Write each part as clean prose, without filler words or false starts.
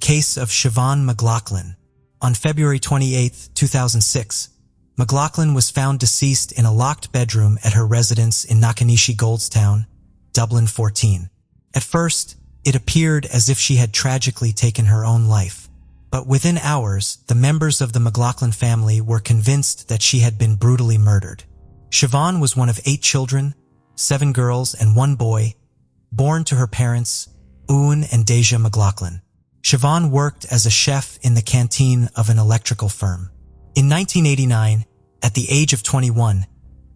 case of Siobhan McLaughlin. On February 28, 2006, McLaughlin was found deceased in a locked bedroom at her residence in Knockanishi Goldstown, Dublin 14. At first, it appeared as if she had tragically taken her own life. But within hours, the members of the McLaughlin family were convinced that she had been brutally murdered. Siobhan was one of 8 children, 7 girls and 1 boy, born to her parents, Owen and Deja McLaughlin. Siobhan worked as a chef in the canteen of an electrical firm. In 1989, at the age of 21,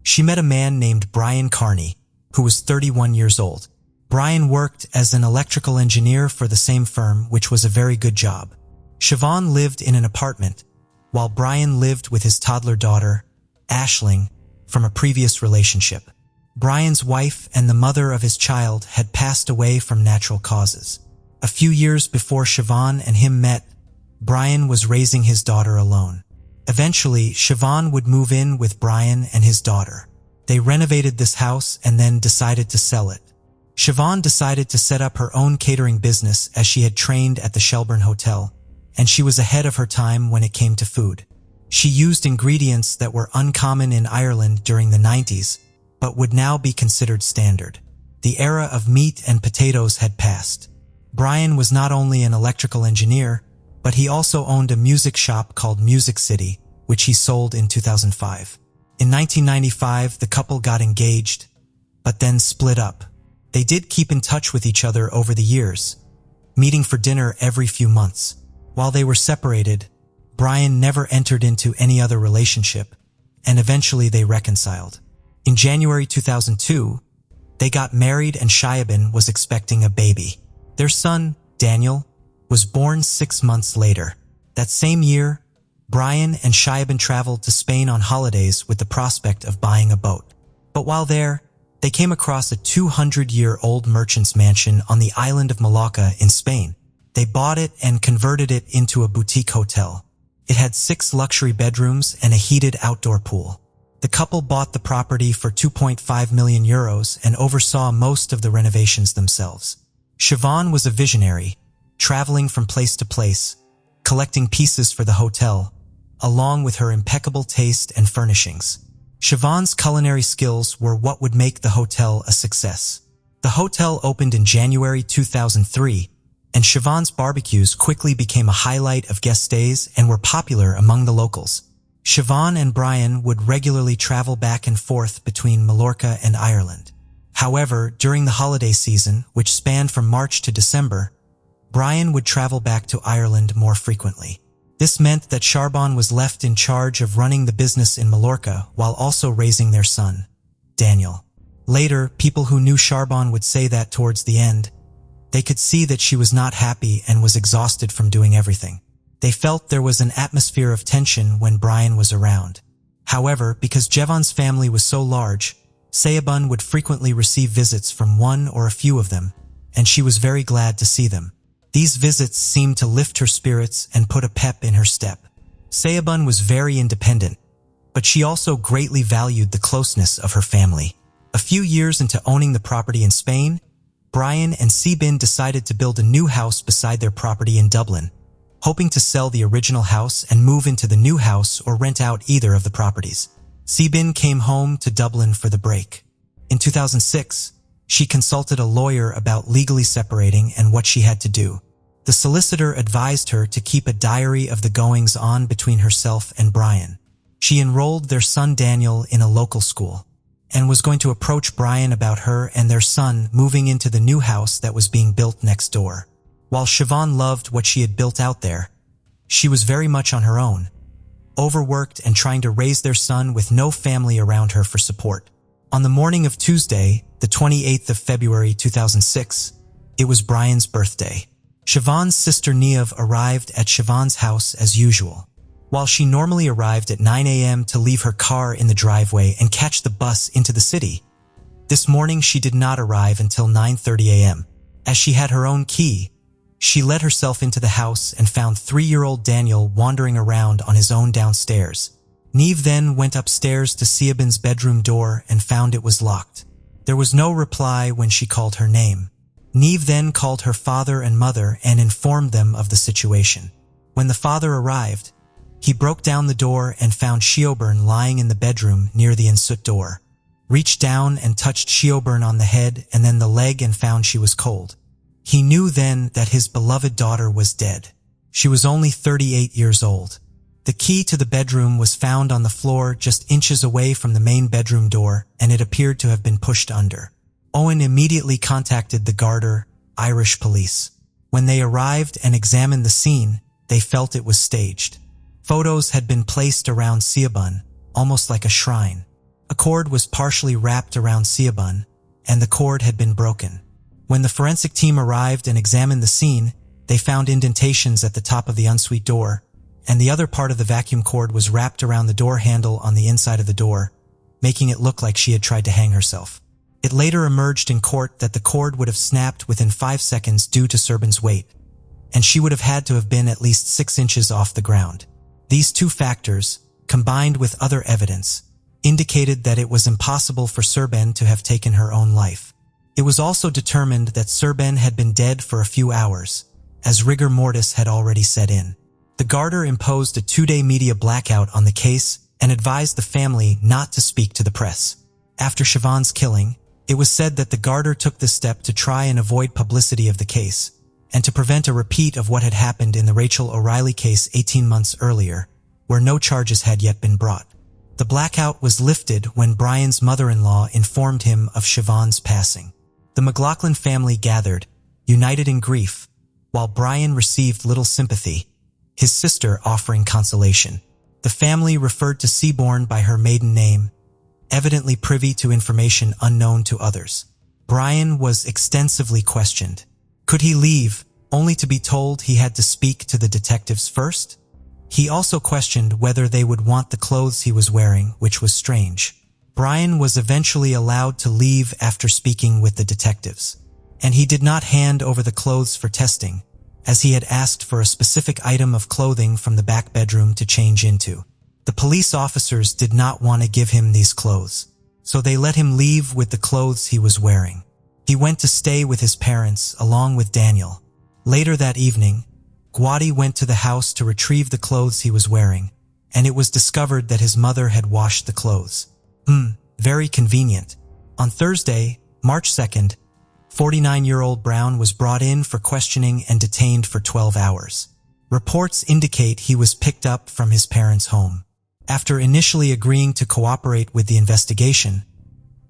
she met a man named Brian Carney, who was 31 years old. Brian worked as an electrical engineer for the same firm, which was a very good job. Siobhan lived in an apartment, while Brian lived with his toddler daughter, Aisling, from a previous relationship. Brian's wife and the mother of his child had passed away from natural causes. A few years before Siobhan and him met, Brian was raising his daughter alone. Eventually, Siobhan would move in with Brian and his daughter. They renovated this house and then decided to sell it. Siobhan decided to set up her own catering business as she had trained at the Shelburne Hotel, and she was ahead of her time when it came to food. She used ingredients that were uncommon in Ireland during the 90s, but would now be considered standard. The era of meat and potatoes had passed. Brian was not only an electrical engineer, but he also owned a music shop called Music City, which he sold in 2005. In 1995, the couple got engaged, but then split up. They did keep in touch with each other over the years, meeting for dinner every few months. While they were separated, Brian never entered into any other relationship, and eventually they reconciled. In January 2002, they got married and Siobhan was expecting a baby. Their son, Daniel, was born 6 months later. That same year, Brian and Siobhan traveled to Spain on holidays with the prospect of buying a boat. But while there, they came across a 200-year-old merchant's mansion on the island of Malacca in Spain. They bought it and converted it into a boutique hotel. It had 6 luxury bedrooms and a heated outdoor pool. The couple bought the property for €2.5 million and oversaw most of the renovations themselves. Siobhan was a visionary, traveling from place to place, collecting pieces for the hotel, along with her impeccable taste and furnishings. Siobhan's culinary skills were what would make the hotel a success. The hotel opened in January 2003, and Siobhan's barbecues quickly became a highlight of guest stays and were popular among the locals. Siobhan and Brian would regularly travel back and forth between Mallorca and Ireland. However, during the holiday season, which spanned from March to December, Brian would travel back to Ireland more frequently. This meant that Siobhan was left in charge of running the business in Mallorca while also raising their son, Daniel. Later, people who knew Siobhan would say that towards the end, they could see that she was not happy and was exhausted from doing everything. They felt there was an atmosphere of tension when Brian was around. However, because Jevon's family was so large, Siobhan would frequently receive visits from one or a few of them, and she was very glad to see them. These visits seemed to lift her spirits and put a pep in her step. Siobhan was very independent, but she also greatly valued the closeness of her family. A few years into owning the property in Spain, Brian and Siobhan decided to build a new house beside their property in Dublin, hoping to sell the original house and move into the new house or rent out either of the properties. Siobhan came home to Dublin for the break. In 2006, she consulted a lawyer about legally separating and what she had to do. The solicitor advised her to keep a diary of the goings-on between herself and Brian. She enrolled their son Daniel in a local school and was going to approach Brian about her and their son moving into the new house that was being built next door. While Siobhan loved what she had built out there, she was very much on her own, overworked and trying to raise their son with no family around her for support. On the morning of Tuesday, the 28th of February 2006, it was Brian's birthday. Siobhan's sister Niamh arrived at Siobhan's house as usual. While she normally arrived at 9 a.m. to leave her car in the driveway and catch the bus into the city, this morning she did not arrive until 9:30 a.m. As she had her own key, she let herself into the house and found 3-year-old Daniel wandering around on his own downstairs. Niamh then went upstairs to Siobhan's bedroom door and found it was locked. There was no reply when she called her name. Neve then called her father and mother and informed them of the situation. When the father arrived, he broke down the door and found Shelburne lying in the bedroom near the ensuite door. Reached down and touched Shelburne on the head and then the leg and found she was cold. He knew then that his beloved daughter was dead. She was only 38 years old. The key to the bedroom was found on the floor just inches away from the main bedroom door, and it appeared to have been pushed under. Owen immediately contacted the Garter, Irish police. When they arrived and examined the scene, they felt it was staged. Photos had been placed around Shelburne, almost like a shrine. A cord was partially wrapped around Shelburne, and the cord had been broken. When the forensic team arrived and examined the scene, they found indentations at the top of the ensuite door, and the other part of the vacuum cord was wrapped around the door handle on the inside of the door, making it look like she had tried to hang herself. It later emerged in court that the cord would have snapped within 5 seconds due to Serban's weight, and she would have had to have been at least 6 inches off the ground. These two factors, combined with other evidence, indicated that it was impossible for Serban to have taken her own life. It was also determined that Serban had been dead for a few hours, as rigor mortis had already set in. The Garter imposed a 2-day media blackout on the case and advised the family not to speak to the press. After Siobhan's killing, it was said that the Garter took this step to try and avoid publicity of the case, and to prevent a repeat of what had happened in the Rachel O'Reilly case 18 months earlier, where no charges had yet been brought. The blackout was lifted when Brian's mother-in-law informed him of Siobhan's passing. The McLaughlin family gathered, united in grief, while Brian received little sympathy, his sister offering consolation. The family referred to Seaborn by her maiden name, evidently privy to information unknown to others. Brian was extensively questioned. Could he leave, only to be told he had to speak to the detectives first? He also questioned whether they would want the clothes he was wearing, which was strange. Brian was eventually allowed to leave after speaking with the detectives, and he did not hand over the clothes for testing, as he had asked for a specific item of clothing from the back bedroom to change into. The police officers did not want to give him these clothes, so they let him leave with the clothes he was wearing. He went to stay with his parents along with Daniel. Later that evening, Gwadi went to the house to retrieve the clothes he was wearing, and it was discovered that his mother had washed the clothes. Very convenient. On Thursday, March 2nd, 49-year-old Brown was brought in for questioning and detained for 12 hours. Reports indicate he was picked up from his parents' home. After initially agreeing to cooperate with the investigation,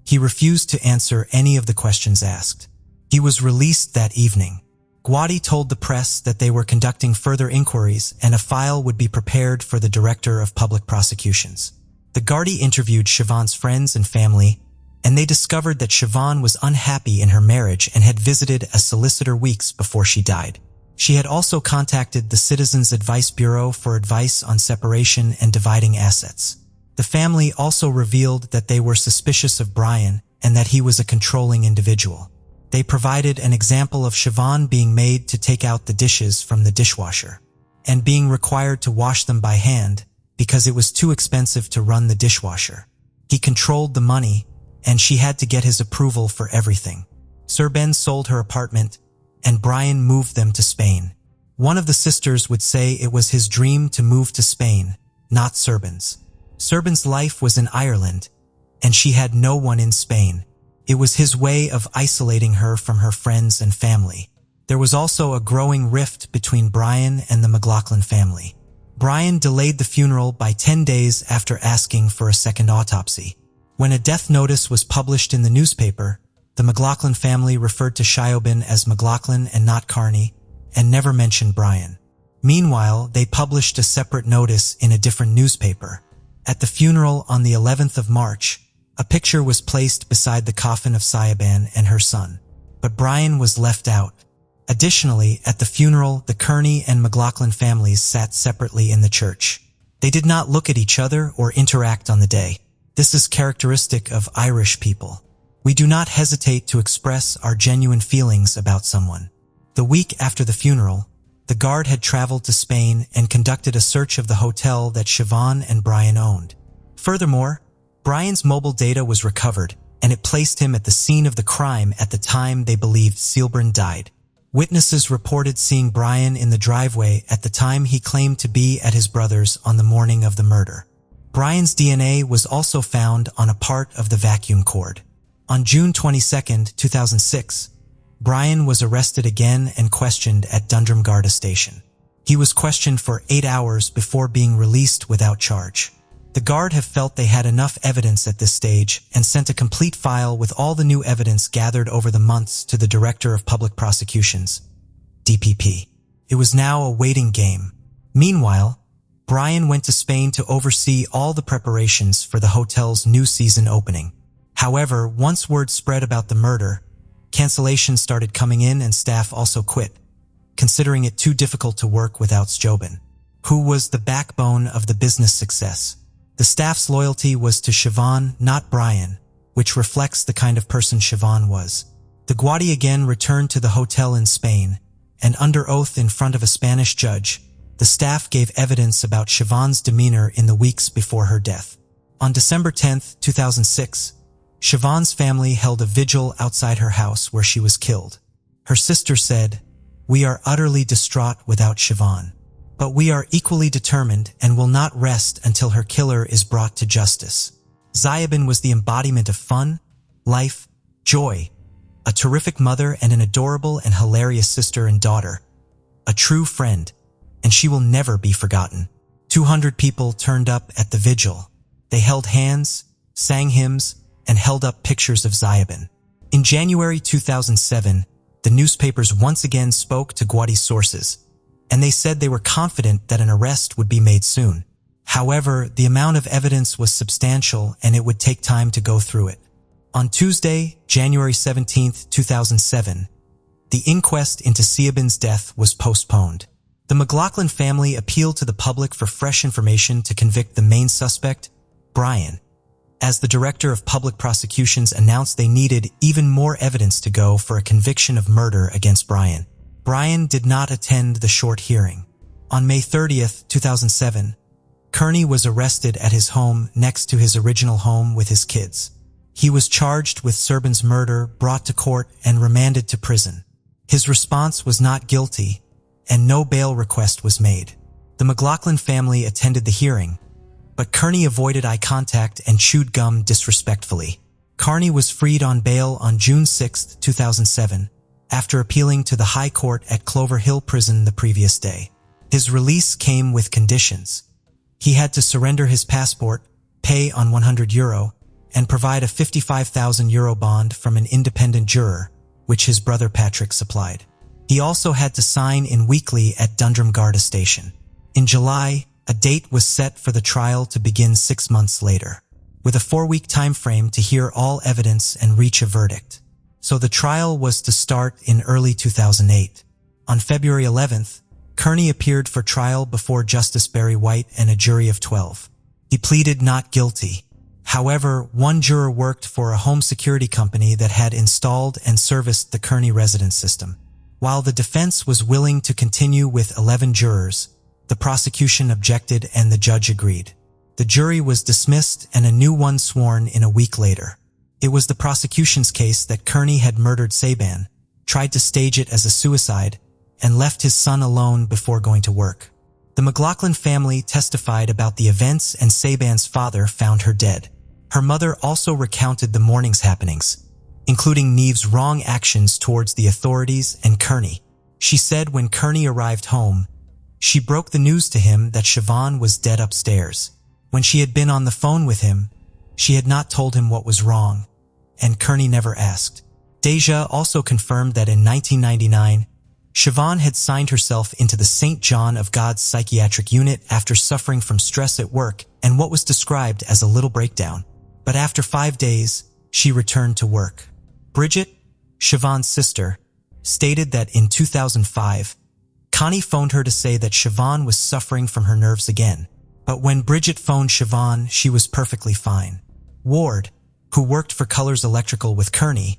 he refused to answer any of the questions asked. He was released that evening. Gwadi told the press that they were conducting further inquiries and a file would be prepared for the Director of Public Prosecutions. The Gardaí interviewed Siobhan's friends and family, and they discovered that Siobhan was unhappy in her marriage and had visited a solicitor weeks before she died. She had also contacted the Citizens Advice Bureau for advice on separation and dividing assets. The family also revealed that they were suspicious of Brian and that he was a controlling individual. They provided an example of Siobhan being made to take out the dishes from the dishwasher and being required to wash them by hand because it was too expensive to run the dishwasher. He controlled the money, and she had to get his approval for everything. Serban sold her apartment, and Brian moved them to Spain. One of the sisters would say it was his dream to move to Spain, not Serban's. Serban's life was in Ireland, and she had no one in Spain. It was his way of isolating her from her friends and family. There was also a growing rift between Brian and the McLaughlin family. Brian delayed the funeral by 10 days after asking for a second autopsy. When a death notice was published in the newspaper, the McLaughlin family referred to Siobhan as McLaughlin and not Carney, and never mentioned Brian. Meanwhile, they published a separate notice in a different newspaper. At the funeral on the 11th of March, a picture was placed beside the coffin of Siobhan and her son, but Brian was left out. Additionally, at the funeral, the Kearney and McLaughlin families sat separately in the church. They did not look at each other or interact on the day. This is characteristic of Irish people. We do not hesitate to express our genuine feelings about someone. The week after the funeral, the Guard had traveled to Spain and conducted a search of the hotel that Siobhan and Brian owned. Furthermore, Brian's mobile data was recovered, and it placed him at the scene of the crime at the time they believed Seelbrun died. Witnesses reported seeing Brian in the driveway at the time he claimed to be at his brother's on the morning of the murder. Brian's DNA was also found on a part of the vacuum cord. On June 22, 2006, Brian was arrested again and questioned at Dundrum Garda Station. He was questioned for 8 hours before being released without charge. The guard have felt they had enough evidence at this stage and sent a complete file with all the new evidence gathered over the months to the Director of Public Prosecutions, DPP. It was now a waiting game. Meanwhile, Brian went to Spain to oversee all the preparations for the hotel's new season opening. However, once word spread about the murder, cancellations started coming in and staff also quit, considering it too difficult to work without Stjoben, who was the backbone of the business success. The staff's loyalty was to Siobhan, not Brian, which reflects the kind of person Siobhan was. The Guadi again returned to the hotel in Spain, and under oath in front of a Spanish judge, the staff gave evidence about Siobhan's demeanor in the weeks before her death. On December 10, 2006, Siobhan's family held a vigil outside her house where she was killed. Her sister said, "We are utterly distraught without Siobhan, but we are equally determined and will not rest until her killer is brought to justice." Zayabin was the embodiment of fun, life, joy, a terrific mother and an adorable and hilarious sister and daughter, a true friend, and she will never be forgotten. 200 people turned up at the vigil. They held hands, sang hymns, and held up pictures of Zayabin. In January 2007, the newspapers once again spoke to Guadi sources, and they said they were confident that an arrest would be made soon. However, the amount of evidence was substantial and it would take time to go through it. On Tuesday, January 17, 2007, the inquest into Seabin's death was postponed. The McLaughlin family appealed to the public for fresh information to convict the main suspect, Brian, as the Director of Public Prosecutions announced they needed even more evidence to go for a conviction of murder against Brian. Brian did not attend the short hearing. On May 30, 2007, Kearney was arrested at his home next to his original home with his kids. He was charged with Serbin's murder, brought to court, and remanded to prison. His response was not guilty, and no bail request was made. The McLaughlin family attended the hearing, but Kearney avoided eye contact and chewed gum disrespectfully. Kearney was freed on bail on June 6, 2007, after appealing to the High Court at Clover Hill Prison the previous day. His release came with conditions. He had to surrender his passport, pay on €100, and provide a €55,000 bond from an independent juror, which his brother Patrick supplied. He also had to sign in weekly at Dundrum Garda Station. In July, a date was set for the trial to begin 6 months later, with a 4-week time frame to hear all evidence and reach a verdict. So the trial was to start in early 2008. On February 11th, Kearney appeared for trial before Justice Barry White and a jury of 12. He pleaded not guilty. However, one juror worked for a home security company that had installed and serviced the Kearney residence system. While the defense was willing to continue with 11 jurors, the prosecution objected and the judge agreed. The jury was dismissed and a new one sworn in a week later. It was the prosecution's case that Kearney had murdered Saban, tried to stage it as a suicide, and left his son alone before going to work. The McLaughlin family testified about the events and Saban's father found her dead. Her mother also recounted the morning's happenings, including Neve's wrong actions towards the authorities and Kearney. She said when Kearney arrived home, she broke the news to him that Siobhan was dead upstairs. When she had been on the phone with him, she had not told him what was wrong, and Kearney never asked. Deja also confirmed that in 1999, Siobhan had signed herself into the St. John of God's psychiatric unit after suffering from stress at work and what was described as a little breakdown. But after 5 days, she returned to work. Bridget, Siobhan's sister, stated that in 2005, Connie phoned her to say that Siobhan was suffering from her nerves again. But when Bridget phoned Siobhan, she was perfectly fine. Ward, who worked for Colors Electrical with Kearney,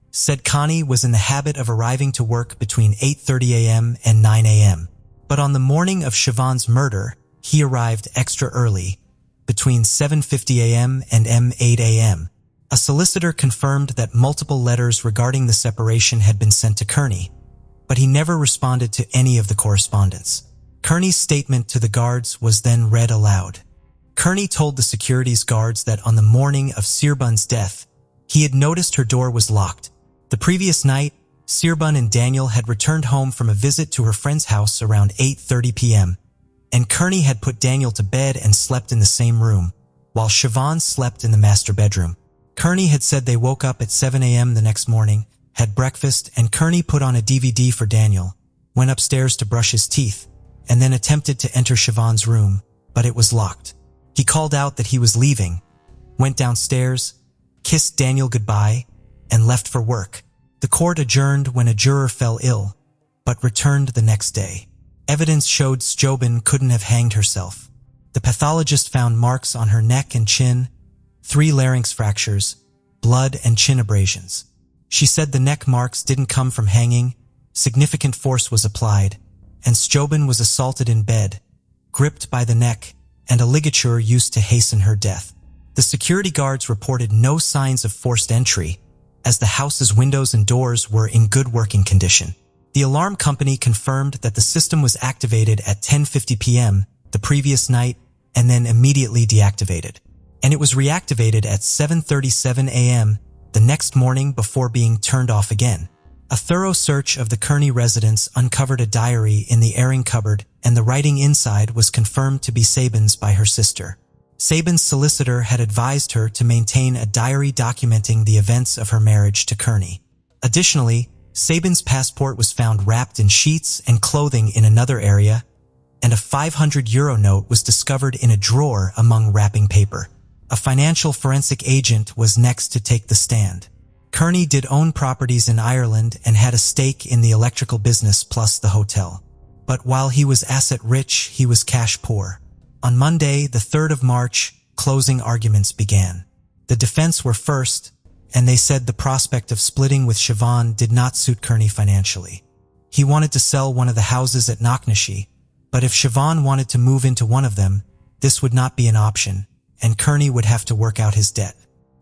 said Connie was in the habit of arriving to work between 8:30 a.m. and 9 a.m. But on the morning of Siobhan's murder, he arrived extra early, between 7:50 a.m. and 8 a.m., A solicitor confirmed that multiple letters regarding the separation had been sent to Kearney, but he never responded to any of the correspondence. Kearney's statement to the guards was then read aloud. Kearney told the securities guards that on the morning of Searbun's death, he had noticed her door was locked. The previous night, Searbun and Daniel had returned home from a visit to her friend's house around 8:30 p.m., and Kearney had put Daniel to bed and slept in the same room, while Siobhan slept in the master bedroom. Kearney had said they woke up at 7 a.m. the next morning, had breakfast, and Kearney put on a DVD for Daniel, went upstairs to brush his teeth, and then attempted to enter Siobhan's room, but it was locked. He called out that he was leaving, went downstairs, kissed Daniel goodbye, and left for work. The court adjourned when a juror fell ill, but returned the next day. Evidence showed Siobhan couldn't have hanged herself. The pathologist found marks on her neck and chin, 3 larynx fractures, blood, and chin abrasions. She said the neck marks didn't come from hanging, significant force was applied, and Siobhan was assaulted in bed, gripped by the neck, and a ligature used to hasten her death. The security guards reported no signs of forced entry, as the house's windows and doors were in good working condition. The alarm company confirmed that the system was activated at 10:50 p.m. the previous night and then immediately deactivated. And it was reactivated at 7:37 a.m. the next morning before being turned off again. A thorough search of the Kearney residence uncovered a diary in the airing cupboard, and the writing inside was confirmed to be Sabin's by her sister. Sabin's solicitor had advised her to maintain a diary documenting the events of her marriage to Kearney. Additionally, Sabin's passport was found wrapped in sheets and clothing in another area, and a €500 note was discovered in a drawer among wrapping paper. A financial forensic agent was next to take the stand. Kearney did own properties in Ireland and had a stake in the electrical business plus the hotel. But while he was asset-rich, he was cash-poor. On Monday, the 3rd of March, closing arguments began. The defense were first, and they said the prospect of splitting with Siobhan did not suit Kearney financially. He wanted to sell one of the houses at Knocknashee, but if Siobhan wanted to move into one of them, this would not be an option, and Kearney would have to work out his debt.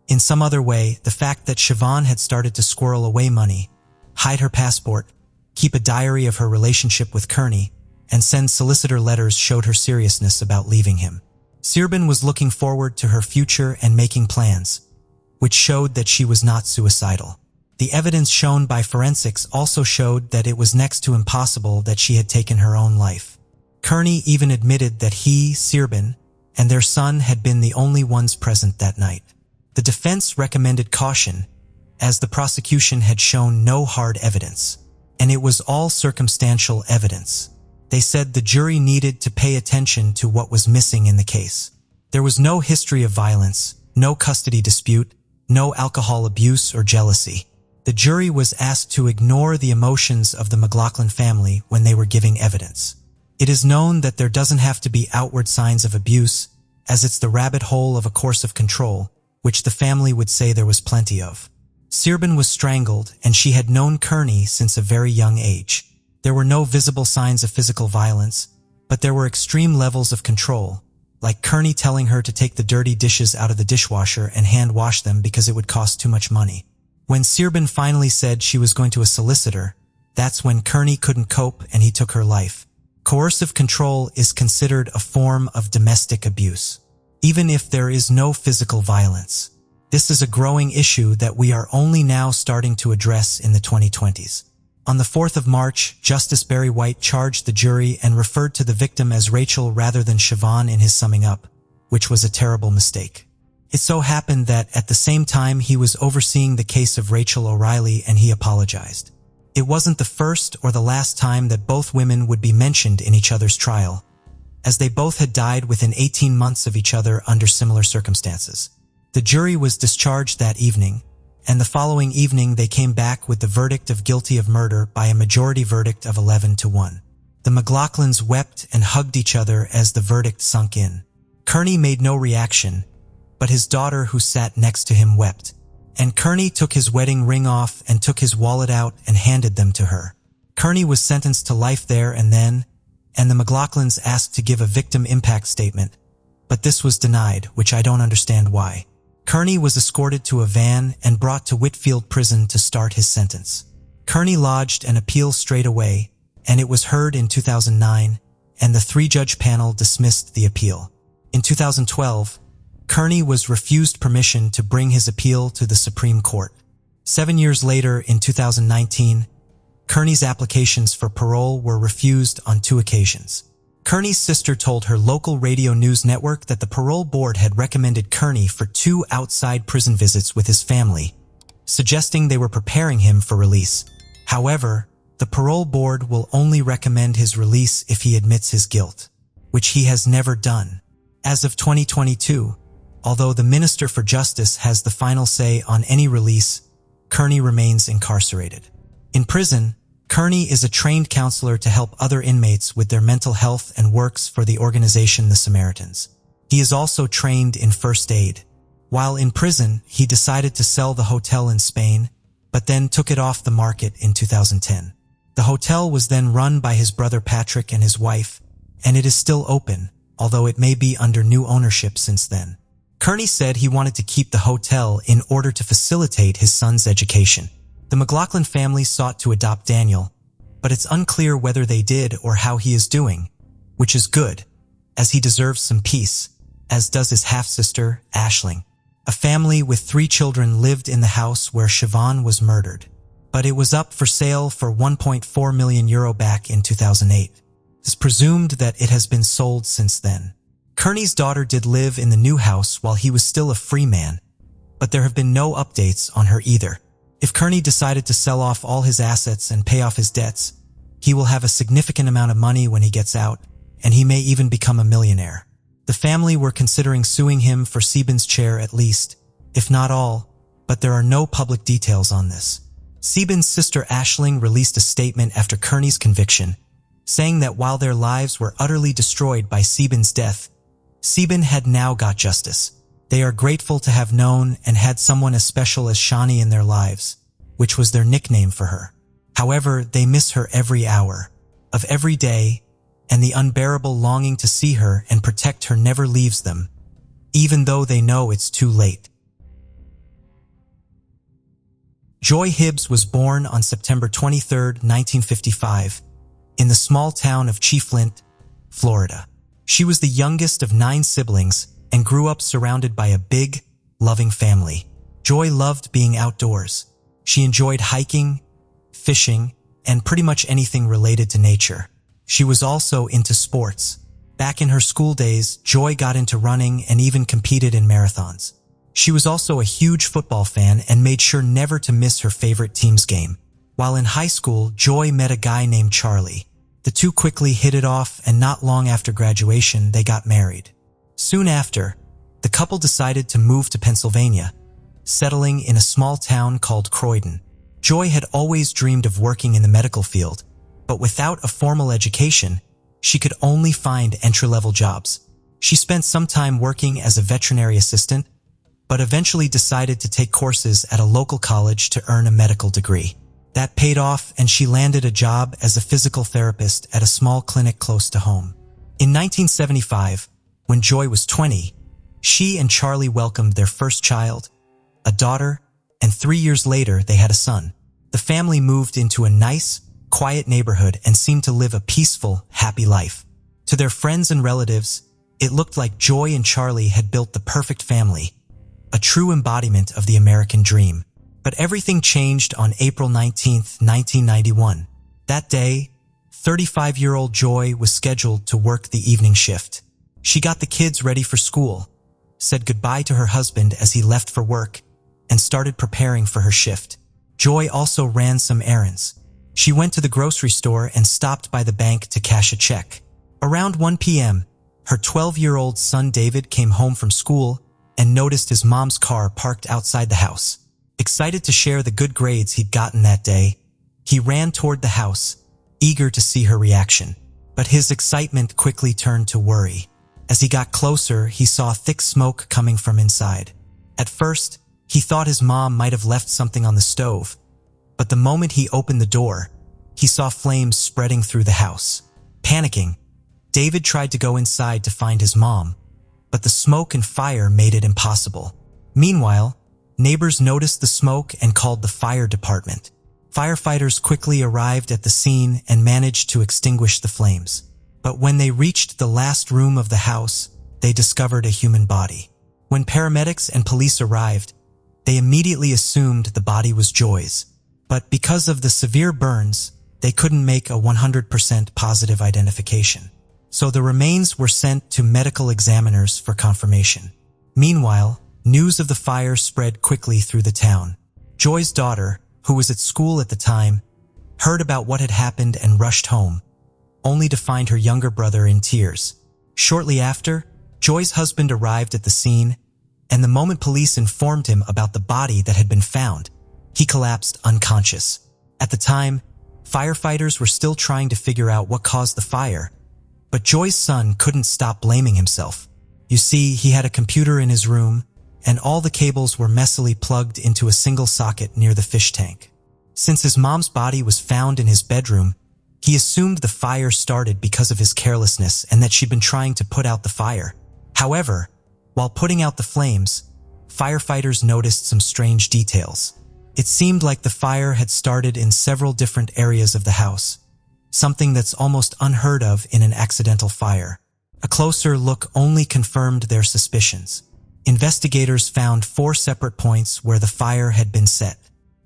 In some other way, the fact that Siobhan had started to squirrel away money, hide her passport, keep a diary of her relationship with Kearney, and send solicitor letters showed her seriousness about leaving him. Searbun was looking forward to her future and making plans, which showed that she was not suicidal. The evidence shown by forensics also showed that it was next to impossible that she had taken her own life. Kearney even admitted that he, Searbun, and their son had been the only ones present that night. The defense recommended caution, as the prosecution had shown no hard evidence, and it was all circumstantial evidence. They said the jury needed to pay attention to what was missing in the case. There was no history of violence, no custody dispute, no alcohol abuse or jealousy. The jury was asked to ignore the emotions of the McLaughlin family when they were giving evidence. It is known that there doesn't have to be outward signs of abuse, as it's the rabbit hole of a course of control, which the family would say there was plenty of. Searbun was strangled, and she had known Kearney since a very young age. There were no visible signs of physical violence, but there were extreme levels of control, like Kearney telling her to take the dirty dishes out of the dishwasher and hand wash them because it would cost too much money. When Searbun finally said she was going to a solicitor, that's when Kearney couldn't cope and he took her life. Coercive control is considered a form of domestic abuse, even if there is no physical violence. This is a growing issue that we are only now starting to address in the 2020s. On the 4th of March, Justice Barry White charged the jury and referred to the victim as Rachel rather than Siobhan in his summing up, which was a terrible mistake. It so happened that at the same time he was overseeing the case of Rachel O'Reilly, and he apologized. It wasn't the first or the last time that both women would be mentioned in each other's trial, as they both had died within 18 months of each other under similar circumstances. The jury was discharged that evening, and the following evening they came back with the verdict of guilty of murder by a majority verdict of 11-1. The McLaughlins wept and hugged each other as the verdict sunk in. Kearney made no reaction, but his daughter who sat next to him wept, and Kearney took his wedding ring off and took his wallet out and handed them to her. Kearney was sentenced to life there and then, and the McLaughlins asked to give a victim impact statement, but this was denied, which I don't understand why. Kearney was escorted to a van and brought to Whitfield Prison to start his sentence. Kearney lodged an appeal straight away, and it was heard in 2009, and the three-judge panel dismissed the appeal. In 2012, Kearney was refused permission to bring his appeal to the Supreme Court. 7 years later, in 2019, Kearney's applications for parole were refused on 2 occasions. Kearney's sister told her local radio news network that the parole board had recommended Kearney for 2 outside prison visits with his family, suggesting they were preparing him for release. However, the parole board will only recommend his release if he admits his guilt, which he has never done. As of 2022, although the Minister for Justice has the final say on any release, Kearney remains incarcerated. In prison, Kearney is a trained counselor to help other inmates with their mental health and works for the organization The Samaritans. He is also trained in first aid. While in prison, he decided to sell the hotel in Spain, but then took it off the market in 2010. The hotel was then run by his brother Patrick and his wife, and it is still open, although it may be under new ownership since then. Kearney said he wanted to keep the hotel in order to facilitate his son's education. The McLaughlin family sought to adopt Daniel, but it's unclear whether they did or how he is doing, which is good, as he deserves some peace, as does his half-sister, Aisling. A family with 3 children lived in the house where Siobhan was murdered, but it was up for sale for €1.4 million back in 2008. It's presumed that it has been sold since then. Kearney's daughter did live in the new house while he was still a free man, but there have been no updates on her either. If Kearney decided to sell off all his assets and pay off his debts, he will have a significant amount of money when he gets out, and he may even become a millionaire. The family were considering suing him for Sebin's share at least, if not all, but there are no public details on this. Sebin's sister Aisling released a statement after Kearney's conviction, saying that while their lives were utterly destroyed by Sebin's death, Sebin had now got justice. They are grateful to have known and had someone as special as Shani in their lives, which was their nickname for her. However, they miss her every hour of every day, and the unbearable longing to see her and protect her never leaves them, even though they know it's too late. Joy Hibbs was born on September 23, 1955, in the small town of Chieflint, Florida. She was the youngest of 9 siblings and grew up surrounded by a big, loving family. Joy loved being outdoors. She enjoyed hiking, fishing, and pretty much anything related to nature. She was also into sports. Back in her school days, Joy got into running and even competed in marathons. She was also a huge football fan and made sure never to miss her favorite team's game. While in high school, Joy met a guy named Charlie. The two quickly hit it off, and not long after graduation, they got married. Soon after, the couple decided to move to Pennsylvania, settling in a small town called Croydon. Joy had always dreamed of working in the medical field, but without a formal education, she could only find entry-level jobs. She spent some time working as a veterinary assistant, but eventually decided to take courses at a local college to earn a medical degree. That paid off, and she landed a job as a physical therapist at a small clinic close to home. In 1975, when Joy was 20, she and Charlie welcomed their first child, a daughter, and 3 years later they had a son. The family moved into a nice, quiet neighborhood and seemed to live a peaceful, happy life. To their friends and relatives, it looked like Joy and Charlie had built the perfect family, a true embodiment of the American dream. But everything changed on April 19, 1991. That day, 35-year-old Joy was scheduled to work the evening shift. She got the kids ready for school, said goodbye to her husband as he left for work, and started preparing for her shift. Joy also ran some errands. She went to the grocery store and stopped by the bank to cash a check. Around 1 p.m., her 12-year-old son David came home from school and noticed his mom's car parked outside the house. Excited to share the good grades he'd gotten that day, he ran toward the house, eager to see her reaction. But his excitement quickly turned to worry. As he got closer, he saw thick smoke coming from inside. At first, he thought his mom might have left something on the stove, but the moment he opened the door, he saw flames spreading through the house. Panicking, David tried to go inside to find his mom, but the smoke and fire made it impossible. Meanwhile, neighbors noticed the smoke and called the fire department. Firefighters quickly arrived at the scene and managed to extinguish the flames. But when they reached the last room of the house, they discovered a human body. When paramedics and police arrived, they immediately assumed the body was Joy's. But because of the severe burns, they couldn't make a 100% positive identification. So the remains were sent to medical examiners for confirmation. Meanwhile, news of the fire spread quickly through the town. Joy's daughter, who was at school at the time, heard about what had happened and rushed home, only to find her younger brother in tears. Shortly after, Joy's husband arrived at the scene, and the moment police informed him about the body that had been found, he collapsed unconscious. At the time, firefighters were still trying to figure out what caused the fire, but Joy's son couldn't stop blaming himself. You see, he had a computer in his room, and all the cables were messily plugged into a single socket near the fish tank. Since his mom's body was found in his bedroom, he assumed the fire started because of his carelessness and that she'd been trying to put out the fire. However, while putting out the flames, firefighters noticed some strange details. It seemed like the fire had started in several different areas of the house, something that's almost unheard of in an accidental fire. A closer look only confirmed their suspicions. Investigators found 4 separate points where the fire had been set.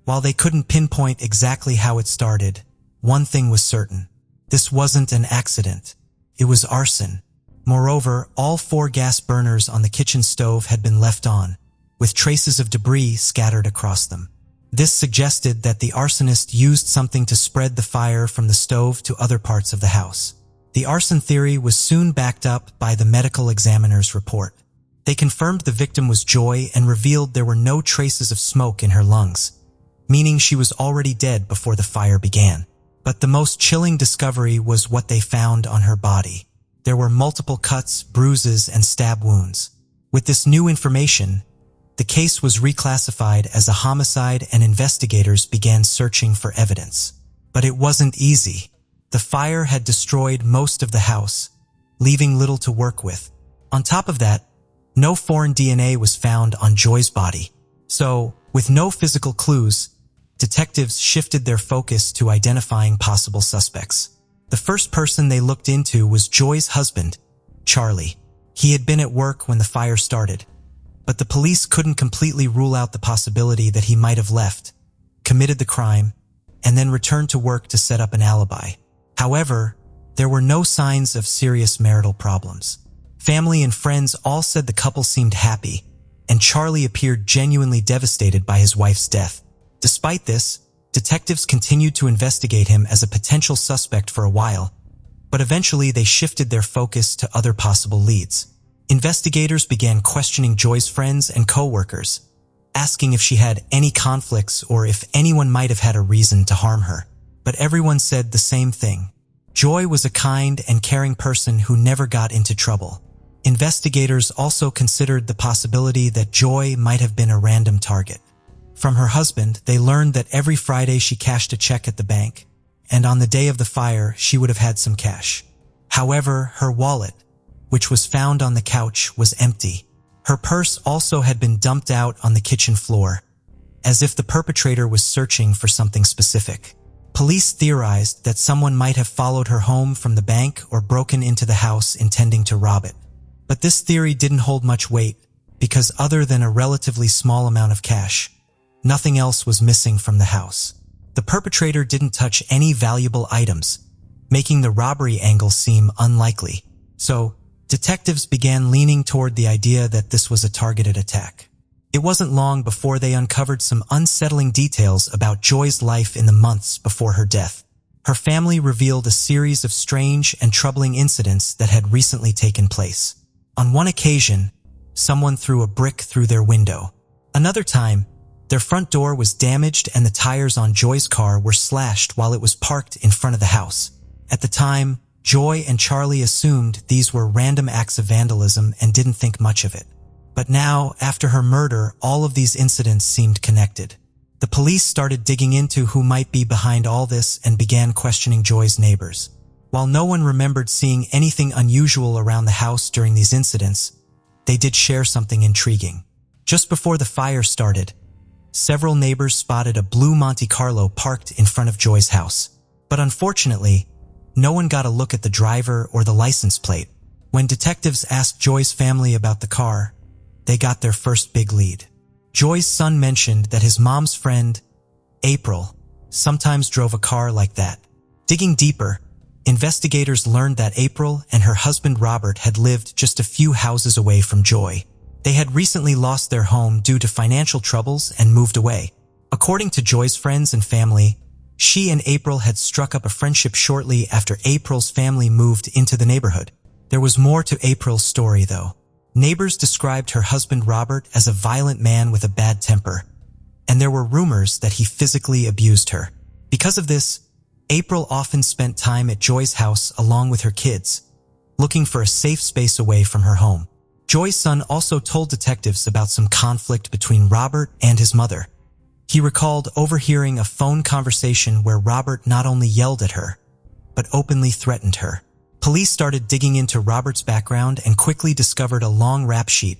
While they couldn't pinpoint exactly how it started, one thing was certain. This wasn't an accident. It was arson. Moreover, all 4 gas burners on the kitchen stove had been left on, with traces of debris scattered across them. This suggested that the arsonist used something to spread the fire from the stove to other parts of the house. The arson theory was soon backed up by the medical examiner's report. They confirmed the victim was Joy and revealed there were no traces of smoke in her lungs, meaning she was already dead before the fire began. But the most chilling discovery was what they found on her body. There were multiple cuts, bruises, and stab wounds. With this new information, the case was reclassified as a homicide and investigators began searching for evidence. But it wasn't easy. The fire had destroyed most of the house, leaving little to work with. On top of that, no foreign DNA was found on Joy's body. So, with no physical clues, detectives shifted their focus to identifying possible suspects. The first person they looked into was Joy's husband, Charlie. He had been at work when the fire started, but the police couldn't completely rule out the possibility that he might have left, committed the crime, and then returned to work to set up an alibi. However, there were no signs of serious marital problems. Family and friends all said the couple seemed happy, and Charlie appeared genuinely devastated by his wife's death. Despite this, detectives continued to investigate him as a potential suspect for a while, but eventually they shifted their focus to other possible leads. Investigators began questioning Joy's friends and co-workers, asking if she had any conflicts or if anyone might have had a reason to harm her. But everyone said the same thing. Joy was a kind and caring person who never got into trouble. Investigators also considered the possibility that Joy might have been a random target. From her husband, they learned that every Friday she cashed a check at the bank, and on the day of the fire, she would have had some cash. However, her wallet, which was found on the couch, was empty. Her purse also had been dumped out on the kitchen floor, as if the perpetrator was searching for something specific. Police theorized that someone might have followed her home from the bank or broken into the house intending to rob it. But this theory didn't hold much weight, because other than a relatively small amount of cash, nothing else was missing from the house. The perpetrator didn't touch any valuable items, making the robbery angle seem unlikely. So, detectives began leaning toward the idea that this was a targeted attack. It wasn't long before they uncovered some unsettling details about Joy's life in the months before her death. Her family revealed a series of strange and troubling incidents that had recently taken place. On one occasion, someone threw a brick through their window. Another time, their front door was damaged and the tires on Joy's car were slashed while it was parked in front of the house. At the time, Joy and Charlie assumed these were random acts of vandalism and didn't think much of it. But now, after her murder, all of these incidents seemed connected. The police started digging into who might be behind all this and began questioning Joy's neighbors. While no one remembered seeing anything unusual around the house during these incidents, they did share something intriguing. Just before the fire started, several neighbors spotted a blue Monte Carlo parked in front of Joy's house. But unfortunately, no one got a look at the driver or the license plate. When detectives asked Joy's family about the car, they got their first big lead. Joy's son mentioned that his mom's friend, April, sometimes drove a car like that. Digging deeper, investigators learned that April and her husband Robert had lived just a few houses away from Joy. They had recently lost their home due to financial troubles and moved away. According to Joy's friends and family, she and April had struck up a friendship shortly after April's family moved into the neighborhood. There was more to April's story, though. Neighbors described her husband Robert as a violent man with a bad temper, and there were rumors that he physically abused her. Because of this, April often spent time at Joy's house along with her kids, looking for a safe space away from her home. Joy's son also told detectives about some conflict between Robert and his mother. He recalled overhearing a phone conversation where Robert not only yelled at her, but openly threatened her. Police started digging into Robert's background and quickly discovered a long rap sheet,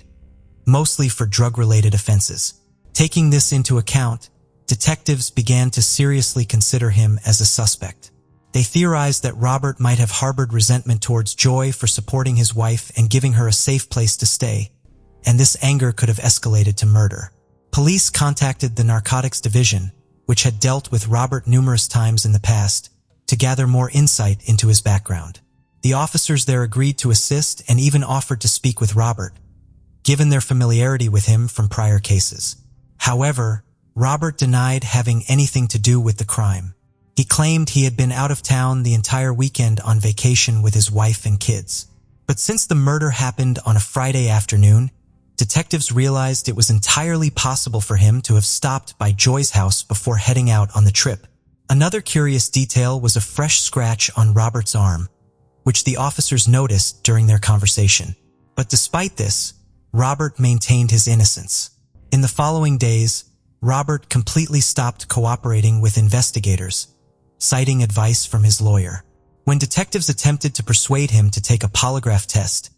mostly for drug-related offenses. Taking this into account, detectives began to seriously consider him as a suspect. They theorized that Robert might have harbored resentment towards Joy for supporting his wife and giving her a safe place to stay, and this anger could have escalated to murder. Police contacted the Narcotics Division, which had dealt with Robert numerous times in the past, to gather more insight into his background. The officers there agreed to assist and even offered to speak with Robert, given their familiarity with him from prior cases. However, Robert denied having anything to do with the crime. He claimed he had been out of town the entire weekend on vacation with his wife and kids. But since the murder happened on a Friday afternoon, detectives realized it was entirely possible for him to have stopped by Joy's house before heading out on the trip. Another curious detail was a fresh scratch on Robert's arm, which the officers noticed during their conversation. But despite this, Robert maintained his innocence. In the following days, Robert completely stopped cooperating with investigators, citing advice from his lawyer. When detectives attempted to persuade him to take a polygraph test,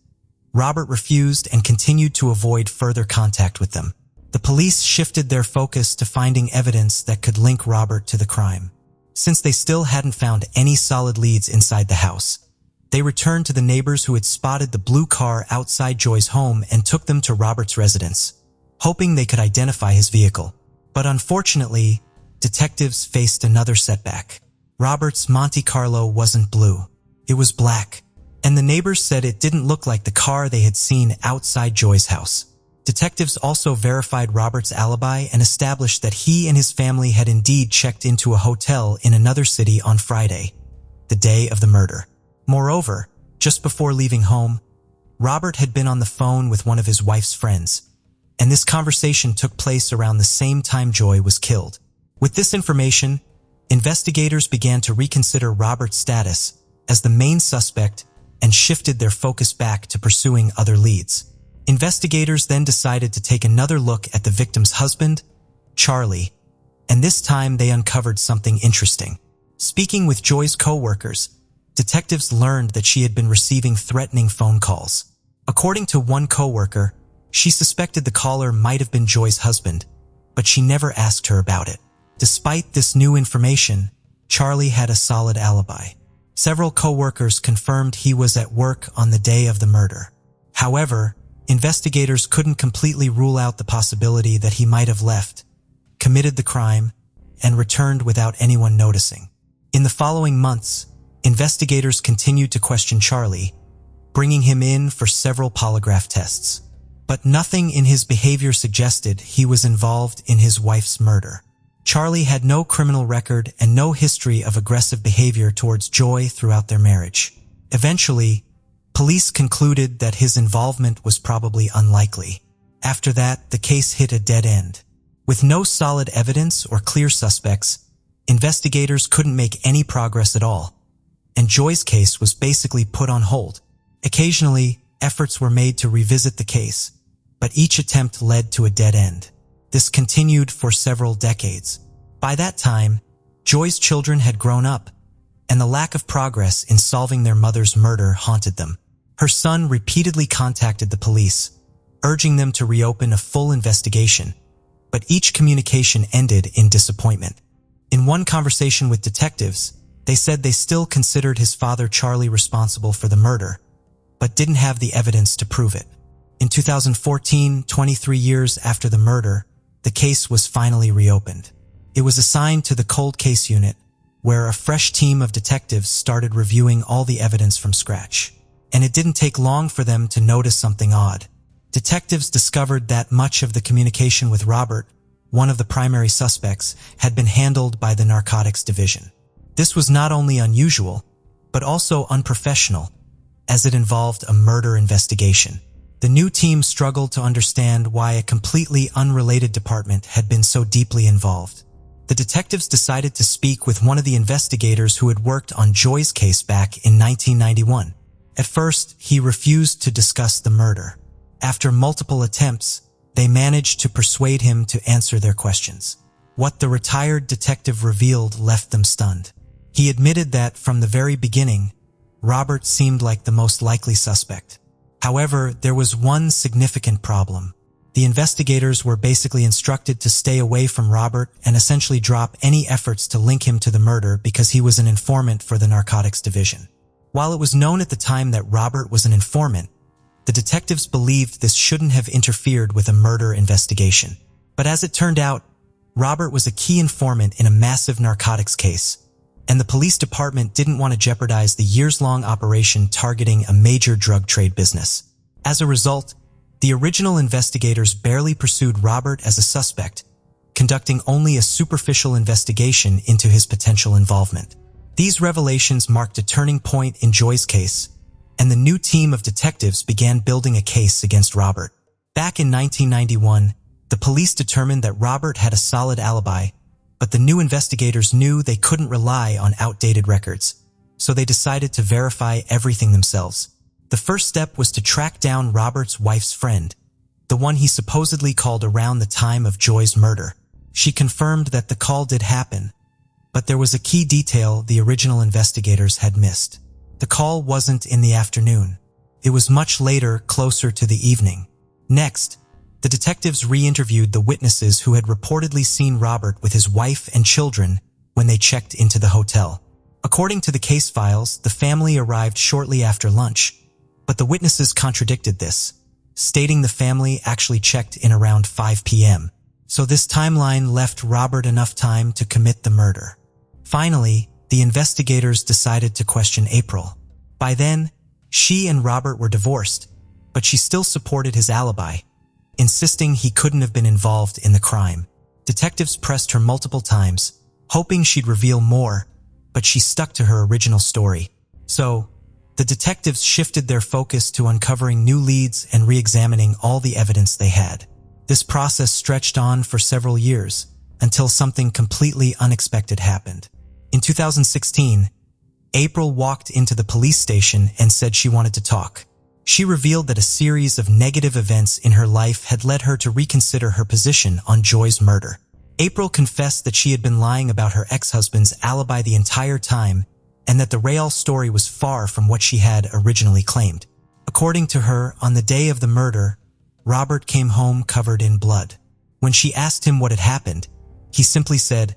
Robert refused and continued to avoid further contact with them. The police shifted their focus to finding evidence that could link Robert to the crime. Since they still hadn't found any solid leads inside the house, they returned to the neighbors who had spotted the blue car outside Joy's home and took them to Robert's residence, hoping they could identify his vehicle. But unfortunately, detectives faced another setback. Robert's Monte Carlo wasn't blue. It was black, and the neighbors said it didn't look like the car they had seen outside Joy's house. Detectives also verified Robert's alibi and established that he and his family had indeed checked into a hotel in another city on Friday, the day of the murder. Moreover, just before leaving home, Robert had been on the phone with one of his wife's friends, and this conversation took place around the same time Joy was killed. With this information, investigators began to reconsider Robert's status as the main suspect and shifted their focus back to pursuing other leads. Investigators then decided to take another look at the victim's husband, Charlie, and this time they uncovered something interesting. Speaking with Joy's co-workers, detectives learned that she had been receiving threatening phone calls. According to one co-worker, she suspected the caller might have been Joy's husband, but she never asked her about it. Despite this new information, Charlie had a solid alibi. Several co-workers confirmed he was at work on the day of the murder. However, investigators couldn't completely rule out the possibility that he might have left, committed the crime, and returned without anyone noticing. In the following months, investigators continued to question Charlie, bringing him in for several polygraph tests. But nothing in his behavior suggested he was involved in his wife's murder. Charlie had no criminal record and no history of aggressive behavior towards Joy throughout their marriage. Eventually, police concluded that his involvement was probably unlikely. After that, the case hit a dead end. With no solid evidence or clear suspects, investigators couldn't make any progress at all, and Joy's case was basically put on hold. Occasionally, efforts were made to revisit the case, but each attempt led to a dead end. This continued for several decades. By that time, Joy's children had grown up, and the lack of progress in solving their mother's murder haunted them. Her son repeatedly contacted the police, urging them to reopen a full investigation, but each communication ended in disappointment. In one conversation with detectives, they said they still considered his father Charlie responsible for the murder, but didn't have the evidence to prove it. In 2014, 23 years after the murder, the case was finally reopened. It was assigned to the cold case unit, where a fresh team of detectives started reviewing all the evidence from scratch. And it didn't take long for them to notice something odd. Detectives discovered that much of the communication with Robert, one of the primary suspects, had been handled by the narcotics division. This was not only unusual, but also unprofessional, as it involved a murder investigation. The new team struggled to understand why a completely unrelated department had been so deeply involved. The detectives decided to speak with one of the investigators who had worked on Joy's case back in 1991. At first, he refused to discuss the murder. After multiple attempts, they managed to persuade him to answer their questions. What the retired detective revealed left them stunned. He admitted that, from the very beginning, Robert seemed like the most likely suspect. However, there was one significant problem. The investigators were basically instructed to stay away from Robert and essentially drop any efforts to link him to the murder because he was an informant for the narcotics division. While it was known at the time that Robert was an informant, the detectives believed this shouldn't have interfered with a murder investigation. But as it turned out, Robert was a key informant in a massive narcotics case, and the police department didn't want to jeopardize the years-long operation targeting a major drug trade business. As a result, the original investigators barely pursued Robert as a suspect, conducting only a superficial investigation into his potential involvement. These revelations marked a turning point in Joy's case, and the new team of detectives began building a case against Robert. Back in 1991, the police determined that Robert had a solid alibi, but the new investigators knew they couldn't rely on outdated records, so they decided to verify everything themselves. The first step was to track down Robert's wife's friend, the one he supposedly called around the time of Joy's murder. She confirmed that the call did happen, but there was a key detail the original investigators had missed. The call wasn't in the afternoon. It was much later, closer to the evening. Next, the detectives re-interviewed the witnesses who had reportedly seen Robert with his wife and children when they checked into the hotel. According to the case files, the family arrived shortly after lunch, but the witnesses contradicted this, stating the family actually checked in around 5 p.m. So this timeline left Robert enough time to commit the murder. Finally, the investigators decided to question April. By then, she and Robert were divorced, but she still supported his alibi, insisting he couldn't have been involved in the crime. Detectives pressed her multiple times, hoping she'd reveal more, but she stuck to her original story. So, the detectives shifted their focus to uncovering new leads and re-examining all the evidence they had. This process stretched on for several years, until something completely unexpected happened. In 2016, April walked into the police station and said she wanted to talk. She revealed that a series of negative events in her life had led her to reconsider her position on Joy's murder. April confessed that she had been lying about her ex-husband's alibi the entire time and that the real story was far from what she had originally claimed. According to her, on the day of the murder, Robert came home covered in blood. When she asked him what had happened, he simply said,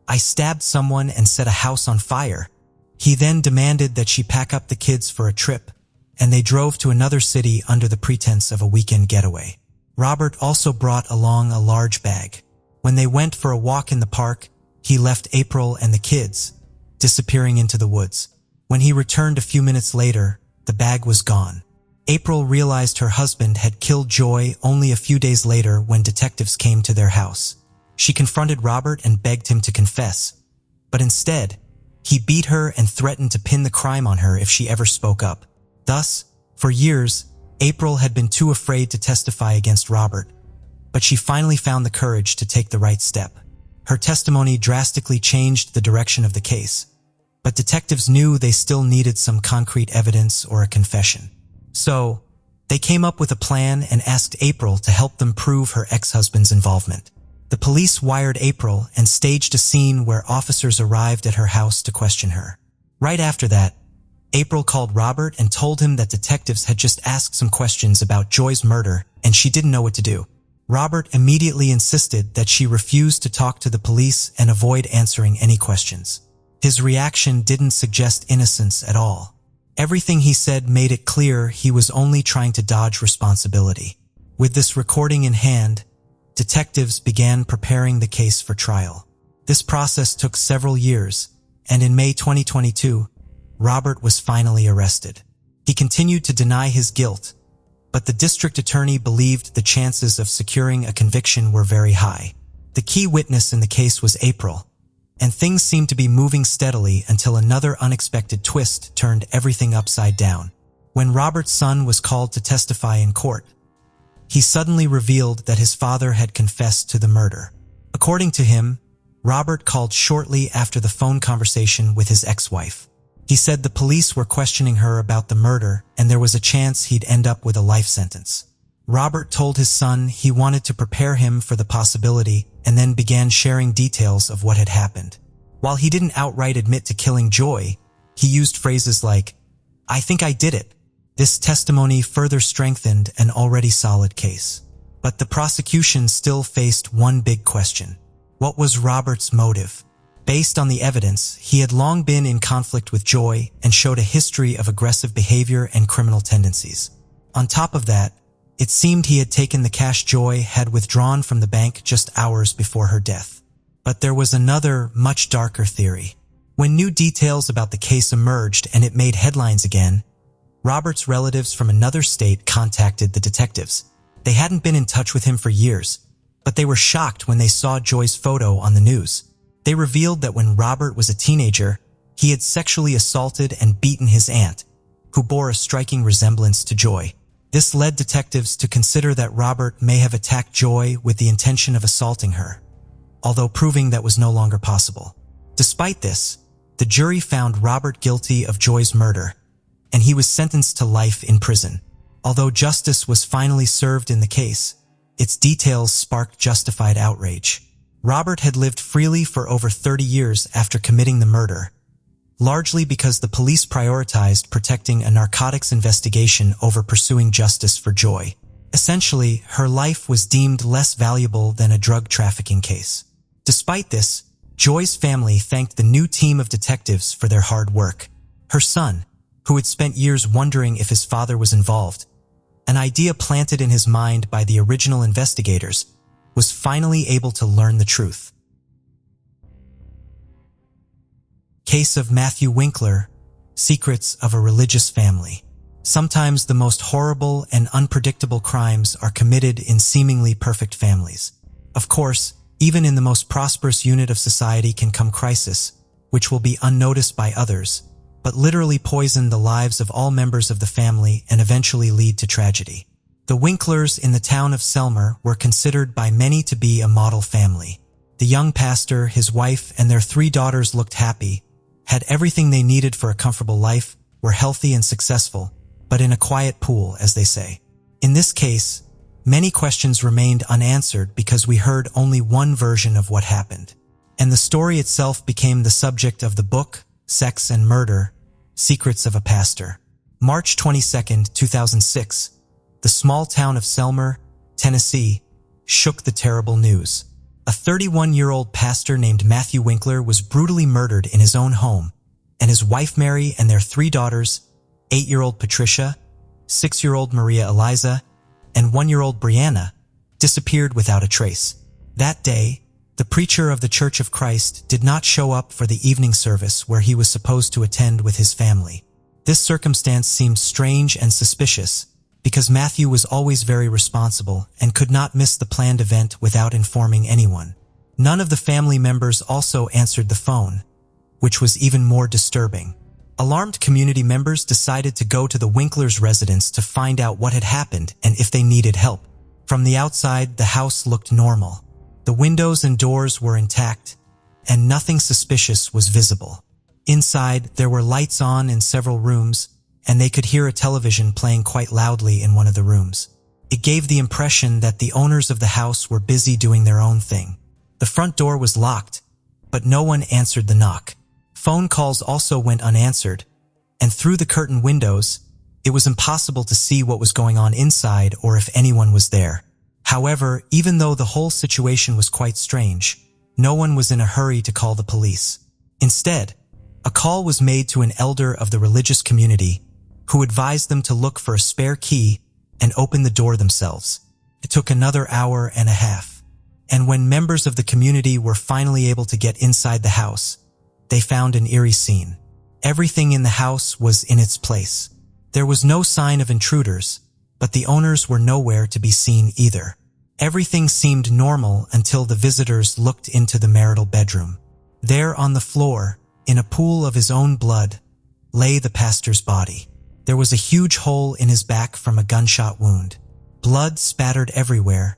"I stabbed someone and set a house on fire." He then demanded that she pack up the kids for a trip, and they drove to another city under the pretense of a weekend getaway. Robert also brought along a large bag. When they went for a walk in the park, he left April and the kids, disappearing into the woods. When he returned a few minutes later, the bag was gone. April realized her husband had killed Joy only a few days later when detectives came to their house. She confronted Robert and begged him to confess, but instead, he beat her and threatened to pin the crime on her if she ever spoke up. Thus, for years, April had been too afraid to testify against Robert, but she finally found the courage to take the right step. Her testimony drastically changed the direction of the case, but detectives knew they still needed some concrete evidence or a confession. So, they came up with a plan and asked April to help them prove her ex-husband's involvement. The police wired April and staged a scene where officers arrived at her house to question her. Right after that, April called Robert and told him that detectives had just asked some questions about Joy's murder and she didn't know what to do. Robert immediately insisted that she refuse to talk to the police and avoid answering any questions. His reaction didn't suggest innocence at all. Everything he said made it clear he was only trying to dodge responsibility. With this recording in hand, detectives began preparing the case for trial. This process took several years, and in May 2022, Robert was finally arrested. He continued to deny his guilt, but the district attorney believed the chances of securing a conviction were very high. The key witness in the case was April, and things seemed to be moving steadily until another unexpected twist turned everything upside down. When Robert's son was called to testify in court, he suddenly revealed that his father had confessed to the murder. According to him, Robert called shortly after the phone conversation with his ex-wife. He said the police were questioning her about the murder and there was a chance he'd end up with a life sentence. Robert told his son he wanted to prepare him for the possibility and then began sharing details of what had happened. While he didn't outright admit to killing Joy, he used phrases like, "I think I did it." This testimony further strengthened an already solid case. But the prosecution still faced one big question. What was Robert's motive? Based on the evidence, he had long been in conflict with Joy and showed a history of aggressive behavior and criminal tendencies. On top of that, it seemed he had taken the cash Joy had withdrawn from the bank just hours before her death. But there was another, much darker theory. When new details about the case emerged and it made headlines again, Robert's relatives from another state contacted the detectives. They hadn't been in touch with him for years, but they were shocked when they saw Joy's photo on the news. They revealed that when Robert was a teenager, he had sexually assaulted and beaten his aunt, who bore a striking resemblance to Joy. This led detectives to consider that Robert may have attacked Joy with the intention of assaulting her, although proving that was no longer possible. Despite this, the jury found Robert guilty of Joy's murder, and he was sentenced to life in prison. Although justice was finally served in the case, its details sparked justified outrage. Robert had lived freely for over 30 years after committing the murder, largely because the police prioritized protecting a narcotics investigation over pursuing justice for Joy. Essentially, her life was deemed less valuable than a drug trafficking case. Despite this, Joy's family thanked the new team of detectives for their hard work. Her son, who had spent years wondering if his father was involved, an idea planted in his mind by the original investigators, was finally able to learn the truth. Case of Matthew Winkler, Secrets of a Religious Family. Sometimes the most horrible and unpredictable crimes are committed in seemingly perfect families. Of course, even in the most prosperous unit of society can come crisis, which will be unnoticed by others, but literally poison the lives of all members of the family and eventually lead to tragedy. The Winklers in the town of Selmer were considered by many to be a model family. The young pastor, his wife, and their 3 daughters looked happy, had everything they needed for a comfortable life, were healthy and successful, but in a quiet pool, as they say. In this case, many questions remained unanswered because we heard only one version of what happened. And the story itself became the subject of the book, Sex and Murder, Secrets of a Pastor. March 22, 2006, the small town of Selmer, Tennessee, shook the terrible news. A 31-year-old pastor named Matthew Winkler was brutally murdered in his own home, and his wife Mary and their 3 daughters, 8-year-old Patricia, 6-year-old Maria Eliza, and 1-year-old Brianna, disappeared without a trace. That day, the preacher of the Church of Christ did not show up for the evening service where he was supposed to attend with his family. This circumstance seemed strange and suspicious because Matthew was always very responsible and could not miss the planned event without informing anyone. None of the family members also answered the phone, which was even more disturbing. Alarmed community members decided to go to the Winklers' residence to find out what had happened and if they needed help. From the outside, the house looked normal. The windows and doors were intact, and nothing suspicious was visible. Inside, there were lights on in several rooms, and they could hear a television playing quite loudly in one of the rooms. It gave the impression that the owners of the house were busy doing their own thing. The front door was locked, but no one answered the knock. Phone calls also went unanswered, and through the curtained windows, It was impossible to see what was going on inside or if anyone was there. However, even though the whole situation was quite strange, no one was in a hurry to call the police. Instead, a call was made to an elder of the religious community who advised them to look for a spare key and open the door themselves. It took another hour and a half, and when members of the community were finally able to get inside the house, they found an eerie scene. Everything in the house was in its place. There was no sign of intruders, but the owners were nowhere to be seen either. Everything seemed normal until the visitors looked into the marital bedroom. There on the floor, in a pool of his own blood, lay the pastor's body. There was a huge hole in his back from a gunshot wound. Blood spattered everywhere,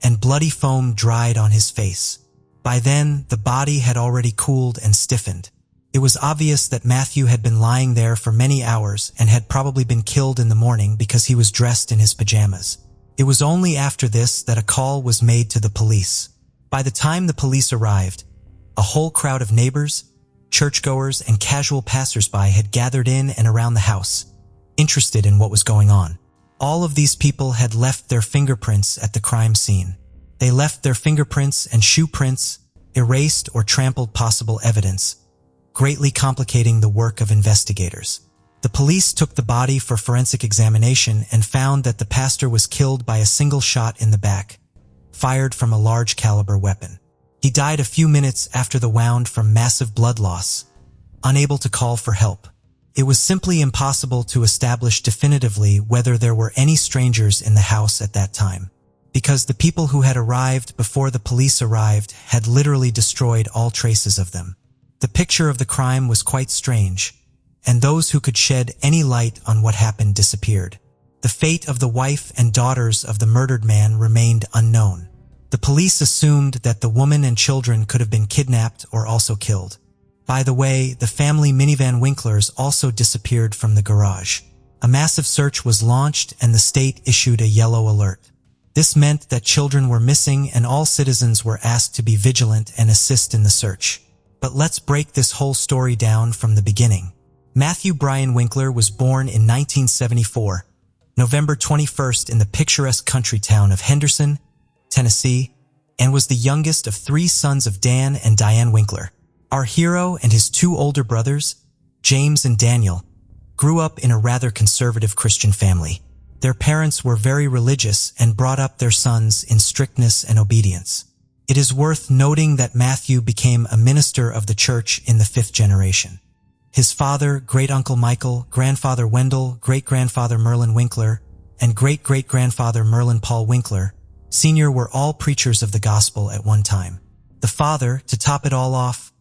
and bloody foam dried on his face. By then, the body had already cooled and stiffened. It was obvious that Matthew had been lying there for many hours and had probably been killed in the morning because he was dressed in his pajamas. It was only after this that a call was made to the police. By the time the police arrived, a whole crowd of neighbors, churchgoers, and casual passersby had gathered in and around the house, interested in what was going on. All of these people had left their fingerprints at the crime scene. They left their fingerprints and shoe prints, erased or trampled possible evidence, greatly complicating the work of investigators. The police took the body for forensic examination and found that the pastor was killed by a single shot in the back, fired from a large caliber weapon. He died a few minutes after the wound from massive blood loss, unable to call for help. It was simply impossible to establish definitively whether there were any strangers in the house at that time, because the people who had arrived before the police arrived had literally destroyed all traces of them. The picture of the crime was quite strange, and those who could shed any light on what happened disappeared. The fate of the wife and daughters of the murdered man remained unknown. The police assumed that the woman and children could have been kidnapped or also killed. By the way, the family minivan Winklers also disappeared from the garage. A massive search was launched and the state issued a yellow alert. This meant that children were missing and all citizens were asked to be vigilant and assist in the search. But let's break this whole story down from the beginning. Matthew Bryan Winkler was born in 1974, November 21st in the picturesque country town of Henderson, Tennessee, and was the youngest of 3 sons of Dan and Diane Winkler. Our hero and his 2 older brothers, James and Daniel, grew up in a rather conservative Christian family. Their parents were very religious and brought up their sons in strictness and obedience. It is worth noting that Matthew became a minister of the church in the 5th generation. His father, great-uncle Michael, grandfather Wendell, great-grandfather Merlin Winkler, and great-great-grandfather Merlin Paul Winkler, Sr. were all preachers of the gospel at one time. The father, to top it all off,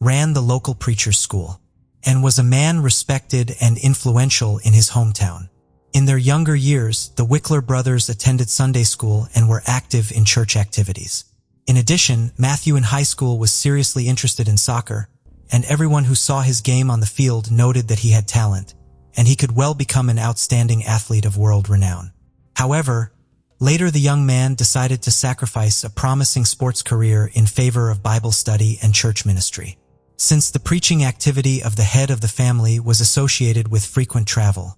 ran the local preacher's school, and was a man respected and influential in his hometown. In their younger years, the Winkler brothers attended Sunday school and were active in church activities. In addition, Matthew in high school was seriously interested in soccer, and everyone who saw his game on the field noted that he had talent, and he could well become an outstanding athlete of world renown. However, later the young man decided to sacrifice a promising sports career in favor of Bible study and church ministry. Since the preaching activity of the head of the family was associated with frequent travel,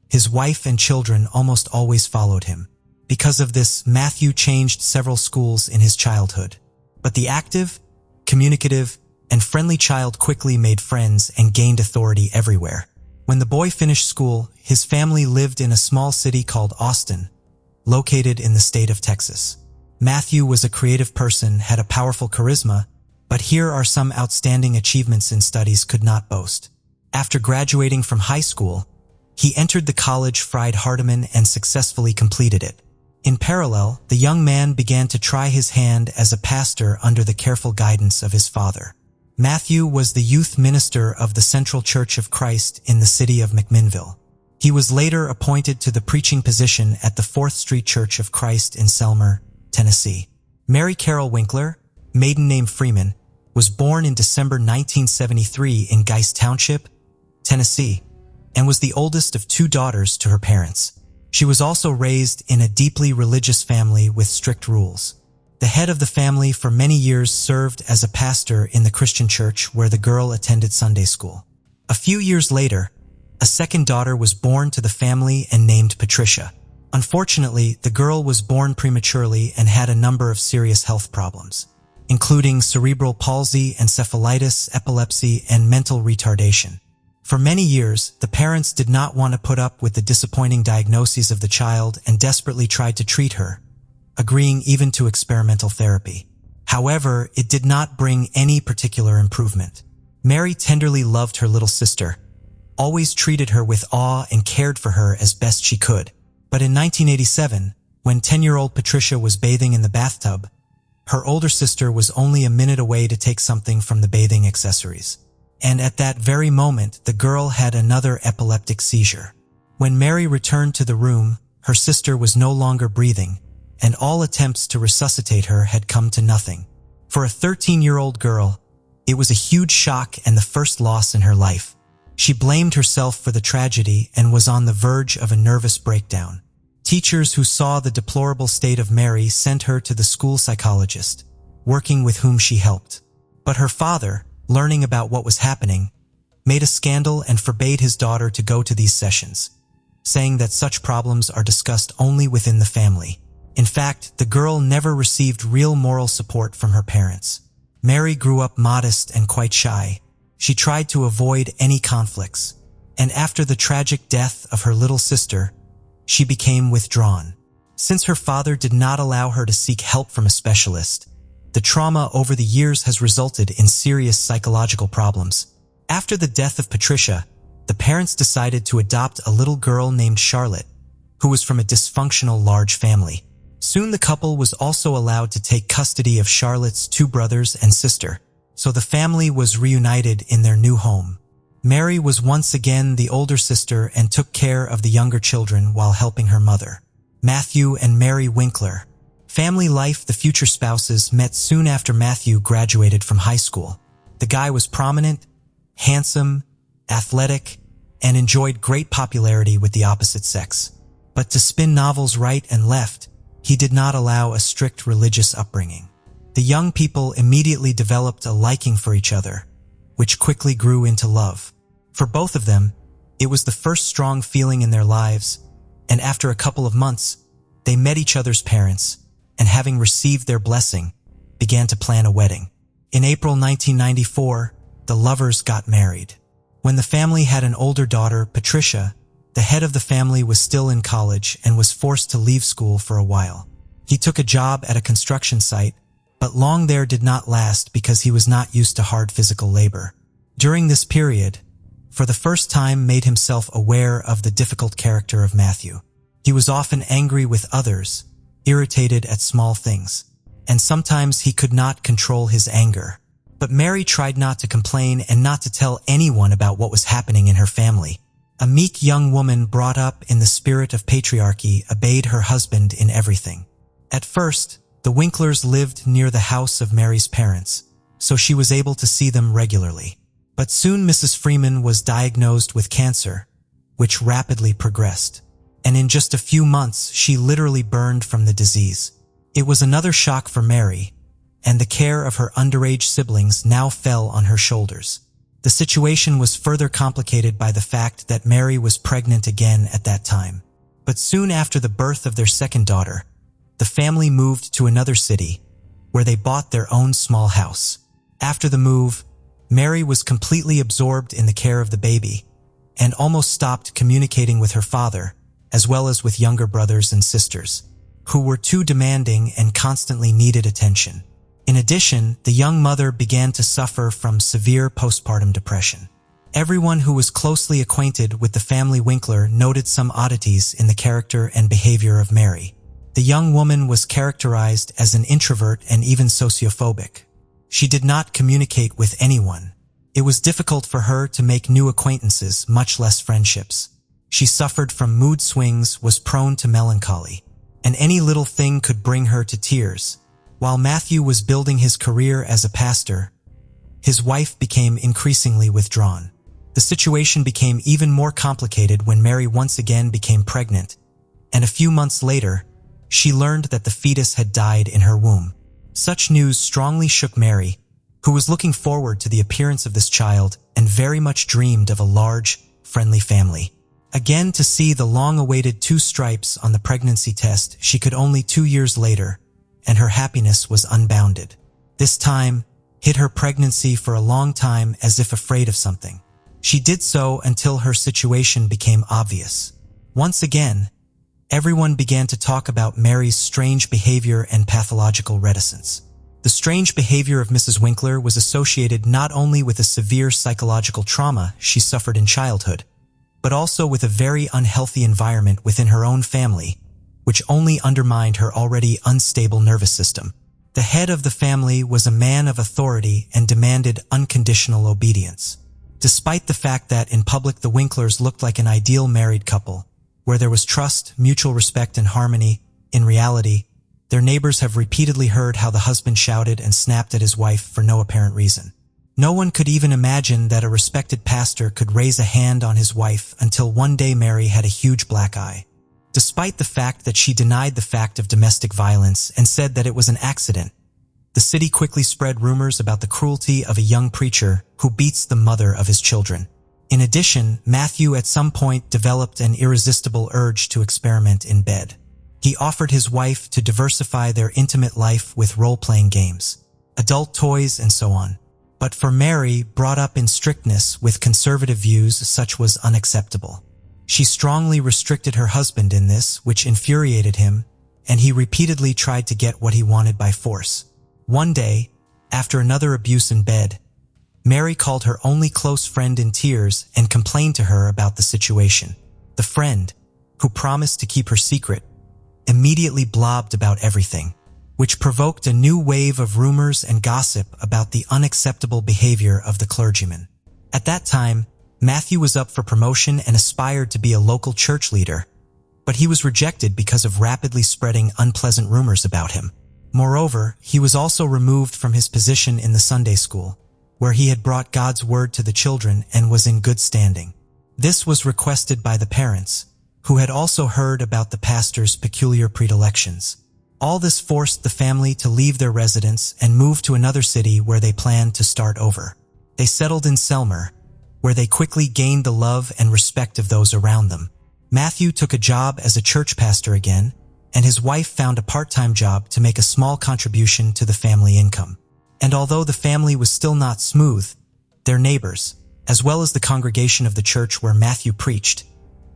his wife and children almost always followed him. Because of this, Matthew changed several schools in his childhood. But the active, communicative, and friendly child quickly made friends and gained authority everywhere. When the boy finished school, his family lived in a small city called Austin, located in the state of Texas. Matthew was a creative person, had a powerful charisma, but here are some outstanding achievements in studies could not boast. After graduating from high school, he entered the college Freed-Hardeman and successfully completed it. In parallel, the young man began to try his hand as a pastor under the careful guidance of his father. Matthew was the youth minister of the Central Church of Christ in the city of McMinnville. He was later appointed to the preaching position at the 4th Street Church of Christ in Selmer, Tennessee. Mary Carol Winkler, maiden name Freeman, was born in December 1973 in Geist Township, Tennessee, and was the oldest of 2 daughters to her parents. She was also raised in a deeply religious family with strict rules. The head of the family for many years served as a pastor in the Christian church where the girl attended Sunday school. A few years later, A second daughter was born to the family and named Patricia. Unfortunately, the girl was born prematurely and had a number of serious health problems, including cerebral palsy, encephalitis, epilepsy, and mental retardation. For many years, the parents did not want to put up with the disappointing diagnoses of the child and desperately tried to treat her, agreeing even to experimental therapy. However, it did not bring any particular improvement. Mary tenderly loved her little sister, always treated her with awe and cared for her as best she could. But in 1987, when 10-year-old Patricia was bathing in the bathtub, her older sister was only a minute away to take something from the bathing accessories. And at that very moment, the girl had another epileptic seizure. When Mary returned to the room, her sister was no longer breathing, and all attempts to resuscitate her had come to nothing. For a 13-year-old girl, it was a huge shock and the first loss in her life. She blamed herself for the tragedy and was on the verge of a nervous breakdown. Teachers who saw the deplorable state of Mary sent her to the school psychologist, working with whom she helped. But her father, learning about what was happening, made a scandal and forbade his daughter to go to these sessions, saying that such problems are discussed only within the family. In fact, the girl never received real moral support from her parents. Mary grew up modest and quite shy. She tried to avoid any conflicts, and after the tragic death of her little sister, she became withdrawn. Since her father did not allow her to seek help from a specialist, the trauma over the years has resulted in serious psychological problems. After the death of Patricia, the parents decided to adopt a little girl named Charlotte, who was from a dysfunctional large family. Soon the couple was also allowed to take custody of Charlotte's 2 brothers and sister, so the family was reunited in their new home. Mary was once again the older sister and took care of the younger children while helping her mother. Matthew and Mary Winkler. Family life. The future spouses met soon after Matthew graduated from high school. The guy was prominent, handsome, athletic, and enjoyed great popularity with the opposite sex. But to spin novels right and left, he did not allow a strict religious upbringing. The young people immediately developed a liking for each other, which quickly grew into love. For both of them, it was the first strong feeling in their lives, and after a couple of months, they met each other's parents, and having received their blessing, began to plan a wedding. In April 1994, the lovers got married. When the family had an older daughter, Patricia, the head of the family was still in college and was forced to leave school for a while. He took a job at a construction site, but long there did not last because he was not used to hard physical labor. During this period, for the first time made himself aware of the difficult character of Matthew. He was often angry with others, irritated at small things, and sometimes he could not control his anger. But Mary tried not to complain and not to tell anyone about what was happening in her family. A meek young woman brought up in the spirit of patriarchy obeyed her husband in everything. At first, the Winklers lived near the house of Mary's parents, so she was able to see them regularly. But soon Mrs. Freeman was diagnosed with cancer, which rapidly progressed. And in just a few months, she literally burned from the disease. It was another shock for Mary, and the care of her underage siblings now fell on her shoulders. The situation was further complicated by the fact that Mary was pregnant again at that time. But soon after the birth of their second daughter, the family moved to another city, where they bought their own small house. After the move, Mary was completely absorbed in the care of the baby, and almost stopped communicating with her father, as well as with younger brothers and sisters, who were too demanding and constantly needed attention. In addition, the young mother began to suffer from severe postpartum depression. Everyone who was closely acquainted with the family Winkler noted some oddities in the character and behavior of Mary. The young woman was characterized as an introvert and even sociophobic. She did not communicate with anyone. It was difficult for her to make new acquaintances, much less friendships. She suffered from mood swings, was prone to melancholy, and any little thing could bring her to tears. While Matthew was building his career as a pastor, his wife became increasingly withdrawn. The situation became even more complicated when Mary once again became pregnant, and a few months later, she learned that the fetus had died in her womb. Such news strongly shook Mary, who was looking forward to the appearance of this child and very much dreamed of a large, friendly family. Again, to see the long-awaited 2 stripes on the pregnancy test she could only 2 years later, and her happiness was unbounded. This time, hid her pregnancy for a long time as if afraid of something. She did so until her situation became obvious. Once again, everyone began to talk about Mary's strange behavior and pathological reticence. The strange behavior of Mrs. Winkler was associated not only with a severe psychological trauma she suffered in childhood, but also with a very unhealthy environment within her own family, which only undermined her already unstable nervous system. The head of the family was a man of authority and demanded unconditional obedience. Despite the fact that in public the Winklers looked like an ideal married couple, where there was trust, mutual respect, and harmony, in reality, their neighbors have repeatedly heard how the husband shouted and snapped at his wife for no apparent reason. No one could even imagine that a respected pastor could raise a hand on his wife until one day Mary had a huge black eye. Despite the fact that she denied the fact of domestic violence and said that it was an accident, the city quickly spread rumors about the cruelty of a young preacher who beats the mother of his children. In addition, Matthew at some point developed an irresistible urge to experiment in bed. He offered his wife to diversify their intimate life with role-playing games, adult toys, and so on. But for Mary, brought up in strictness with conservative views, such was unacceptable. She strongly restricted her husband in this, which infuriated him, and he repeatedly tried to get what he wanted by force. One day, after another abuse in bed, Mary called her only close friend in tears and complained to her about the situation. The friend, who promised to keep her secret, immediately blobbed about everything, which provoked a new wave of rumors and gossip about the unacceptable behavior of the clergyman. At that time, Matthew was up for promotion and aspired to be a local church leader, but he was rejected because of rapidly spreading unpleasant rumors about him. Moreover, he was also removed from his position in the Sunday school, where he had brought God's word to the children and was in good standing. This was requested by the parents, who had also heard about the pastor's peculiar predilections. All this forced the family to leave their residence and move to another city where they planned to start over. They settled in Selmer, where they quickly gained the love and respect of those around them. Matthew took a job as a church pastor again, and his wife found a part-time job to make a small contribution to the family income. And although the family was still not smooth, their neighbors, as well as the congregation of the church where Matthew preached,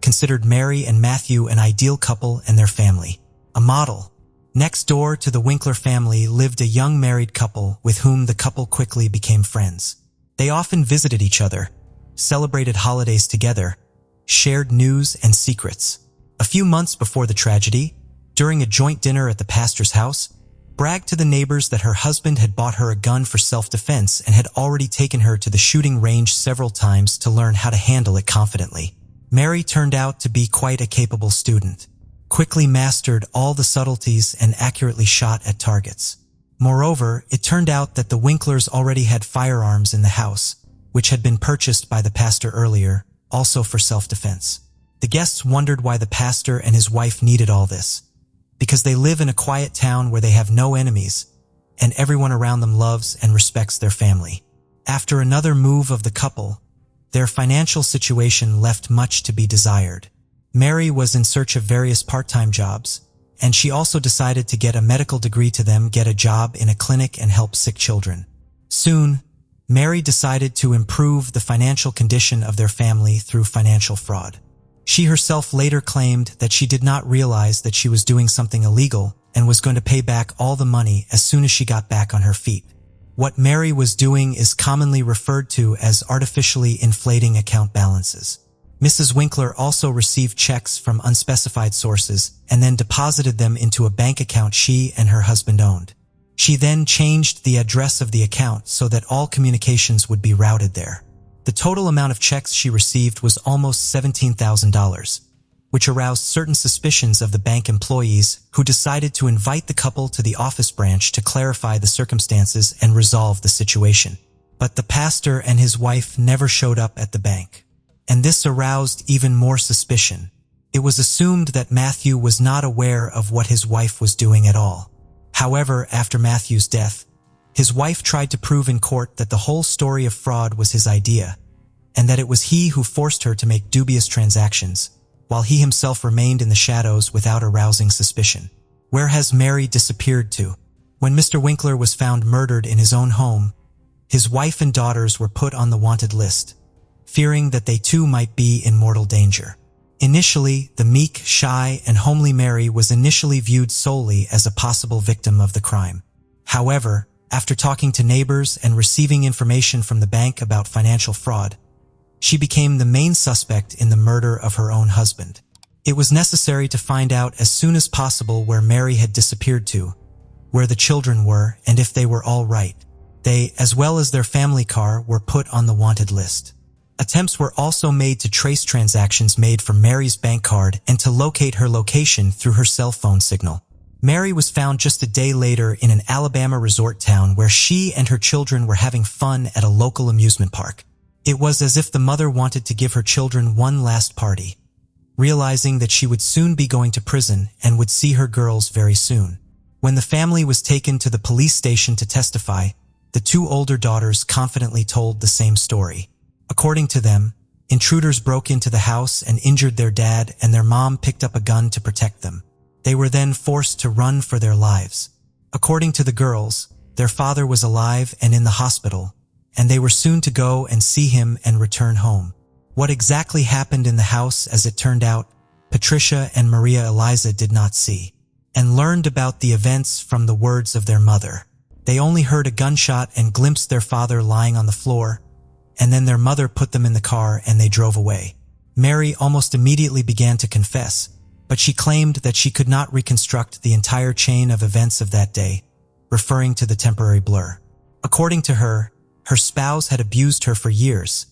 considered Mary and Matthew an ideal couple and their family, a model. Next door to the Winkler family lived a young married couple with whom the couple quickly became friends. They often visited each other, celebrated holidays together, shared news and secrets. A few months before the tragedy, during a joint dinner at the pastor's house, bragged to the neighbors that her husband had bought her a gun for self-defense and had already taken her to the shooting range several times to learn how to handle it confidently. Mary turned out to be quite a capable student, quickly mastered all the subtleties and accurately shot at targets. Moreover, it turned out that the Winklers already had firearms in the house, which had been purchased by the pastor earlier, also for self-defense. The guests wondered why the pastor and his wife needed all this, because they live in a quiet town where they have no enemies, and everyone around them loves and respects their family. After another move of the couple, their financial situation left much to be desired. Mary was in search of various part-time jobs, and she also decided to get a medical degree to them, get a job in a clinic and help sick children. Soon, Mary decided to improve the financial condition of their family through financial fraud. She herself later claimed that she did not realize that she was doing something illegal and was going to pay back all the money as soon as she got back on her feet. What Mary was doing is commonly referred to as artificially inflating account balances. Mrs. Winkler also received checks from unspecified sources and then deposited them into a bank account she and her husband owned. She then changed the address of the account so that all communications would be routed there. The total amount of checks she received was almost $17,000, which aroused certain suspicions of the bank employees who decided to invite the couple to the office branch to clarify the circumstances and resolve the situation. But the pastor and his wife never showed up at the bank, and this aroused even more suspicion. It was assumed that Matthew was not aware of what his wife was doing at all. However, after Matthew's death, his wife tried to prove in court that the whole story of fraud was his idea, and that it was he who forced her to make dubious transactions, while he himself remained in the shadows without arousing suspicion. Where has Mary disappeared to? When Mr. Winkler was found murdered in his own home, his wife and daughters were put on the wanted list, fearing that they too might be in mortal danger. Initially, the meek, shy, and homely Mary was initially viewed solely as a possible victim of the crime. However, after talking to neighbors and receiving information from the bank about financial fraud, she became the main suspect in the murder of her own husband. It was necessary to find out as soon as possible where Mary had disappeared to, where the children were, and if they were all right. They, as well as their family car, were put on the wanted list. Attempts were also made to trace transactions made from Mary's bank card and to locate her location through her cell phone signal. Mary was found just a day later in an Alabama resort town where she and her children were having fun at a local amusement park. It was as if the mother wanted to give her children one last party, realizing that she would soon be going to prison and would see her girls very soon. When the family was taken to the police station to testify, the two older daughters confidently told the same story. According to them, intruders broke into the house and injured their dad, and their mom picked up a gun to protect them. They were then forced to run for their lives. According to the girls, their father was alive and in the hospital, and they were soon to go and see him and return home. What exactly happened in the house, as it turned out, Patricia and Maria Eliza did not see, and learned about the events from the words of their mother. They only heard a gunshot and glimpsed their father lying on the floor, and then their mother put them in the car and they drove away. Mary almost immediately began to confess, but she claimed that she could not reconstruct the entire chain of events of that day, referring to the temporary blur. According to her, her spouse had abused her for years,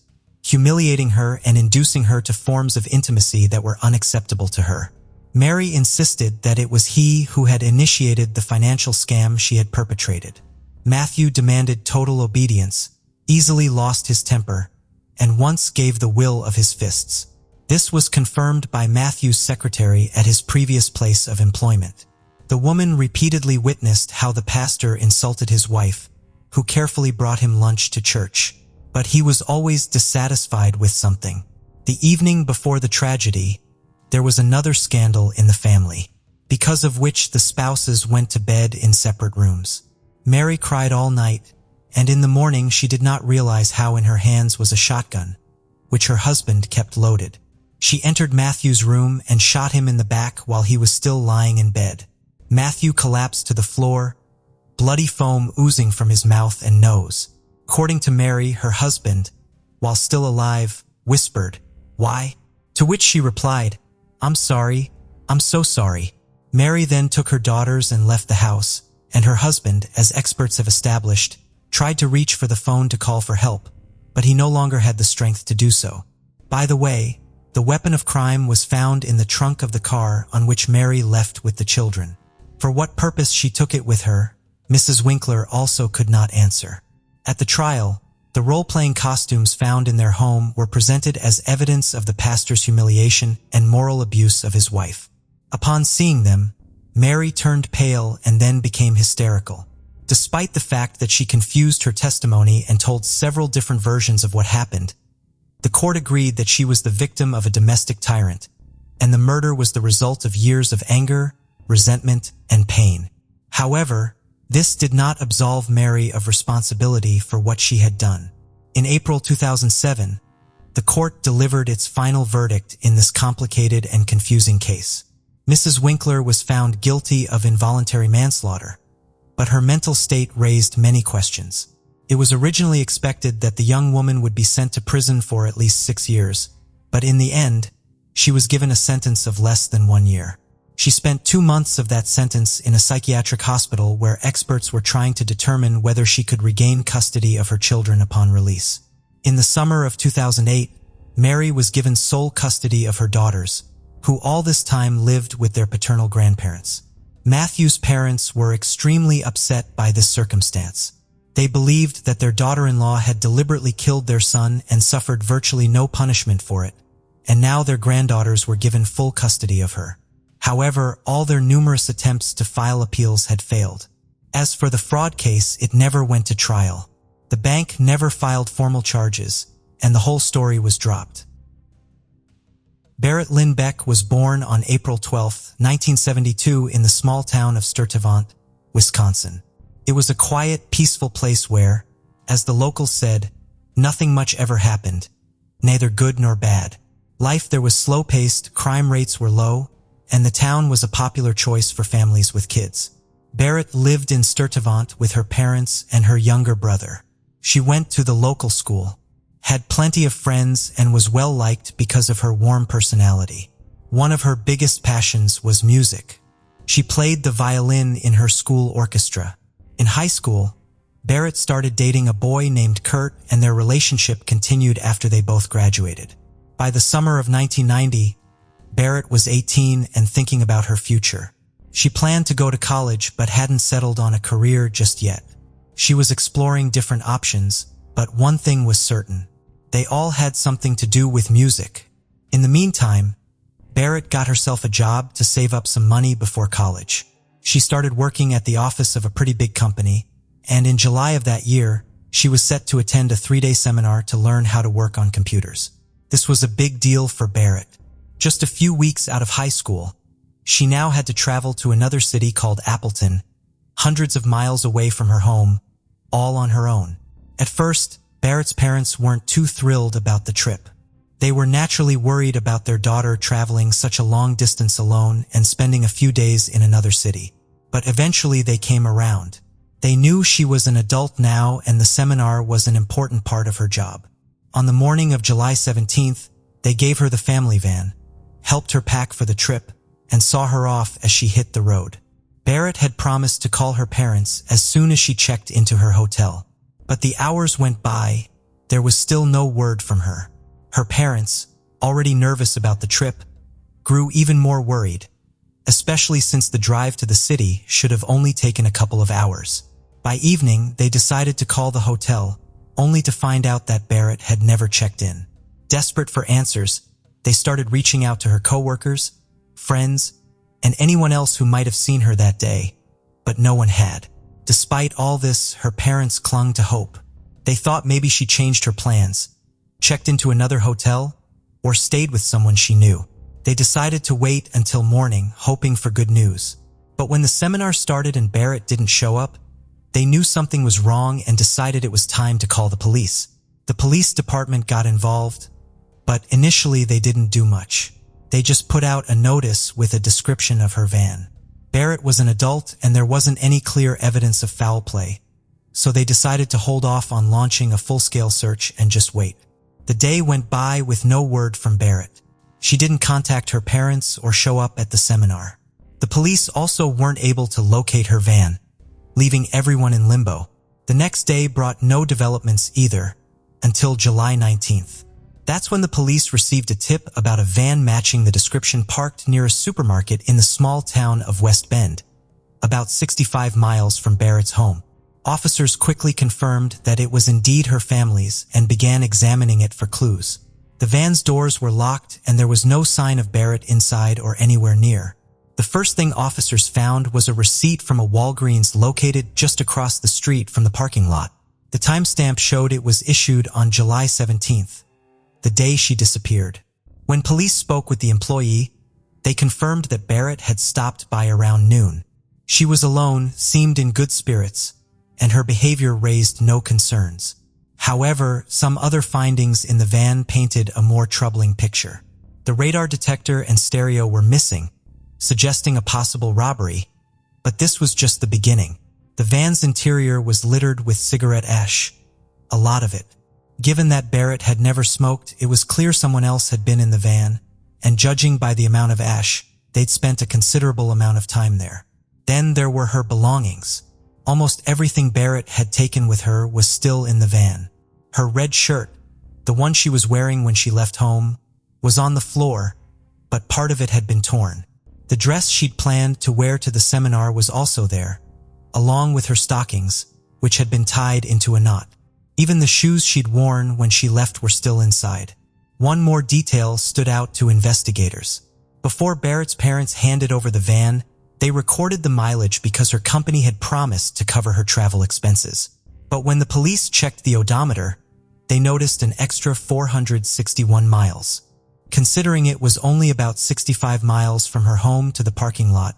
humiliating her and inducing her to forms of intimacy that were unacceptable to her. Mary insisted that it was he who had initiated the financial scam she had perpetrated. Matthew demanded total obedience, easily lost his temper, and once gave the will of his fists. This was confirmed by Matthew's secretary at his previous place of employment. The woman repeatedly witnessed how the pastor insulted his wife, who carefully brought him lunch to church. But he was always dissatisfied with something. The evening before the tragedy, there was another scandal in the family, because of which the spouses went to bed in separate rooms. Mary cried all night, and in the morning she did not realize how in her hands was a shotgun, which her husband kept loaded. She entered Matthew's room and shot him in the back while he was still lying in bed. Matthew collapsed to the floor, bloody foam oozing from his mouth and nose. According to Mary, her husband, while still alive, whispered, "Why?" To which she replied, "I'm sorry, I'm so sorry." Mary then took her daughters and left the house, and her husband, as experts have established, tried to reach for the phone to call for help, but he no longer had the strength to do so. By the way, the weapon of crime was found in the trunk of the car on which Mary left with the children. For what purpose she took it with her, Mrs. Winkler also could not answer. At the trial, the role-playing costumes found in their home were presented as evidence of the pastor's humiliation and moral abuse of his wife. Upon seeing them, Mary turned pale and then became hysterical. Despite the fact that she confused her testimony and told several different versions of what happened, the court agreed that she was the victim of a domestic tyrant, and the murder was the result of years of anger, resentment, and pain. However, this did not absolve Mary of responsibility for what she had done. In April 2007, the court delivered its final verdict in this complicated and confusing case. Mrs. Winkler was found guilty of involuntary manslaughter, but her mental state raised many questions. It was originally expected that the young woman would be sent to prison for at least 6 years, but in the end, she was given a sentence of less than 1 year. She spent 2 months of that sentence in a psychiatric hospital where experts were trying to determine whether she could regain custody of her children upon release. In the summer of 2008, Mary was given sole custody of her daughters, who all this time lived with their paternal grandparents. Matthew's parents were extremely upset by this circumstance. They believed that their daughter-in-law had deliberately killed their son and suffered virtually no punishment for it, and now their granddaughters were given full custody of her. However, all their numerous attempts to file appeals had failed. As for the fraud case, it never went to trial. The bank never filed formal charges, and the whole story was dropped. Barrett Lynn Beck was born on April 12, 1972 in the small town of Sturtevant, Wisconsin. It was a quiet, peaceful place where, as the locals said, nothing much ever happened, neither good nor bad. Life there was slow-paced, crime rates were low, and the town was a popular choice for families with kids. Barrett lived in Sturtevant with her parents and her younger brother. She went to the local school, had plenty of friends, and was well-liked because of her warm personality. One of her biggest passions was music. She played the violin in her school orchestra. In high school, Barrett started dating a boy named Kurt, and their relationship continued after they both graduated. By the summer of 1990, Barrett was 18 and thinking about her future. She planned to go to college but hadn't settled on a career just yet. She was exploring different options, but one thing was certain. They all had something to do with music. In the meantime, Barrett got herself a job to save up some money before college. She started working at the office of a pretty big company, and in July of that year, she was set to attend a 3-day seminar to learn how to work on computers. This was a big deal for Barrett. Just a few weeks out of high school, she now had to travel to another city called Appleton, hundreds of miles away from her home, all on her own. At first, Barrett's parents weren't too thrilled about the trip. They were naturally worried about their daughter traveling such a long distance alone and spending a few days in another city. But eventually they came around. They knew she was an adult now, and the seminar was an important part of her job. On the morning of July 17th, they gave her the family van, helped her pack for the trip, and saw her off as she hit the road. Barrett had promised to call her parents as soon as she checked into her hotel. But the hours went by, there was still no word from her. Her parents, already nervous about the trip, grew even more worried, especially since the drive to the city should have only taken a couple of hours. By evening, they decided to call the hotel, only to find out that Barrett had never checked in. Desperate for answers, they started reaching out to her coworkers, friends, and anyone else who might have seen her that day, but no one had. Despite all this, her parents clung to hope. They thought maybe she changed her plans, checked into another hotel, or stayed with someone she knew. They decided to wait until morning, hoping for good news. But when the seminar started and Barrett didn't show up, they knew something was wrong and decided it was time to call the police. The police department got involved, but initially they didn't do much. They just put out a notice with a description of her van. Barrett was an adult and there wasn't any clear evidence of foul play, so they decided to hold off on launching a full-scale search and just wait. The day went by with no word from Barrett. She didn't contact her parents or show up at the seminar. The police also weren't able to locate her van, leaving everyone in limbo. The next day brought no developments either, until July 19th. That's when the police received a tip about a van matching the description parked near a supermarket in the small town of West Bend, about 65 miles from Barrett's home. Officers quickly confirmed that it was indeed her family's and began examining it for clues. The van's doors were locked and there was no sign of Barrett inside or anywhere near. The first thing officers found was a receipt from a Walgreens located just across the street from the parking lot. The timestamp showed it was issued on July 17th. The day she disappeared. When police spoke with the employee, they confirmed that Barrett had stopped by around noon. She was alone, seemed in good spirits, and her behavior raised no concerns. However, some other findings in the van painted a more troubling picture. The radar detector and stereo were missing, suggesting a possible robbery, but this was just the beginning. The van's interior was littered with cigarette ash, a lot of it. Given that Barrett had never smoked, it was clear someone else had been in the van, and judging by the amount of ash, they'd spent a considerable amount of time there. Then there were her belongings. Almost everything Barrett had taken with her was still in the van. Her red shirt, the one she was wearing when she left home, was on the floor, but part of it had been torn. The dress she'd planned to wear to the seminar was also there, along with her stockings, which had been tied into a knot. Even the shoes she'd worn when she left were still inside. One more detail stood out to investigators. Before Barrett's parents handed over the van, they recorded the mileage because her company had promised to cover her travel expenses. But when the police checked the odometer, they noticed an extra 461 miles. Considering it was only about 65 miles from her home to the parking lot,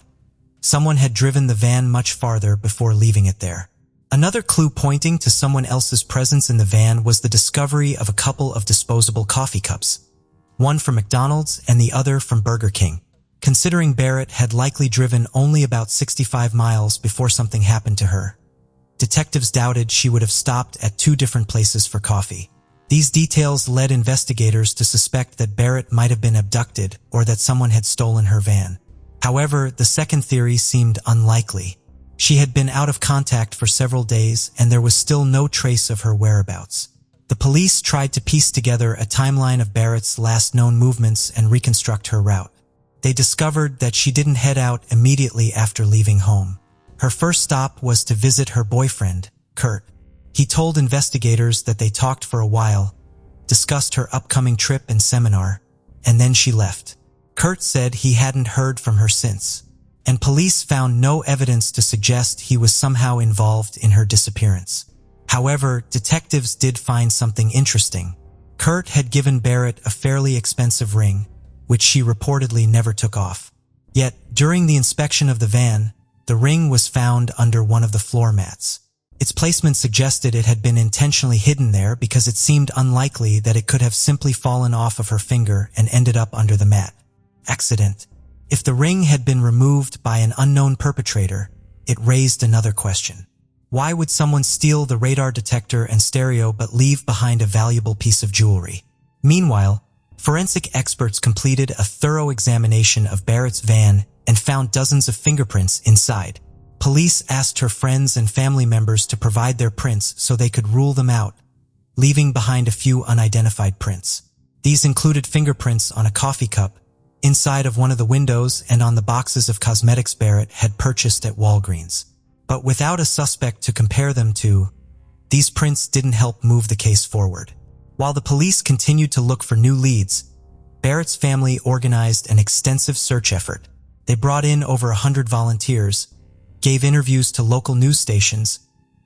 someone had driven the van much farther before leaving it there. Another clue pointing to someone else's presence in the van was the discovery of a couple of disposable coffee cups, one from McDonald's and the other from Burger King. Considering Barrett had likely driven only about 65 miles before something happened to her, detectives doubted she would have stopped at two different places for coffee. These details led investigators to suspect that Barrett might have been abducted or that someone had stolen her van. However, the second theory seemed unlikely. She had been out of contact for several days and there was still no trace of her whereabouts. The police tried to piece together a timeline of Barrett's last known movements and reconstruct her route. They discovered that she didn't head out immediately after leaving home. Her first stop was to visit her boyfriend, Kurt. He told investigators that they talked for a while, discussed her upcoming trip and seminar, and then she left. Kurt said he hadn't heard from her since, and police found no evidence to suggest he was somehow involved in her disappearance. However, detectives did find something interesting. Kurt had given Barrett a fairly expensive ring, which she reportedly never took off. Yet, during the inspection of the van, the ring was found under one of the floor mats. Its placement suggested it had been intentionally hidden there because it seemed unlikely that it could have simply fallen off of her finger and ended up under the mat. Accident. If the ring had been removed by an unknown perpetrator, it raised another question. Why would someone steal the radar detector and stereo but leave behind a valuable piece of jewelry? Meanwhile, forensic experts completed a thorough examination of Barrett's van and found dozens of fingerprints inside. Police asked her friends and family members to provide their prints so they could rule them out, leaving behind a few unidentified prints. These included fingerprints on a coffee cup, inside of one of the windows, and on the boxes of cosmetics Barrett had purchased at Walgreens. But without a suspect to compare them to, these prints didn't help move the case forward. While the police continued to look for new leads, Barrett's family organized an extensive search effort. They brought in over 100 volunteers, gave interviews to local news stations,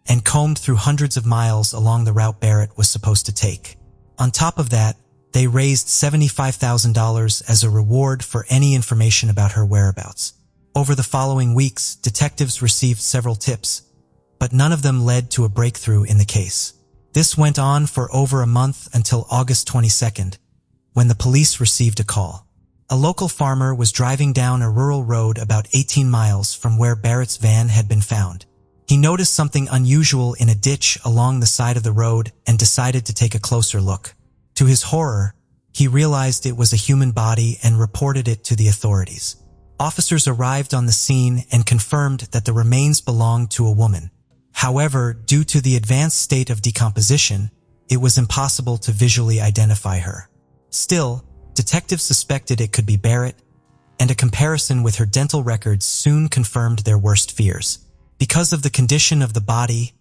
and combed through hundreds of miles along the route Barrett was supposed to take. On top of that, they raised $75,000 as a reward for any information about her whereabouts. Over the following weeks, detectives received several tips, but none of them led to a breakthrough in the case. This went on for over a month until August 22nd, when the police received a call. A local farmer was driving down a rural road about 18 miles from where Barrett's van had been found. He noticed something unusual in a ditch along the side of the road and decided to take a closer look. To his horror, he realized it was a human body and reported it to the authorities. Officers arrived on the scene and confirmed that the remains belonged to a woman. However, due to the advanced state of decomposition, it was impossible to visually identify her. Still, detectives suspected it could be Barrett, and a comparison with her dental records soon confirmed their worst fears. Because of the condition of the body,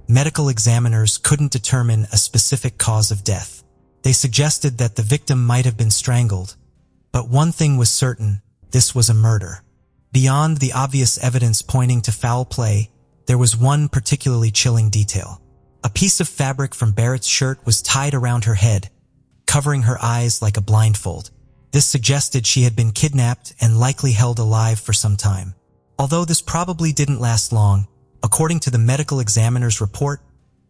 medical examiners couldn't determine a specific cause of death. They suggested that the victim might have been strangled, but one thing was certain: this was a murder. Beyond the obvious evidence pointing to foul play, there was one particularly chilling detail. A piece of fabric from Barrett's shirt was tied around her head, covering her eyes like a blindfold. This suggested she had been kidnapped and likely held alive for some time. Although this probably didn't last long, according to the medical examiner's report,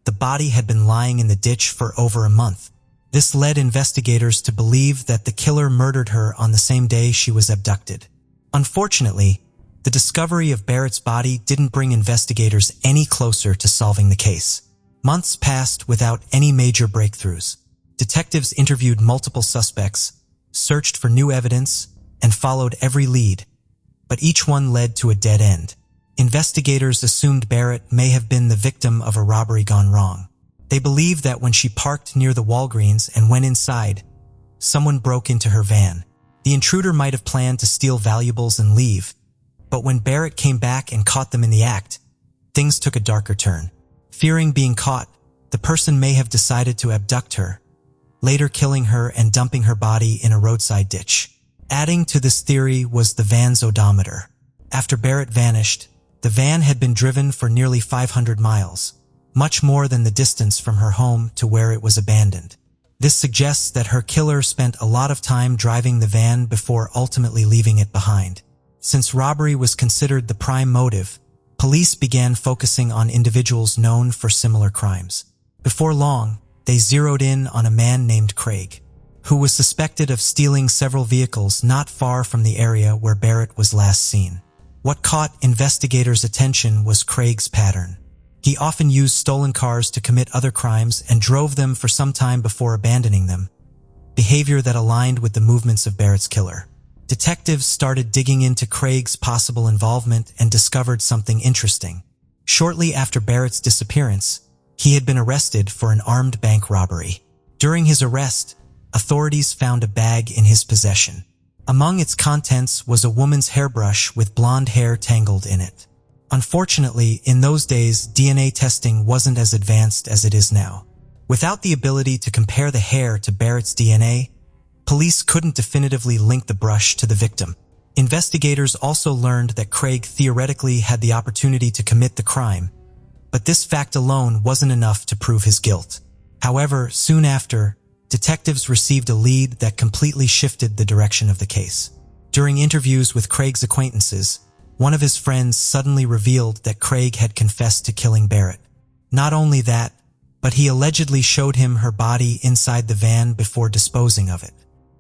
the body had been lying in the ditch for over a month. This led investigators to believe that the killer murdered her on the same day she was abducted. Unfortunately, the discovery of Barrett's body didn't bring investigators any closer to solving the case. Months passed without any major breakthroughs. Detectives interviewed multiple suspects, searched for new evidence, and followed every lead, but each one led to a dead end. Investigators assumed Barrett may have been the victim of a robbery gone wrong. They believed that when she parked near the Walgreens and went inside, someone broke into her van. The intruder might have planned to steal valuables and leave, but when Barrett came back and caught them in the act, things took a darker turn. Fearing being caught, the person may have decided to abduct her, later killing her and dumping her body in a roadside ditch. Adding to this theory was the van's odometer. After Barrett vanished, the van had been driven for nearly 500 miles, much more than the distance from her home to where it was abandoned. This suggests that her killer spent a lot of time driving the van before ultimately leaving it behind. Since robbery was considered the prime motive, police began focusing on individuals known for similar crimes. Before long, they zeroed in on a man named Craig, who was suspected of stealing several vehicles not far from the area where Barrett was last seen. What caught investigators' attention was Craig's pattern. He often used stolen cars to commit other crimes and drove them for some time before abandoning them, behavior that aligned with the movements of Barrett's killer. Detectives started digging into Craig's possible involvement and discovered something interesting. Shortly after Barrett's disappearance, he had been arrested for an armed bank robbery. During his arrest, authorities found a bag in his possession. Among its contents was a woman's hairbrush with blonde hair tangled in it. Unfortunately, in those days, DNA testing wasn't as advanced as it is now. Without the ability to compare the hair to Barrett's DNA, police couldn't definitively link the brush to the victim. Investigators also learned that Craig theoretically had the opportunity to commit the crime, but this fact alone wasn't enough to prove his guilt. However, soon after, detectives received a lead that completely shifted the direction of the case. During interviews with Craig's acquaintances, one of his friends suddenly revealed that Craig had confessed to killing Barrett. Not only that, but he allegedly showed him her body inside the van before disposing of it.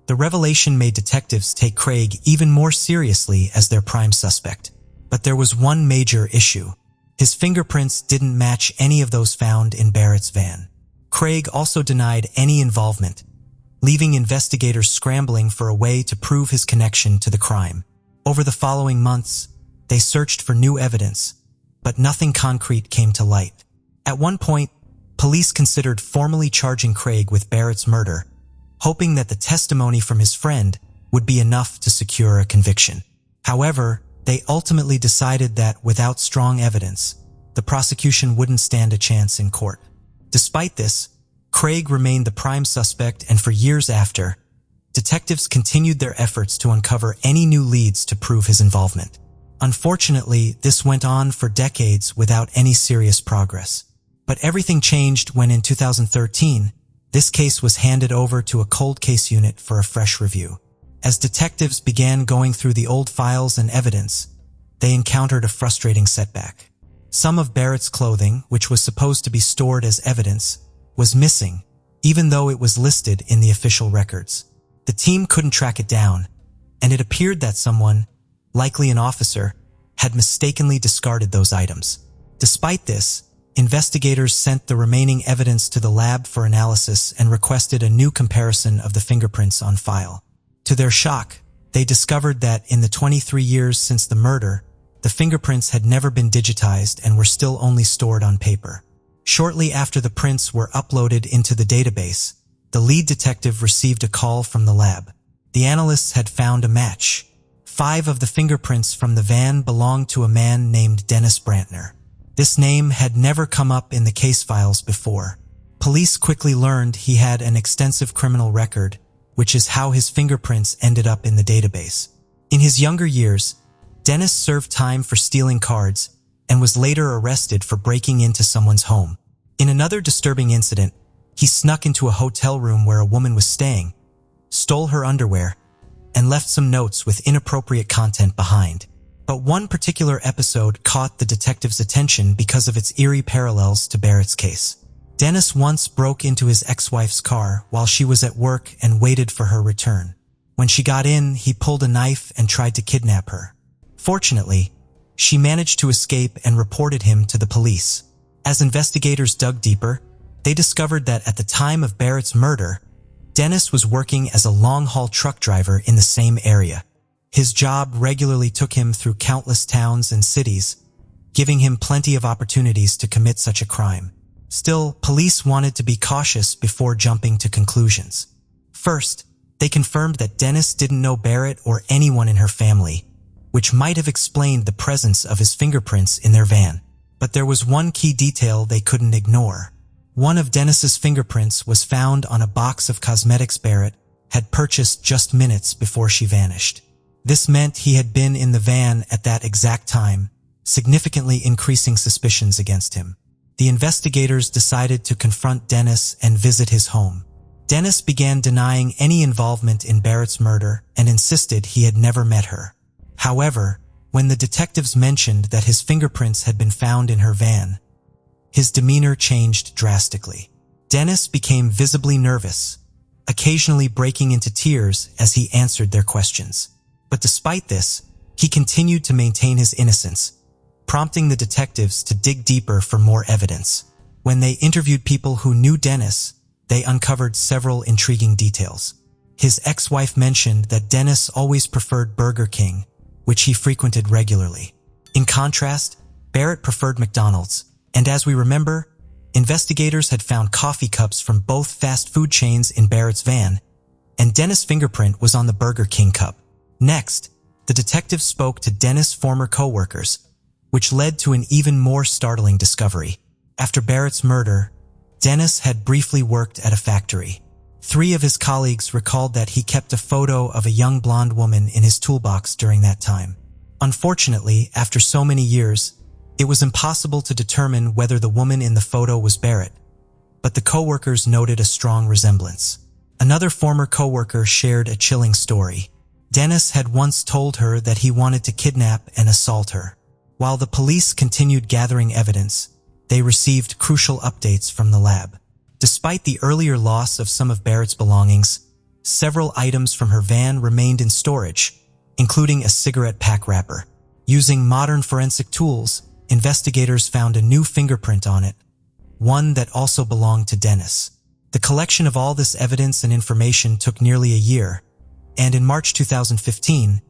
The revelation made detectives take Craig even more seriously as their prime suspect. But there was one major issue. His fingerprints didn't match any of those found in Barrett's van. Craig also denied any involvement, leaving investigators scrambling for a way to prove his connection to the crime. Over the following months, they searched for new evidence, but nothing concrete came to light. At one point, police considered formally charging Craig with Barrett's murder, hoping that the testimony from his friend would be enough to secure a conviction. However, they ultimately decided that without strong evidence, the prosecution wouldn't stand a chance in court. Despite this, Craig remained the prime suspect, and for years after, detectives continued their efforts to uncover any new leads to prove his involvement. Unfortunately, this went on for decades without any serious progress. But everything changed when in 2013, this case was handed over to a cold case unit for a fresh review. As detectives began going through the old files and evidence, they encountered a frustrating setback. Some of Barrett's clothing, which was supposed to be stored as evidence, was missing, even though it was listed in the official records. The team couldn't track it down, and it appeared that someone, likely an officer, had mistakenly discarded those items. Despite this, investigators sent the remaining evidence to the lab for analysis and requested a new comparison of the fingerprints on file. To their shock, they discovered that in the 23 years since the murder, the fingerprints had never been digitized and were still only stored on paper. Shortly after the prints were uploaded into the database, the lead detective received a call from the lab. The analysts had found a match. 5 of the fingerprints from the van belonged to a man named Dennis Brantner. This name had never come up in the case files before. Police quickly learned he had an extensive criminal record, which is how his fingerprints ended up in the database. In his younger years, Dennis served time for stealing cards and was later arrested for breaking into someone's home. In another disturbing incident, he snuck into a hotel room where a woman was staying, stole her underwear, and left some notes with inappropriate content behind. But one particular episode caught the detective's attention because of its eerie parallels to Barrett's case. Dennis once broke into his ex-wife's car while she was at work and waited for her return. When she got in, he pulled a knife and tried to kidnap her. Fortunately, she managed to escape and reported him to the police. As investigators dug deeper, they discovered that at the time of Barrett's murder, Dennis was working as a long-haul truck driver in the same area. His job regularly took him through countless towns and cities, giving him plenty of opportunities to commit such a crime. Still, police wanted to be cautious before jumping to conclusions. First, they confirmed that Dennis didn't know Barrett or anyone in her family, which might have explained the presence of his fingerprints in their van. But there was one key detail they couldn't ignore. One of Dennis's fingerprints was found on a box of cosmetics Barrett had purchased just minutes before she vanished. This meant he had been in the van at that exact time, significantly increasing suspicions against him. the investigators decided to confront Dennis and visit his home. Dennis began denying any involvement in Barrett's murder and insisted he had never met her. However, when the detectives mentioned that his fingerprints had been found in her van, his demeanor changed drastically. Dennis became visibly nervous, occasionally breaking into tears as he answered their questions. But despite this, he continued to maintain his innocence, prompting the detectives to dig deeper for more evidence. When they interviewed people who knew Dennis, they uncovered several intriguing details. His ex-wife mentioned that Dennis always preferred Burger King, which he frequented regularly. In contrast, Barrett preferred McDonald's, and as we remember, investigators had found coffee cups from both fast food chains in Barrett's van, and Dennis' fingerprint was on the Burger King cup. Next, the detectives spoke to Dennis' former co-workers, which led to an even more startling discovery. After Barrett's murder, Dennis had briefly worked at a factory. 3 of his colleagues recalled that he kept a photo of a young blonde woman in his toolbox during that time. Unfortunately, after so many years, it was impossible to determine whether the woman in the photo was Barrett, but the co-workers noted a strong resemblance. Another former co-worker shared a chilling story. Dennis had once told her that he wanted to kidnap and assault her. While the police continued gathering evidence, they received crucial updates from the lab. Despite the earlier loss of some of Barrett's belongings, several items from her van remained in storage, including a cigarette pack wrapper. Using modern forensic tools, investigators found a new fingerprint on it, one that also belonged to Dennis. The collection of all this evidence and information took nearly a year, and in March 2015,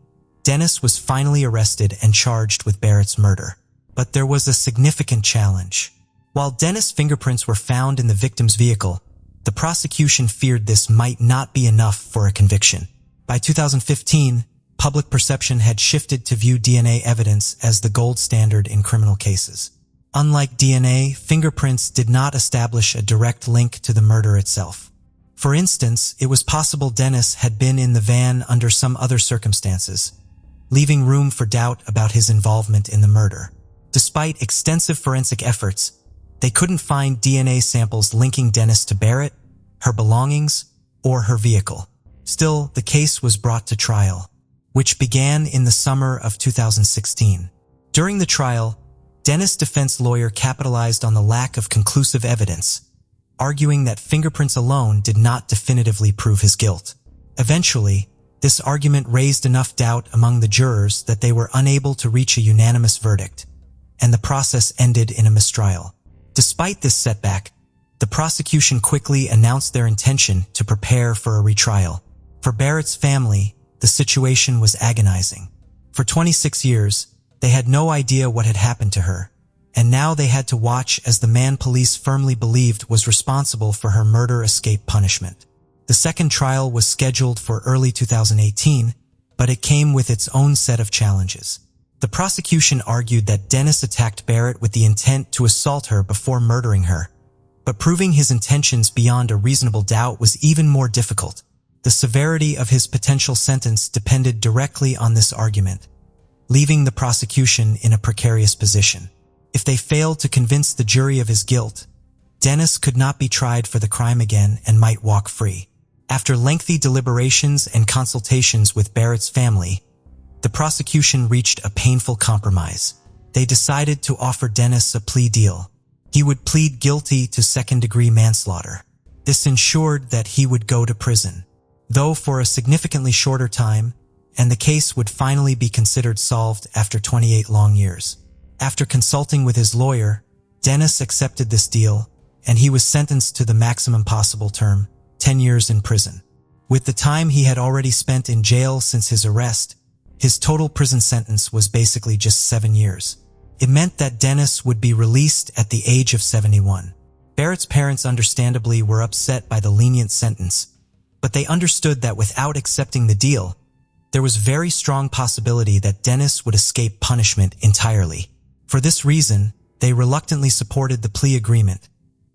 Dennis was finally arrested and charged with Barrett's murder. But there was a significant challenge. While Dennis' fingerprints were found in the victim's vehicle, the prosecution feared this might not be enough for a conviction. By 2015, public perception had shifted to view DNA evidence as the gold standard in criminal cases. Unlike DNA, fingerprints did not establish a direct link to the murder itself. For instance, it was possible Dennis had been in the van under some other circumstances, leaving room for doubt about his involvement in the murder. Despite extensive forensic efforts, they couldn't find DNA samples linking Dennis to Barrett, her belongings, or her vehicle. Still, the case was brought to trial, which began in the summer of 2016. During the trial, Dennis' defense lawyer capitalized on the lack of conclusive evidence, arguing that fingerprints alone did not definitively prove his guilt. Eventually, this argument raised enough doubt among the jurors that they were unable to reach a unanimous verdict, and the process ended in a mistrial. Despite this setback, the prosecution quickly announced their intention to prepare for a retrial. For Barrett's family, the situation was agonizing. For 26 years, they had no idea what had happened to her, and now they had to watch as the man police firmly believed was responsible for her murder escape punishment. The second trial was scheduled for early 2018, but it came with its own set of challenges. The prosecution argued that Dennis attacked Barrett with the intent to assault her before murdering her, but proving his intentions beyond a reasonable doubt was even more difficult. The severity of his potential sentence depended directly on this argument, leaving the prosecution in a precarious position. If they failed to convince the jury of his guilt, Dennis could not be tried for the crime again and might walk free. After lengthy deliberations and consultations with Barrett's family, the prosecution reached a painful compromise. They decided to offer Dennis a plea deal. He would plead guilty to second-degree manslaughter. This ensured that he would go to prison, though for a significantly shorter time, and the case would finally be considered solved after 28 long years. After consulting with his lawyer, Dennis accepted this deal, and he was sentenced to the maximum possible term, 10 years in prison. With the time he had already spent in jail since his arrest, his total prison sentence was basically just 7 years. It meant that Dennis would be released at the age of 71. Barrett's parents understandably were upset by the lenient sentence, but they understood that without accepting the deal, there was very strong possibility that Dennis would escape punishment entirely. For this reason, they reluctantly supported the plea agreement,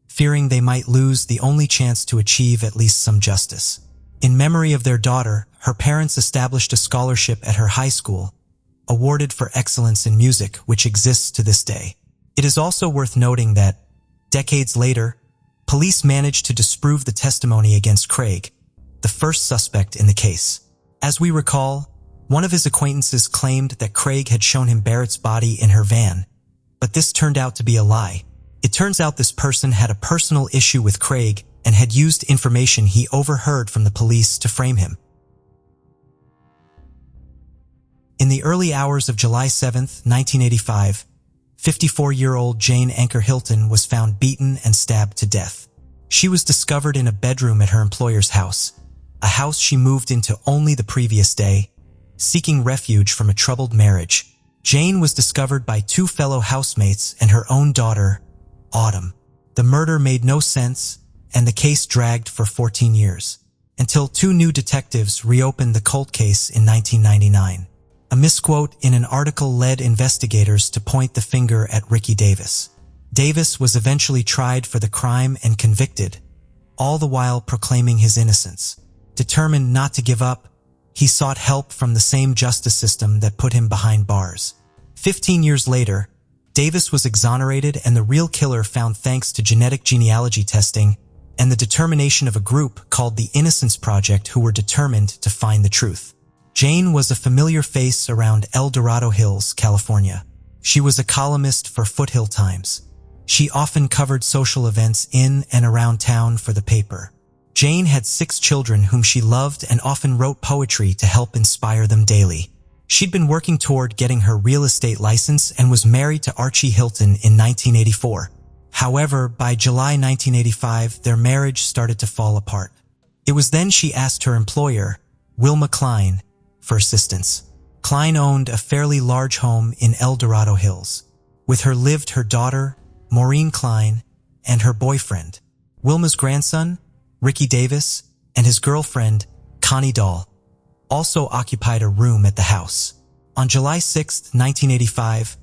fearing they might lose the only chance to achieve at least some justice. In memory of their daughter, her parents established a scholarship at her high school, awarded for excellence in music, which exists to this day. It is also worth noting that, Decades later, police managed to disprove the testimony against Craig, the first suspect in the case. As we recall, one of his acquaintances claimed that Craig had shown him Barrett's body in her van, but this turned out to be a lie. It turns out this person had a personal issue with Craig and had used information he overheard from the police to frame him. In the early hours of July 7, 1985, 54-year-old Jane Anker Hilton was found beaten and stabbed to death. She was discovered in a bedroom at her employer's house, a house she moved into only the previous day, seeking refuge from a troubled marriage. Jane was discovered by two fellow housemates and her own daughter, Autumn. The murder made no sense, and the case dragged for 14 years, until two new detectives reopened the cold case in 1999. A misquote in an article led investigators to point the finger at Ricky Davis. Davis was eventually tried for the crime and convicted, all the while proclaiming his innocence. Determined not to give up, he sought help from the same justice system that put him behind bars. 15 years later, Davis was exonerated and the real killer found thanks to genetic genealogy testing and the determination of a group called the Innocence Project who were determined to find the truth. Jane was a familiar face around El Dorado Hills, California. She was a columnist for Foothill Times. She often covered social events in and around town for the paper. Jane had 6 children whom she loved and often wrote poetry to help inspire them daily. She'd been working toward getting her real estate license and was married to Archie Hilton in 1984. However, by July 1985, their marriage started to fall apart. It was then she asked her employer, Wilma Klein, for assistance. Klein owned a fairly large home in El Dorado Hills. With her lived her daughter, Maureen Klein, and her boyfriend. Wilma's grandson, Ricky Davis, and his girlfriend, Connie Dahl, also occupied a room at the house. On July 6, 1985,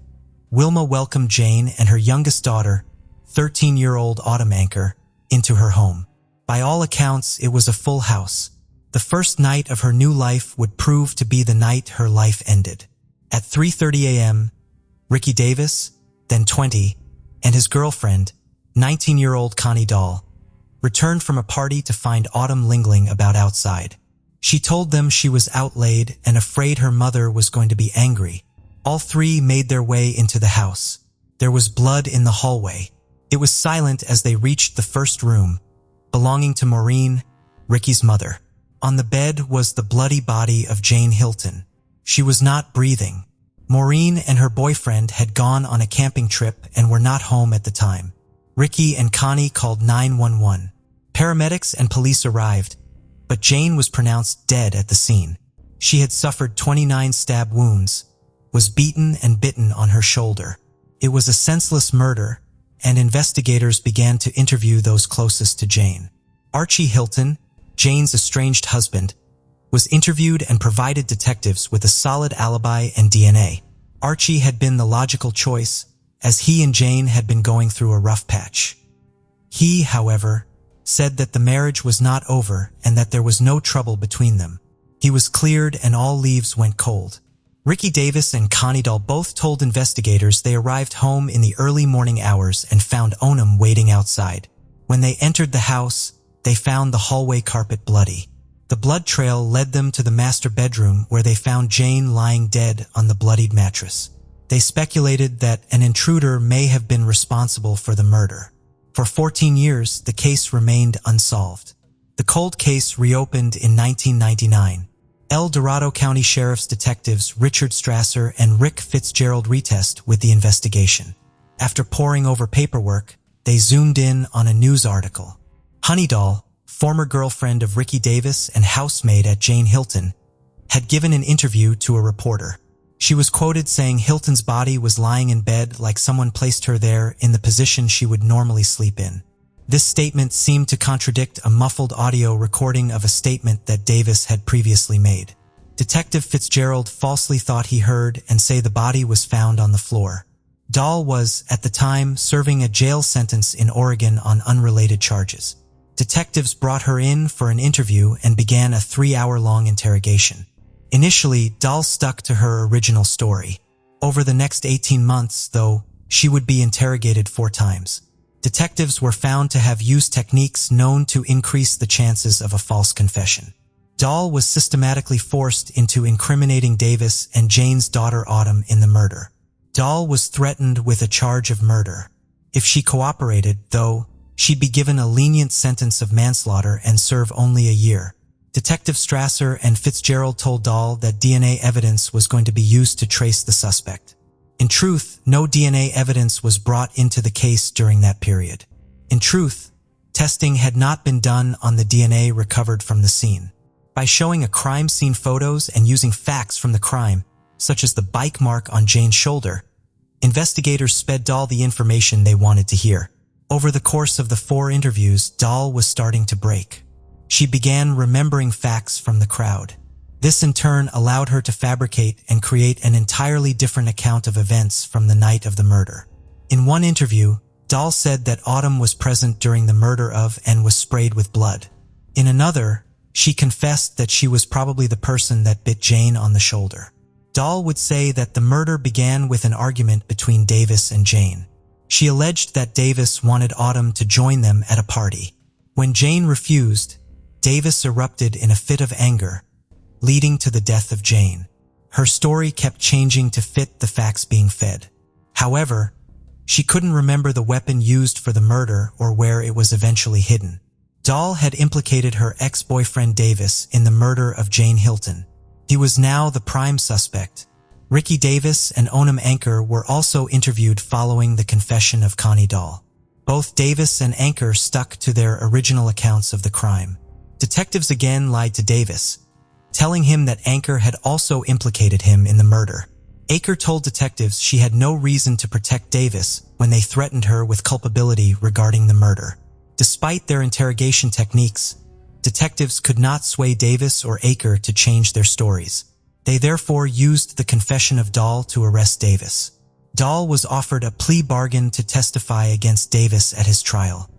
Wilma welcomed Jane and her youngest daughter, 13-year-old Autumn Anker, into her home. By all accounts, it was a full house. The first night of her new life would prove to be the night her life ended. At 3:30 a.m., Ricky Davis, then 20, and his girlfriend, 19-year-old Connie Dahl, returned from a party to find Autumn lingering about outside. She told them she was outlaid and afraid her mother was going to be angry. All three made their way into the house. There was blood in the hallway. It was silent as they reached the first room, belonging to Maureen, Ricky's mother. On the bed was the bloody body of Jane Hilton. She was not breathing. Maureen and her boyfriend had gone on a camping trip and were not home at the time. Ricky and Connie called 911. Paramedics and police arrived, but Jane was pronounced dead at the scene. She had suffered 29 stab wounds, was beaten and bitten on her shoulder. It was a senseless murder, and investigators began to interview those closest to Jane. Archie Hilton, Jane's estranged husband, was interviewed and provided detectives with a solid alibi and DNA. Archie had been the logical choice, as he and Jane had been going through a rough patch. He, however, said that the marriage was not over and that there was no trouble between them. He was cleared and all leaves went cold. Ricky Davis and Connie Dahl both told investigators they arrived home in the early morning hours and found Autumn waiting outside. When they entered the house, they found the hallway carpet bloody. The blood trail led them to the master bedroom where they found Jane lying dead on the bloodied mattress. They speculated that an intruder may have been responsible for the murder. For 14 years, the case remained unsolved. The cold case reopened in 1999. El Dorado County Sheriff's detectives Richard Strasser and Rick Fitzgerald retest with the investigation. After poring over paperwork, they zoomed in on a news article. Honey Dahl, former girlfriend of Ricky Davis and housemaid at Jane Hilton, had given an interview to a reporter. She was quoted saying Hilton's body was lying in bed like someone placed her there in the position she would normally sleep in. This statement seemed to contradict a muffled audio recording of a statement that Davis had previously made. Detective Fitzgerald falsely thought he heard and say the body was found on the floor. Dahl was, at the time, serving a jail sentence in Oregon on unrelated charges. Detectives brought her in for an interview and began a 3-hour-long interrogation. Initially, Dahl stuck to her original story. Over the next 18 months, though, she would be interrogated 4 times. Detectives were found to have used techniques known to increase the chances of a false confession. Dahl was systematically forced into incriminating Davis and Jane's daughter Autumn in the murder. Dahl was threatened with a charge of murder. If she cooperated, though, she'd be given a lenient sentence of manslaughter and serve only a year. Detective Strasser and Fitzgerald told Dahl that DNA evidence was going to be used to trace the suspect. In truth, no DNA evidence was brought into the case during that period. In truth, testing had not been done on the DNA recovered from the scene. By showing a crime scene photos and using facts from the crime, such as the bike mark on Jane's shoulder, investigators sped Dahl the information they wanted to hear. Over the course of the 4 interviews, Dahl was starting to break. She began remembering facts from the crowd. This in turn allowed her to fabricate and create an entirely different account of events from the night of the murder. In one interview, Dahl said that Autumn was present during the murder of and was sprayed with blood. In another, she confessed that she was probably the person that bit Jane on the shoulder. Dahl would say that the murder began with an argument between Davis and Jane. She alleged that Davis wanted Autumn to join them at a party. When Jane refused, Davis erupted in a fit of anger, leading to the death of Jane. Her story kept changing to fit the facts being fed. However, she couldn't remember the weapon used for the murder or where it was eventually hidden. Dahl had implicated her ex-boyfriend Davis in the murder of Jane Hilton. He was now the prime suspect. Ricky Davis and Onam Anker were also interviewed following the confession of Connie Dahl. Both Davis and Anker stuck to their original accounts of the crime. Detectives again lied to Davis, telling him that Anker had also implicated him in the murder. Anker told detectives she had no reason to protect Davis when they threatened her with culpability regarding the murder. Despite their interrogation techniques, detectives could not sway Davis or Anker to change their stories. They therefore used the confession of Dahl to arrest Davis. Dahl was offered a plea bargain to testify against Davis at his trial.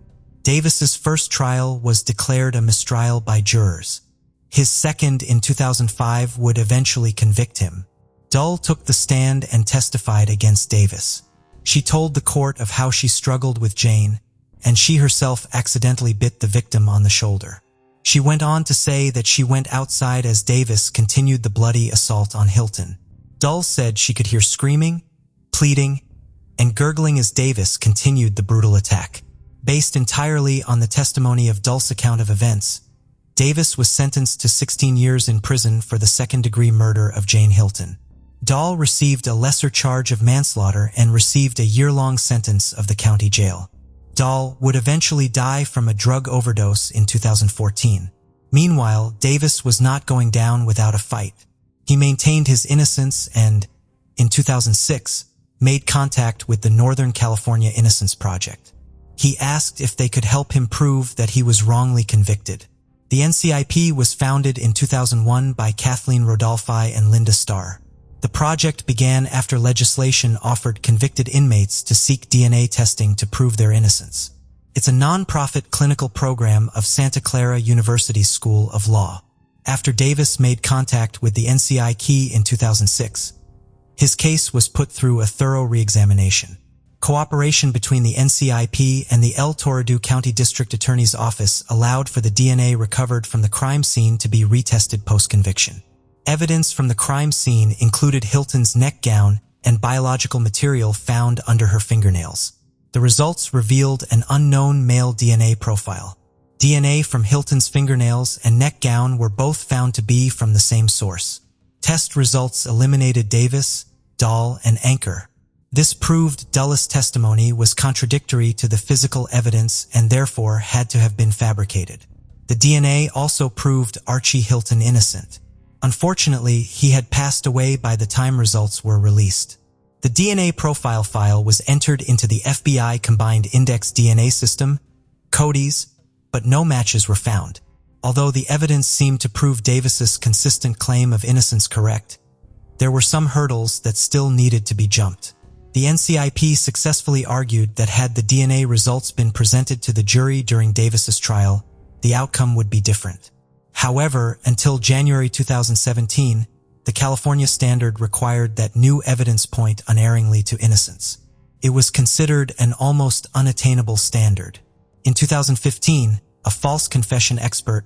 Davis's first trial was declared a mistrial by jurors. His second in 2005 would eventually convict him. Dahl took the stand and testified against Davis. She told the court of how she struggled with Jane, and she herself accidentally bit the victim on the shoulder. She went on to say that she went outside as Davis continued the bloody assault on Hilton. Dahl said she could hear screaming, pleading, and gurgling as Davis continued the brutal attack. Based entirely on the testimony of Dahl's account of events, Davis was sentenced to 16 years in prison for the second-degree murder of Jane Hilton. Dahl received a lesser charge of manslaughter and received a year-long sentence of the county jail. Dahl would eventually die from a drug overdose in 2014. Meanwhile, Davis was not going down without a fight. He maintained his innocence and, in 2006, made contact with the Northern California Innocence Project. He asked if they could help him prove that he was wrongly convicted. The NCIP was founded in 2001 by Kathleen Rodolphi and Linda Starr. The project began after legislation offered convicted inmates to seek DNA testing to prove their innocence. It's a non-profit clinical program of Santa Clara University School of Law. After Davis made contact with the NCIP in 2006, his case was put through a thorough re-examination. Cooperation between the NCIP and the El Torado County District Attorney's Office allowed for the DNA recovered from the crime scene to be retested post-conviction. Evidence from the crime scene included Hilton's neck gown and biological material found under her fingernails. The results revealed an unknown male DNA profile. DNA from Hilton's fingernails and neck gown were both found to be from the same source. Test results eliminated Davis, Dahl, and Anker. This proved Dulles' testimony was contradictory to the physical evidence and therefore had to have been fabricated. The DNA also proved Archie Hilton innocent. Unfortunately, he had passed away by the time results were released. The DNA profile file was entered into the FBI Combined Index DNA System, CODIS, but no matches were found. Although the evidence seemed to prove Davis's consistent claim of innocence correct, there were some hurdles that still needed to be jumped. The NCIP successfully argued that had the DNA results been presented to the jury during Davis's trial, the outcome would be different. However, until January 2017, the California standard required that new evidence point unerringly to innocence. It was considered an almost unattainable standard. In 2015, a false confession expert,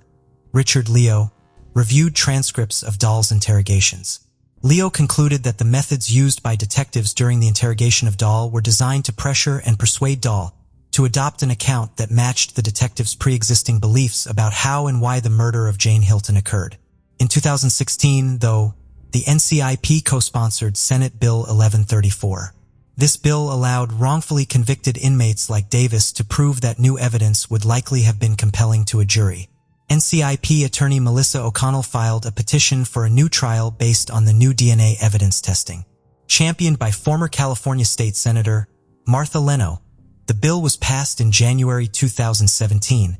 Richard Leo, reviewed transcripts of Dahl's interrogations. Leo concluded that the methods used by detectives during the interrogation of Dahl were designed to pressure and persuade Dahl to adopt an account that matched the detective's pre-existing beliefs about how and why the murder of Jane Hilton occurred. In 2016, though, the NCIP co-sponsored Senate Bill 1134. This bill allowed wrongfully convicted inmates like Davis to prove that new evidence would likely have been compelling to a jury. NCIP attorney Melissa O'Connell filed a petition for a new trial based on the new DNA evidence testing. Championed by former California State Senator Martha Leno, the bill was passed in January 2017,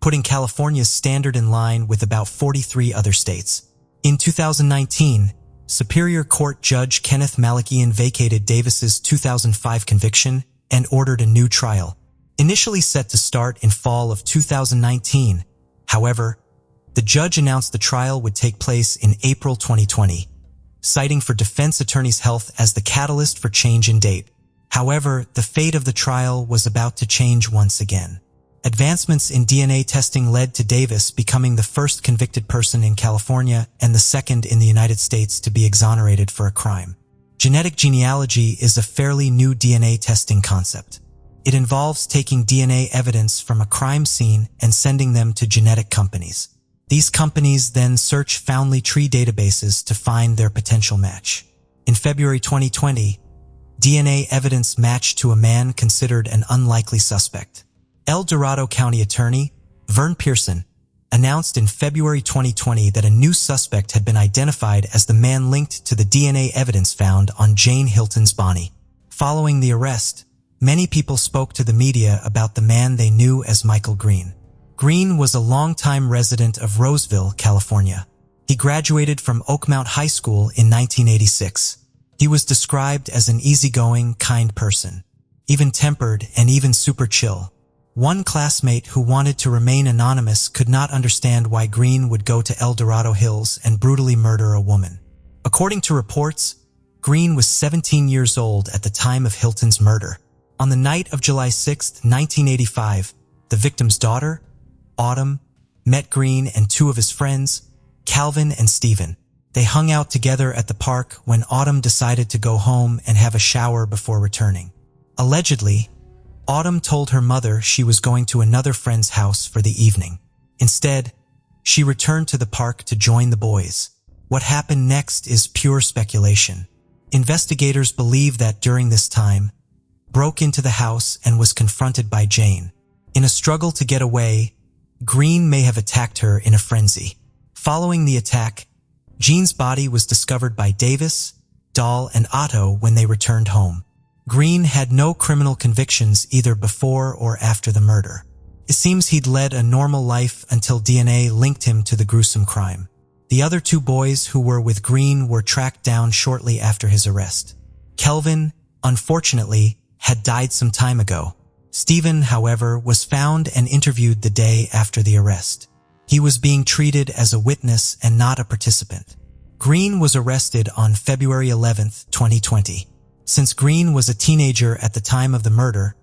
putting California's standard in line with about 43 other states. In 2019, Superior Court Judge Kenneth Malakian vacated Davis's 2005 conviction and ordered a new trial, initially set to start in fall of 2019. However, the judge announced the trial would take place in April 2020, citing for defense attorney's health as the catalyst for change in date. However, the fate of the trial was about to change once again. Advancements in DNA testing led to Davis becoming the first convicted person in California and the second in the United States to be exonerated for a crime. Genetic genealogy is a fairly new DNA testing concept. It involves taking DNA evidence from a crime scene and sending them to genetic companies. These companies then search family tree databases to find their potential match. In February 2020, DNA evidence matched to a man considered an unlikely suspect. El Dorado County Attorney Vern Pearson announced in February 2020 that a new suspect had been identified as the man linked to the DNA evidence found on Jane Hilton's body. Following the arrest, many people spoke to the media about the man they knew as Michael Green. Green was a longtime resident of Roseville, California. He graduated from Oakmount High School in 1986. He was described as an easygoing, kind person, even-tempered and even super chill. One classmate who wanted to remain anonymous could not understand why Green would go to El Dorado Hills and brutally murder a woman. According to reports, Green was 17 years old at the time of Hilton's murder. On the night of July 6, 1985, the victim's daughter, Autumn, met Green and two of his friends, Calvin and Stephen. They hung out together at the park when Autumn decided to go home and have a shower before returning. Allegedly, Autumn told her mother she was going to another friend's house for the evening. Instead, she returned to the park to join the boys. What happened next is pure speculation. Investigators believe that during this time, broke into the house and was confronted by Jane. In a struggle to get away, Green may have attacked her in a frenzy. Following the attack, Jean's body was discovered by Davis, Dahl, and Otto when they returned home. Green had no criminal convictions either before or after the murder. It seems he'd led a normal life until DNA linked him to the gruesome crime. The other two boys who were with Green were tracked down shortly after his arrest. Kelvin, unfortunately, had died some time ago. Stephen, however, was found and interviewed the day after the arrest. He was being treated as a witness and not a participant. Green was arrested on February 11, 2020. Since Green was a teenager at the time of the murder,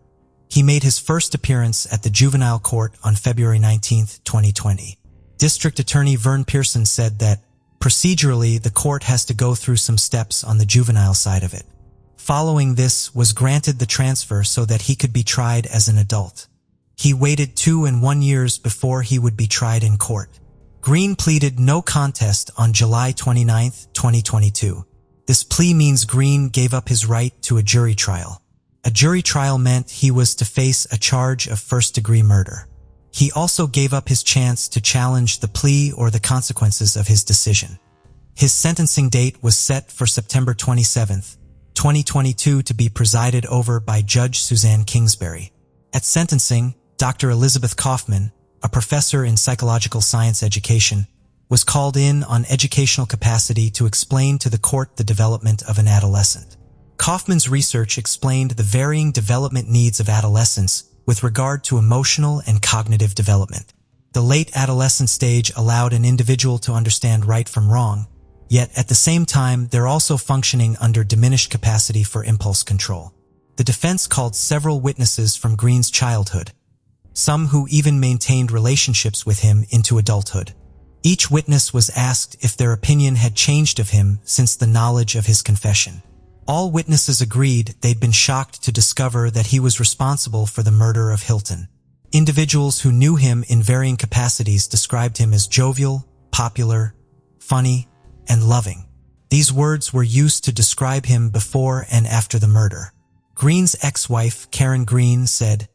he made his first appearance at the juvenile court on February 19, 2020. District Attorney Vern Pearson said that, procedurally, the court has to go through some steps on the juvenile side of it. Following this was granted the transfer so that he could be tried as an adult. He waited 2 and 1 years before he would be tried in court. Green pleaded no contest on July 29, 2022. This plea means Green gave up his right to a jury trial. A jury trial meant he was to face a charge of first-degree murder. He also gave up his chance to challenge the plea or the consequences of his decision. His sentencing date was set for September 27, 2022 to be presided over by Judge Suzanne Kingsbury. At sentencing, Dr. Elizabeth Kaufman, a professor in psychological science education, was called in on educational capacity to explain to the court the development of an adolescent. Kaufman's research explained the varying development needs of adolescents with regard to emotional and cognitive development. The late adolescent stage allowed an individual to understand right from wrong, yet at the same time they're also functioning under diminished capacity for impulse control. The defense called several witnesses from Green's childhood, some who even maintained relationships with him into adulthood. Each witness was asked if their opinion had changed of him since the knowledge of his confession. All witnesses agreed they'd been shocked to discover that he was responsible for the murder of Hilton. Individuals who knew him in varying capacities described him as jovial, popular, funny, and loving. These words were used to describe him before and after the murder. Green's ex-wife, Karen Green, said,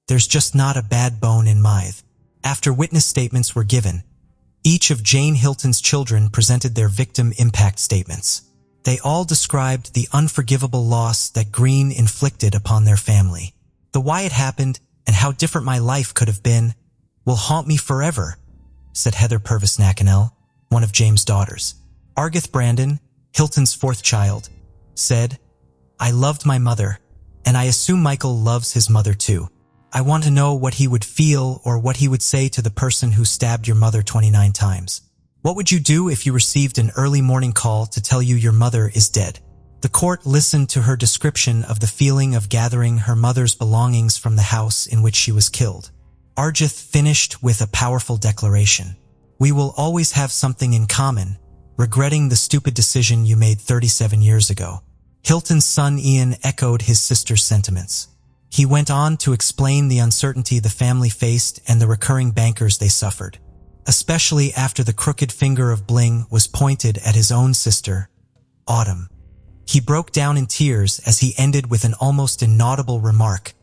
"There's just not a bad bone in Mythe." After witness statements were given, each of Jane Hilton's children presented their victim impact statements. They all described the unforgivable loss that Green inflicted upon their family. "The why it happened and how different my life could have been will haunt me forever," said Heather Purvis Nacanel, one of James' daughters. Argith Brandon, Hilton's fourth child, said, "I loved my mother, and I assume Michael loves his mother too. I want to know what he would feel or what he would say to the person who stabbed your mother 29 times. What would you do if you received an early morning call to tell you your mother is dead?" The court listened to her description of the feeling of gathering her mother's belongings from the house in which she was killed. Argith finished with a powerful declaration. "We will always have something in common, regretting the stupid decision you made 37 years ago." Hilton's son Ian echoed his sister's sentiments. He went on to explain the uncertainty the family faced and the recurring bankers they suffered, especially after the crooked finger of Bling was pointed at his own sister, Autumn. He broke down in tears as he ended with an almost inaudible remark,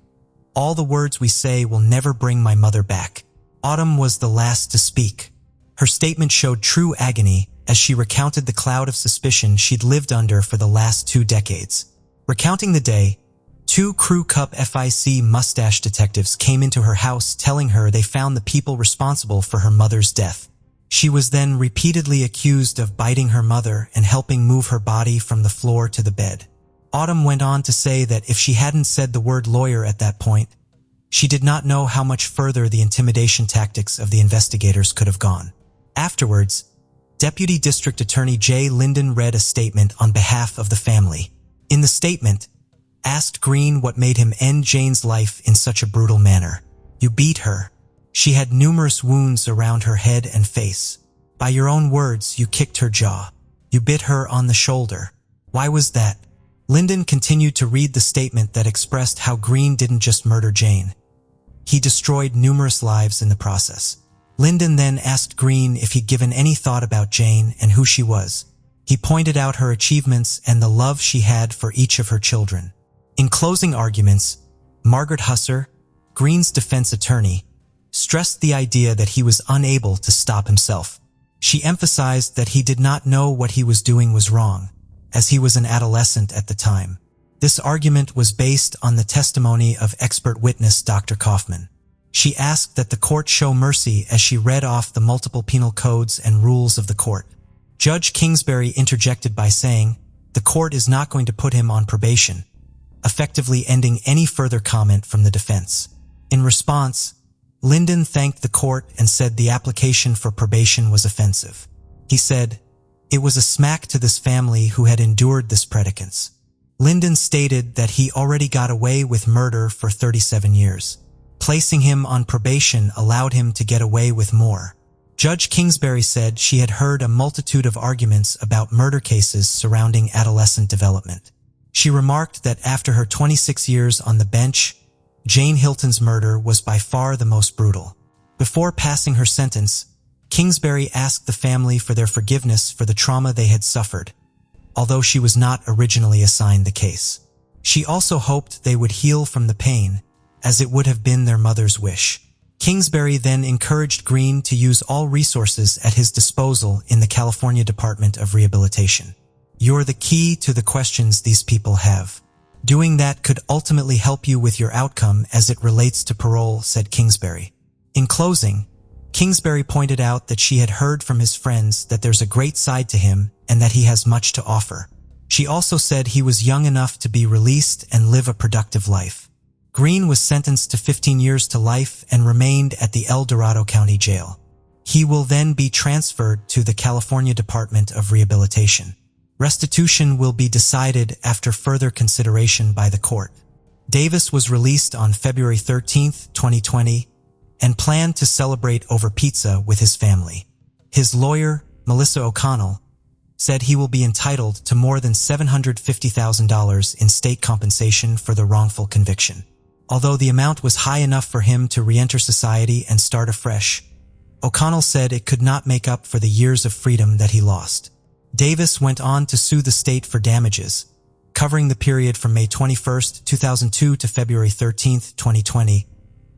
"All the words we say will never bring my mother back." Autumn was the last to speak. Her statement showed true agony as she recounted the cloud of suspicion she'd lived under for the last 2 decades. Recounting the day, 2 Crew Cup FIC mustache detectives came into her house telling her they found the people responsible for her mother's death. She was then repeatedly accused of biting her mother and helping move her body from the floor to the bed. Autumn went on to say that if she hadn't said the word lawyer at that point, she did not know how much further the intimidation tactics of the investigators could have gone. Afterwards, Deputy District Attorney Jay Linden read a statement on behalf of the family. In the statement, asked Green what made him end Jane's life in such a brutal manner. "You beat her. She had numerous wounds around her head and face. By your own words, you kicked her jaw. You bit her on the shoulder. Why was that?" Linden continued to read the statement that expressed how Green didn't just murder Jane. He destroyed numerous lives in the process. Linden then asked Green if he'd given any thought about Jane and who she was. He pointed out her achievements and the love she had for each of her children. In closing arguments, Margaret Husser, Green's defense attorney, stressed the idea that he was unable to stop himself. She emphasized that he did not know what he was doing was wrong, as he was an adolescent at the time. This argument was based on the testimony of expert witness Dr. Kaufman. She asked that the court show mercy as she read off the multiple penal codes and rules of the court. Judge Kingsbury interjected by saying, "The court is not going to put him on probation," effectively ending any further comment from the defense. In response, Linden thanked the court and said the application for probation was offensive. He said, "It was a smack to this family who had endured this predicance." Linden stated that he already got away with murder for 37 years. Placing him on probation allowed him to get away with more. Judge Kingsbury said she had heard a multitude of arguments about murder cases surrounding adolescent development. She remarked that after her 26 years on the bench, Jane Hilton's murder was by far the most brutal. Before passing her sentence, Kingsbury asked the family for their forgiveness for the trauma they had suffered, although she was not originally assigned the case. She also hoped they would heal from the pain, as it would have been their mother's wish. Kingsbury then encouraged Green to use all resources at his disposal in the California Department of Rehabilitation. "You're the key to the questions these people have. Doing that could ultimately help you with your outcome as it relates to parole," said Kingsbury. In closing, Kingsbury pointed out that she had heard from his friends that there's a great side to him and that he has much to offer. She also said he was young enough to be released and live a productive life. Green was sentenced to 15 years to life and remained at the El Dorado County Jail. He will then be transferred to the California Department of Rehabilitation. Restitution will be decided after further consideration by the court. Davis was released on February 13, 2020, and planned to celebrate over pizza with his family. His lawyer, Melissa O'Connell, said he will be entitled to more than $750,000 in state compensation for the wrongful conviction. Although the amount was high enough for him to re-enter society and start afresh, O'Connell said it could not make up for the years of freedom that he lost. Davis went on to sue the state for damages, covering the period from May 21, 2002 to February 13, 2020,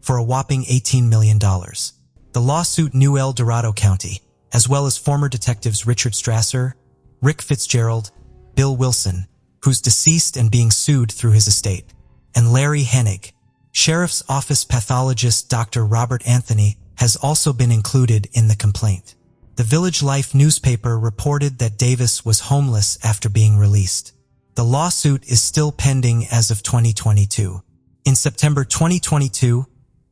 for a whopping $18 million. The lawsuit knew El Dorado County, as well as former detectives Richard Strasser, Rick Fitzgerald, Bill Wilson, who's deceased and being sued through his estate, and Larry Hennig. Sheriff's Office pathologist Dr. Robert Anthony has also been included in the complaint. The Village Life newspaper reported that Davis was homeless after being released. The lawsuit is still pending as of 2022. In September 2022,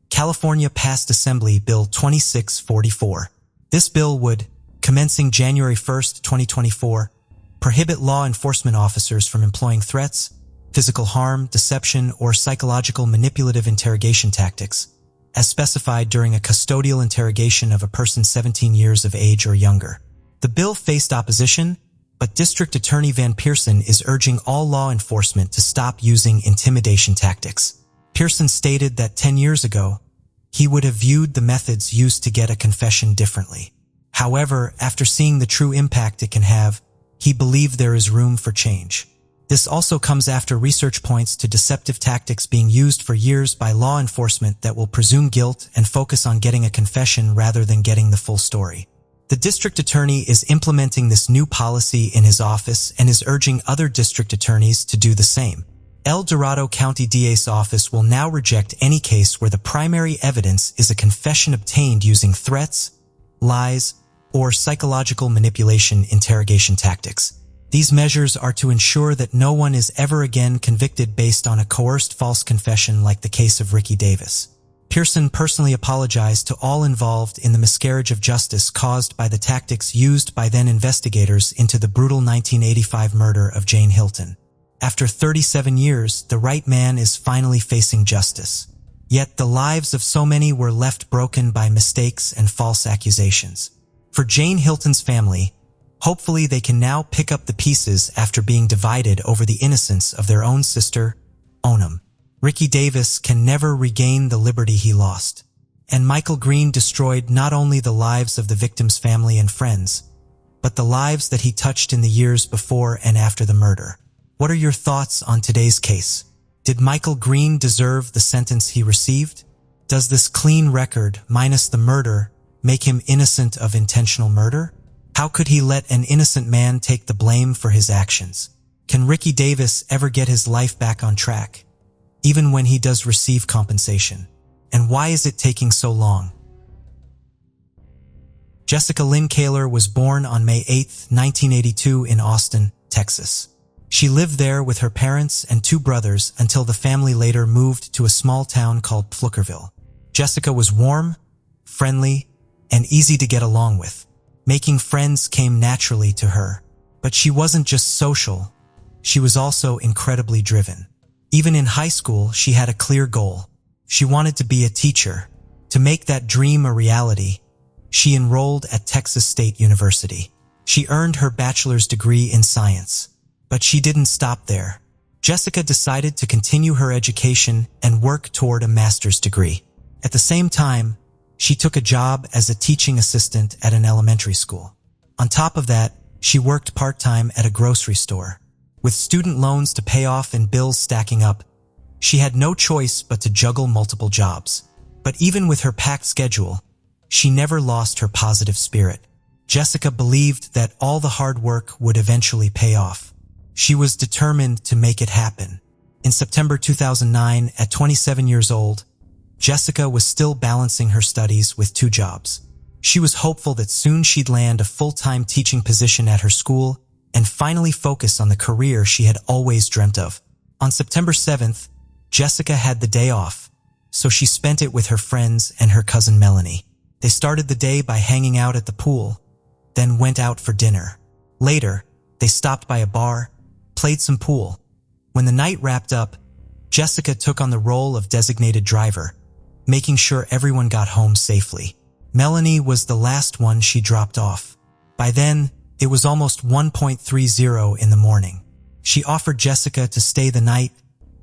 California passed Assembly Bill 2644. This bill would, commencing January 1, 2024, prohibit law enforcement officers from employing threats, physical harm, deception, or psychological manipulative interrogation tactics, as specified during a custodial interrogation of a person 17 years of age or younger. The bill faced opposition, but District Attorney Van Pearson is urging all law enforcement to stop using intimidation tactics. Pearson stated that 10 years ago, he would have viewed the methods used to get a confession differently. However, after seeing the true impact it can have, he believed there is room for change. This also comes after research points to deceptive tactics being used for years by law enforcement that will presume guilt and focus on getting a confession rather than getting the full story. The district attorney is implementing this new policy in his office and is urging other district attorneys to do the same. El Dorado County DA's office will now reject any case where the primary evidence is a confession obtained using threats, lies, or psychological manipulation interrogation tactics. These measures are to ensure that no one is ever again convicted based on a coerced false confession like the case of Ricky Davis. Pearson personally apologized to all involved in the miscarriage of justice caused by the tactics used by then investigators into the brutal 1985 murder of Jane Hilton. After 37 years, the right man is finally facing justice. Yet the lives of so many were left broken by mistakes and false accusations. For Jane Hilton's family, hopefully they can now pick up the pieces after being divided over the innocence of their own sister, Onam. Ricky Davis can never regain the liberty he lost. And Michael Green destroyed not only the lives of the victim's family and friends, but the lives that he touched in the years before and after the murder. What are your thoughts on today's case? Did Michael Green deserve the sentence he received? Does this clean record, minus the murder, make him innocent of intentional murder? How could he let an innocent man take the blame for his actions? Can Ricky Davis ever get his life back on track, even when he does receive compensation? And why is it taking so long? Jessica Lynn Kaler was born on May 8, 1982 in Austin, Texas. She lived there with her parents and two brothers until the family later moved to a small town called Pflugerville. Jessica was warm, friendly, and easy to get along with. Making friends came naturally to her. But she wasn't just social, she was also incredibly driven. Even in high school, she had a clear goal. She wanted to be a teacher. To make that dream a reality, she enrolled at Texas State University. She earned her bachelor's degree in science. But she didn't stop there. Jessica decided to continue her education and work toward a master's degree. At the same time, she took a job as a teaching assistant at an elementary school. On top of that, she worked part-time at a grocery store. With student loans to pay off and bills stacking up, she had no choice but to juggle multiple jobs. But even with her packed schedule, she never lost her positive spirit. Jessica believed that all the hard work would eventually pay off. She was determined to make it happen. In September 2009, at 27 years old, Jessica was still balancing her studies with two jobs. She was hopeful that soon she'd land a full-time teaching position at her school and finally focus on the career she had always dreamt of. On September 7th, Jessica had the day off, so she spent it with her friends and her cousin Melanie. They started the day by hanging out at the pool, then went out for dinner. Later, they stopped by a bar, played some pool. When the night wrapped up, Jessica took on the role of designated driver, making sure everyone got home safely. Melanie was the last one she dropped off. By then, it was almost 1:30 in the morning. She offered Jessica to stay the night,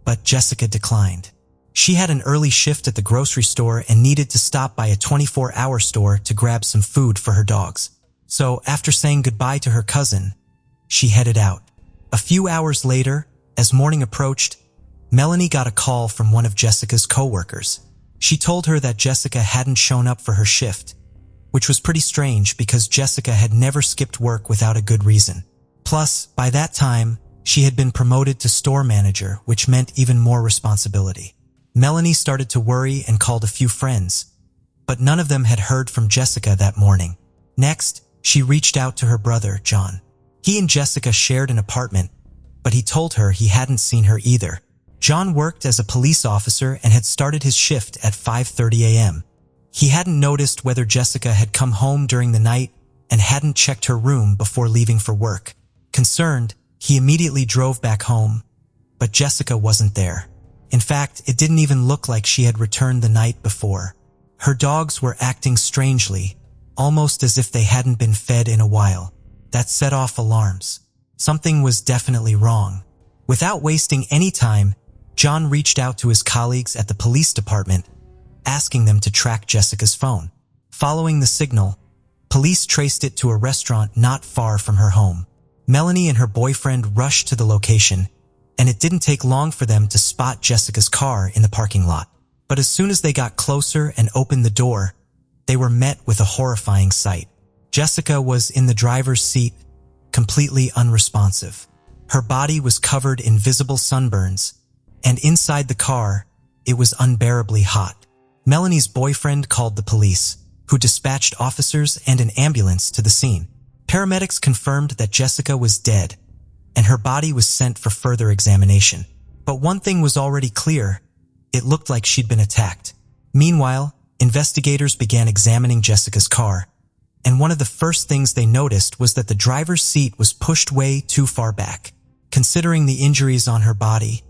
but Jessica declined. She had an early shift at the grocery store and needed to stop by a 24-hour store to grab some food for her dogs. So, after saying goodbye to her cousin, she headed out. A few hours later, as morning approached, Melanie got a call from one of Jessica's co-workers. She told her that Jessica hadn't shown up for her shift, which was pretty strange because Jessica had never skipped work without a good reason. Plus, by that time, she had been promoted to store manager, which meant even more responsibility. Melanie started to worry and called a few friends, but none of them had heard from Jessica that morning. Next, she reached out to her brother, John. He and Jessica shared an apartment, but he told her he hadn't seen her either. John worked as a police officer and had started his shift at 5:30 a.m. He hadn't noticed whether Jessica had come home during the night and hadn't checked her room before leaving for work. Concerned, he immediately drove back home, but Jessica wasn't there. In fact, it didn't even look like she had returned the night before. Her dogs were acting strangely, almost as if they hadn't been fed in a while. That set off alarms. Something was definitely wrong. Without wasting any time, John reached out to his colleagues at the police department, asking them to track Jessica's phone. Following the signal, police traced it to a restaurant not far from her home. Melanie and her boyfriend rushed to the location, and it didn't take long for them to spot Jessica's car in the parking lot. But as soon as they got closer and opened the door, they were met with a horrifying sight. Jessica was in the driver's seat, completely unresponsive. Her body was covered in visible sunburns, and inside the car, it was unbearably hot. Melanie's boyfriend called the police, who dispatched officers and an ambulance to the scene. Paramedics confirmed that Jessica was dead, and her body was sent for further examination. But one thing was already clear: it looked like she'd been attacked. Meanwhile, investigators began examining Jessica's car, and one of the first things they noticed was that the driver's seat was pushed way too far back. Considering the injuries on her body,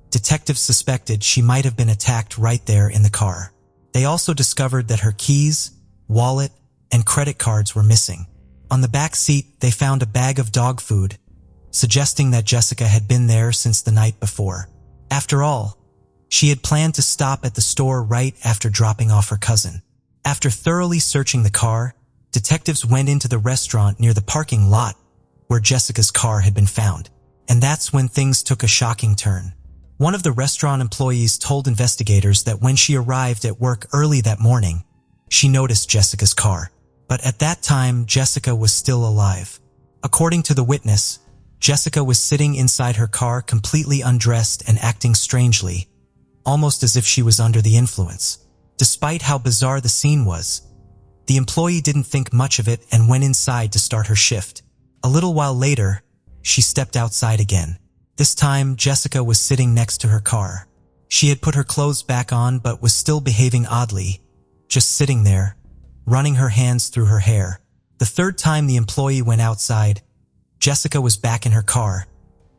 detectives suspected she might have been attacked right there in the car. They also discovered that her keys, wallet, and credit cards were missing. On the back seat, they found a bag of dog food, suggesting that Jessica had been there since the night before. After all, she had planned to stop at the store right after dropping off her cousin. After thoroughly searching the car, detectives went into the restaurant near the parking lot where Jessica's car had been found. And that's when things took a shocking turn. One of the restaurant employees told investigators that when she arrived at work early that morning, she noticed Jessica's car. But at that time, Jessica was still alive. According to the witness, Jessica was sitting inside her car completely undressed and acting strangely, almost as if she was under the influence. Despite how bizarre the scene was, the employee didn't think much of it and went inside to start her shift. A little while later, she stepped outside again. This time, Jessica was sitting next to her car. She had put her clothes back on but was still behaving oddly, just sitting there, running her hands through her hair. The third time the employee went outside, Jessica was back in her car,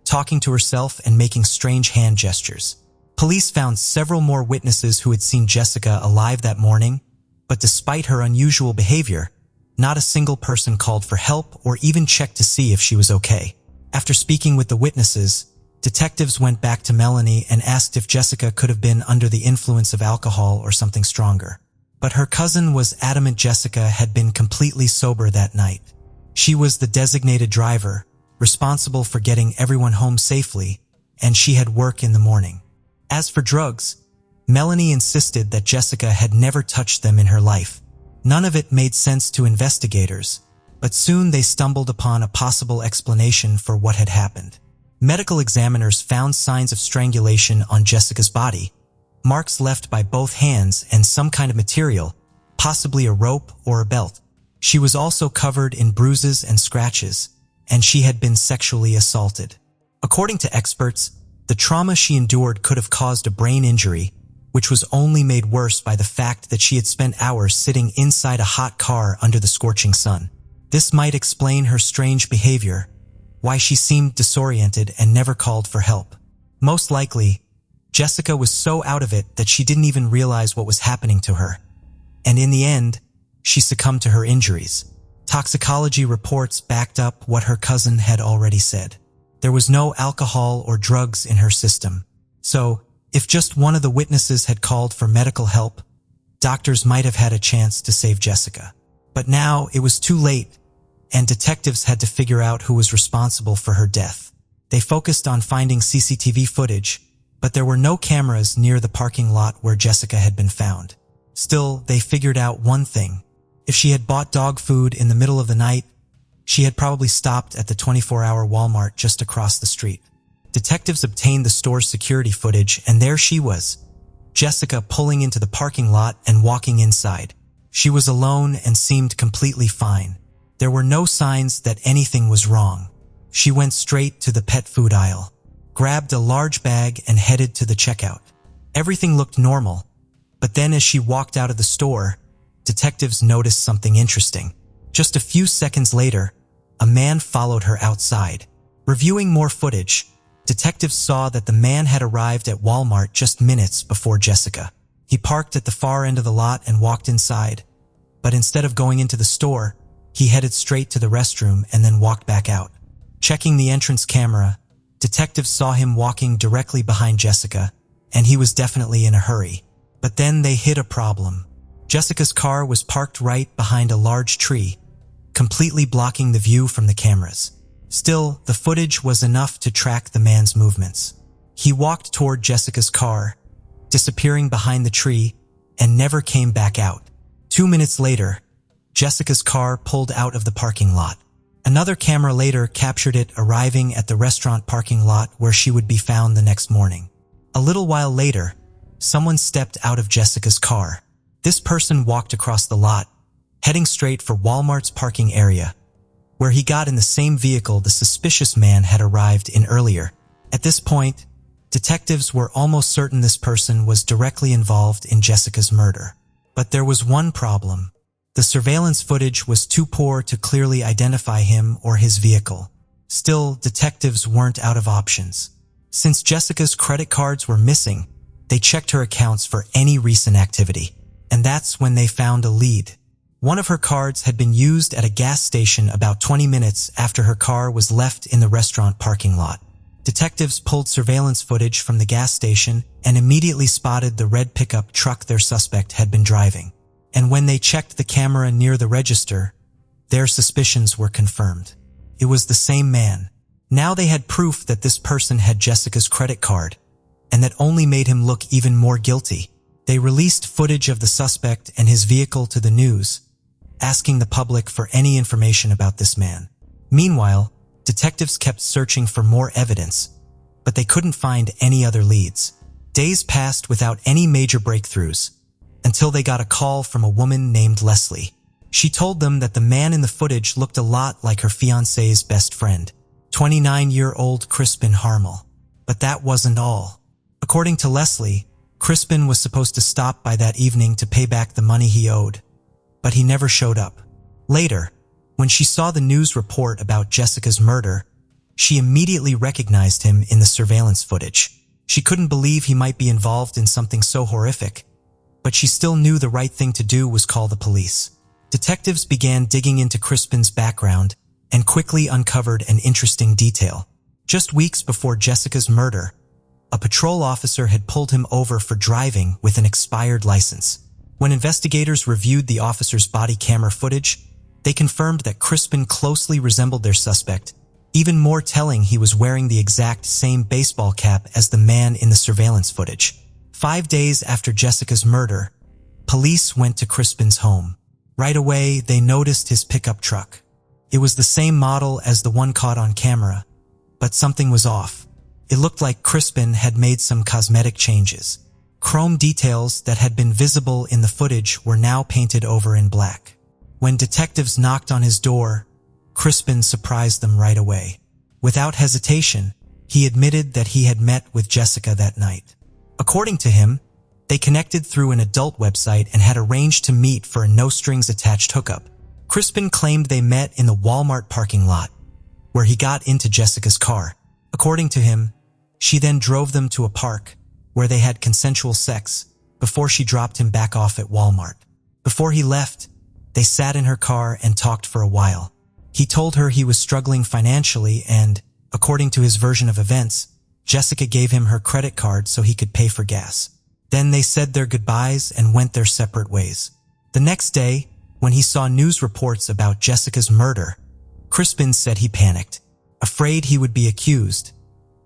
talking to herself and making strange hand gestures. Police found several more witnesses who had seen Jessica alive that morning, but despite her unusual behavior, not a single person called for help or even checked to see if she was okay. After speaking with the witnesses, detectives went back to Melanie and asked if Jessica could have been under the influence of alcohol or something stronger. But her cousin was adamant Jessica had been completely sober that night. She was the designated driver, responsible for getting everyone home safely, and she had work in the morning. As for drugs, Melanie insisted that Jessica had never touched them in her life. None of it made sense to investigators, but soon they stumbled upon a possible explanation for what had happened. Medical examiners found signs of strangulation on Jessica's body, marks left by both hands and some kind of material, possibly a rope or a belt. She was also covered in bruises and scratches, and she had been sexually assaulted. According to experts, the trauma she endured could have caused a brain injury, which was only made worse by the fact that she had spent hours sitting inside a hot car under the scorching sun. This might explain her strange behavior, why she seemed disoriented and never called for help. Most likely, Jessica was so out of it that she didn't even realize what was happening to her. And in the end, she succumbed to her injuries. Toxicology reports backed up what her cousin had already said. There was no alcohol or drugs in her system. So, if just one of the witnesses had called for medical help, doctors might have had a chance to save Jessica. But now it was too late, and detectives had to figure out who was responsible for her death. They focused on finding CCTV footage, but there were no cameras near the parking lot where Jessica had been found. Still, they figured out one thing. If she had bought dog food in the middle of the night, she had probably stopped at the 24-hour Walmart just across the street. Detectives obtained the store's security footage, and there she was, Jessica pulling into the parking lot and walking inside. She was alone and seemed completely fine. There were no signs that anything was wrong. She went straight to the pet food aisle, grabbed a large bag, and headed to the checkout. Everything looked normal, but then as she walked out of the store, detectives noticed something interesting. Just a few seconds later, a man followed her outside. Reviewing more footage, detectives saw that the man had arrived at Walmart just minutes before Jessica. He parked at the far end of the lot and walked inside, but instead of going into the store, he headed straight to the restroom and then walked back out. Checking the entrance camera, detectives saw him walking directly behind Jessica, and he was definitely in a hurry. But then they hit a problem. Jessica's car was parked right behind a large tree, completely blocking the view from the cameras. Still, the footage was enough to track the man's movements. He walked toward Jessica's car, disappearing behind the tree, and never came back out. 2 minutes later, Jessica's car pulled out of the parking lot. Another camera later captured it arriving at the restaurant parking lot where she would be found the next morning. A little while later, someone stepped out of Jessica's car. This person walked across the lot, heading straight for Walmart's parking area, where he got in the same vehicle the suspicious man had arrived in earlier. At this point, detectives were almost certain this person was directly involved in Jessica's murder. But there was one problem. The surveillance footage was too poor to clearly identify him or his vehicle. Still, detectives weren't out of options. Since Jessica's credit cards were missing, they checked her accounts for any recent activity. And that's when they found a lead. One of her cards had been used at a gas station about 20 minutes after her car was left in the restaurant parking lot. Detectives pulled surveillance footage from the gas station and immediately spotted the red pickup truck their suspect had been driving. And when they checked the camera near the register, their suspicions were confirmed. It was the same man. Now they had proof that this person had Jessica's credit card, and that only made him look even more guilty. They released footage of the suspect and his vehicle to the news, asking the public for any information about this man. Meanwhile, detectives kept searching for more evidence, but they couldn't find any other leads. Days passed without any major breakthroughs, until they got a call from a woman named Leslie. She told them that the man in the footage looked a lot like her fiancé's best friend, 29-year-old Crispin Harmel. But that wasn't all. According to Leslie, Crispin was supposed to stop by that evening to pay back the money he owed, but he never showed up. Later, when she saw the news report about Jessica's murder, she immediately recognized him in the surveillance footage. She couldn't believe he might be involved in something so horrific, but she still knew the right thing to do was call the police. Detectives began digging into Crispin's background and quickly uncovered an interesting detail. Just weeks before Jessica's murder, a patrol officer had pulled him over for driving with an expired license. When investigators reviewed the officer's body camera footage, they confirmed that Crispin closely resembled their suspect. Even more telling, he was wearing the exact same baseball cap as the man in the surveillance footage. 5 days after Jessica's murder, police went to Crispin's home. Right away, they noticed his pickup truck. It was the same model as the one caught on camera, but something was off. It looked like Crispin had made some cosmetic changes. Chrome details that had been visible in the footage were now painted over in black. When detectives knocked on his door, Crispin surprised them right away. Without hesitation, he admitted that he had met with Jessica that night. According to him, they connected through an adult website and had arranged to meet for a no-strings-attached hookup. Crispin claimed they met in the Walmart parking lot, where he got into Jessica's car. According to him, she then drove them to a park, where they had consensual sex before she dropped him back off at Walmart. Before he left, they sat in her car and talked for a while. He told her he was struggling financially and, according to his version of events, Jessica gave him her credit card so he could pay for gas. Then they said their goodbyes and went their separate ways. The next day, when he saw news reports about Jessica's murder, Crispin said he panicked. Afraid he would be accused,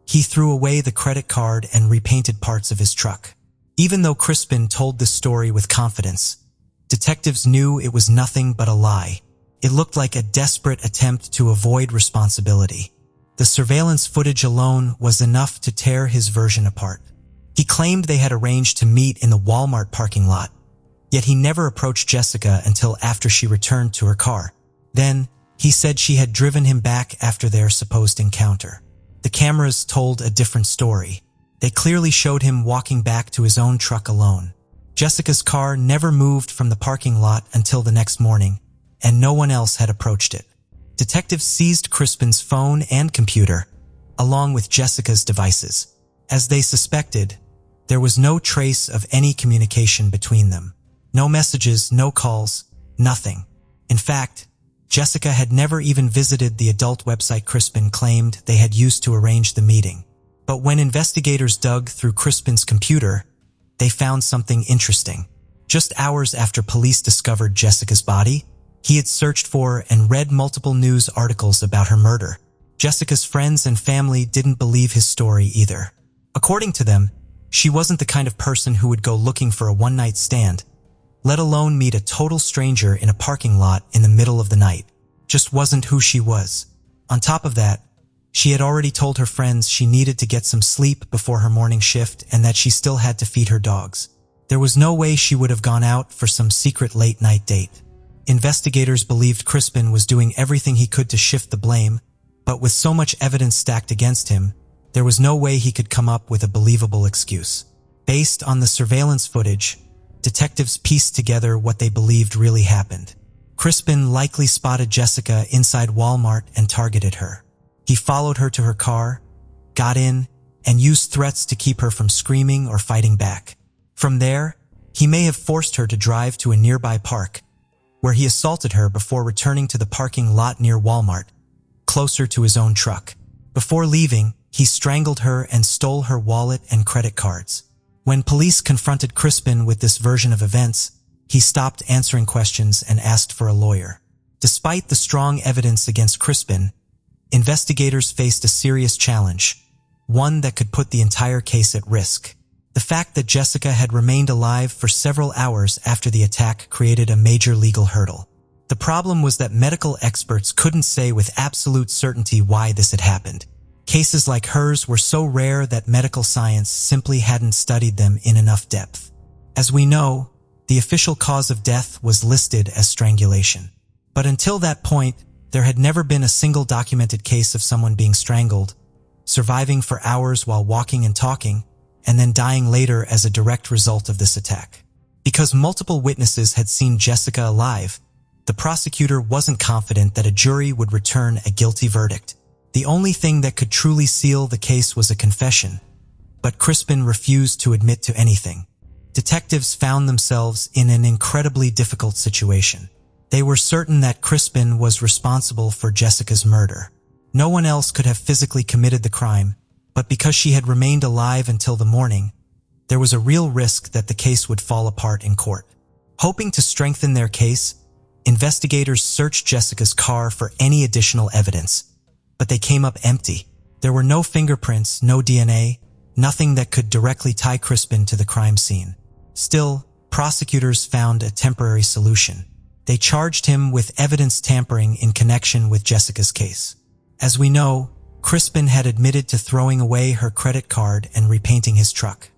he threw away the credit card and repainted parts of his truck. Even though Crispin told this story with confidence, detectives knew it was nothing but a lie. It looked like a desperate attempt to avoid responsibility. The surveillance footage alone was enough to tear his version apart. He claimed they had arranged to meet in the Walmart parking lot, yet he never approached Jessica until after she returned to her car. Then, he said she had driven him back after their supposed encounter. The cameras told a different story. They clearly showed him walking back to his own truck alone. Jessica's car never moved from the parking lot until the next morning, and no one else had approached it. Detectives seized Crispin's phone and computer, along with Jessica's devices. As they suspected, there was no trace of any communication between them. No messages, no calls, nothing. In fact, Jessica had never even visited the adult website Crispin claimed they had used to arrange the meeting. But when investigators dug through Crispin's computer, they found something interesting. Just hours after police discovered Jessica's body, he had searched for and read multiple news articles about her murder. Jessica's friends and family didn't believe his story either. According to them, she wasn't the kind of person who would go looking for a one-night stand, let alone meet a total stranger in a parking lot in the middle of the night. Just wasn't who she was. On top of that, she had already told her friends she needed to get some sleep before her morning shift and that she still had to feed her dogs. There was no way she would have gone out for some secret late-night date. Investigators believed Crispin was doing everything he could to shift the blame, but with so much evidence stacked against him, there was no way he could come up with a believable excuse. Based on the surveillance footage, detectives pieced together what they believed really happened. Crispin likely spotted Jessica inside Walmart and targeted her. He followed her to her car, got in, and used threats to keep her from screaming or fighting back. From there, he may have forced her to drive to a nearby park, where he assaulted her before returning to the parking lot near Walmart, closer to his own truck. Before leaving, he strangled her and stole her wallet and credit cards. When police confronted Crispin with this version of events, he stopped answering questions and asked for a lawyer. Despite the strong evidence against Crispin, investigators faced a serious challenge, one that could put the entire case at risk. The fact that Jessica had remained alive for several hours after the attack created a major legal hurdle. The problem was that medical experts couldn't say with absolute certainty why this had happened. Cases like hers were so rare that medical science simply hadn't studied them in enough depth. As we know, the official cause of death was listed as strangulation. But until that point, there had never been a single documented case of someone being strangled, surviving for hours while walking and talking, and then dying later as a direct result of this attack. Because multiple witnesses had seen Jessica alive, the prosecutor wasn't confident that a jury would return a guilty verdict. The only thing that could truly seal the case was a confession, but Crispin refused to admit to anything. Detectives found themselves in an incredibly difficult situation. They were certain that Crispin was responsible for Jessica's murder. No one else could have physically committed the crime, but because she had remained alive until the morning, there was a real risk that the case would fall apart in court. Hoping to strengthen their case, investigators searched Jessica's car for any additional evidence, but they came up empty. There were no fingerprints, no DNA, nothing that could directly tie Crispin to the crime scene. Still, prosecutors found a temporary solution. They charged him with evidence tampering in connection with Jessica's case. As we know, Crispin had admitted to throwing away her credit card and repainting his truck,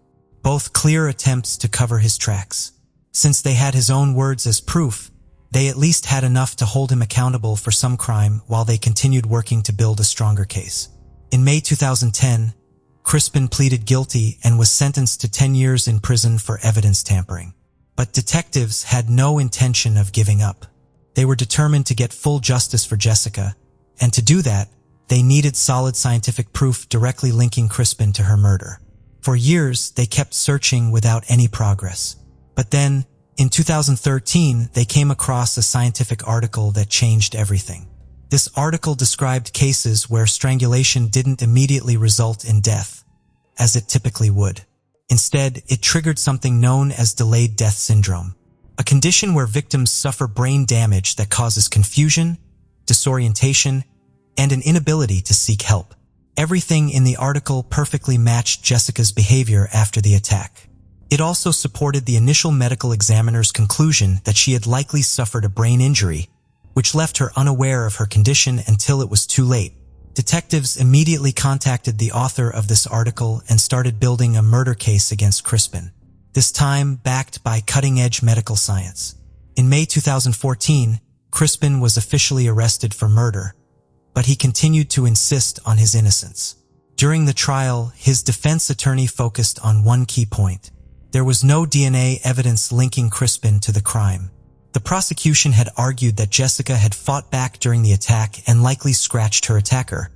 both clear attempts to cover his tracks. Since they had his own words as proof, they at least had enough to hold him accountable for some crime while they continued working to build a stronger case. In May 2010, Crispin pleaded guilty and was sentenced to 10 years in prison for evidence tampering. But detectives had no intention of giving up. They were determined to get full justice for Jessica, and to do that, they needed solid scientific proof directly linking Crispin to her murder. For years, they kept searching without any progress. But then, in 2013, they came across a scientific article that changed everything. This article described cases where strangulation didn't immediately result in death, as it typically would. Instead, it triggered something known as delayed death syndrome, a condition where victims suffer brain damage that causes confusion, disorientation, and an inability to seek help. Everything in the article perfectly matched Jessica's behavior after the attack. It also supported the initial medical examiner's conclusion that she had likely suffered a brain injury, which left her unaware of her condition until it was too late. Detectives immediately contacted the author of this article and started building a murder case against Crispin, this time backed by cutting-edge medical science. In May 2014, Crispin was officially arrested for murder, but he continued to insist on his innocence. During the trial, his defense attorney focused on one key point. There was no DNA evidence linking Crispin to the crime. The prosecution had argued that Jessica had fought back during the attack and likely scratched her attacker,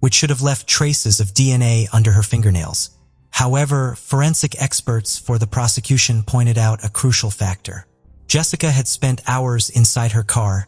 which should have left traces of DNA under her fingernails. However, forensic experts for the prosecution pointed out a crucial factor. Jessica had spent hours inside her car,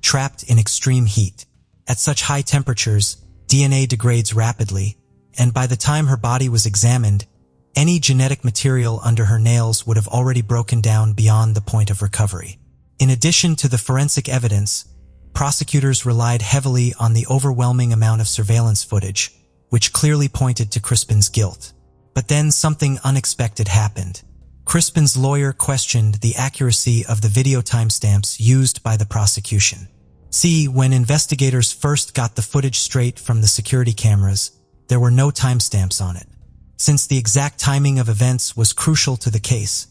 trapped in extreme heat. At such high temperatures, DNA degrades rapidly, and by the time her body was examined, any genetic material under her nails would have already broken down beyond the point of recovery. In addition to the forensic evidence, prosecutors relied heavily on the overwhelming amount of surveillance footage, which clearly pointed to Crispin's guilt. But then something unexpected happened. Crispin's lawyer questioned the accuracy of the video timestamps used by the prosecution. See, when investigators first got the footage straight from the security cameras, there were no timestamps on it. Since the exact timing of events was crucial to the case,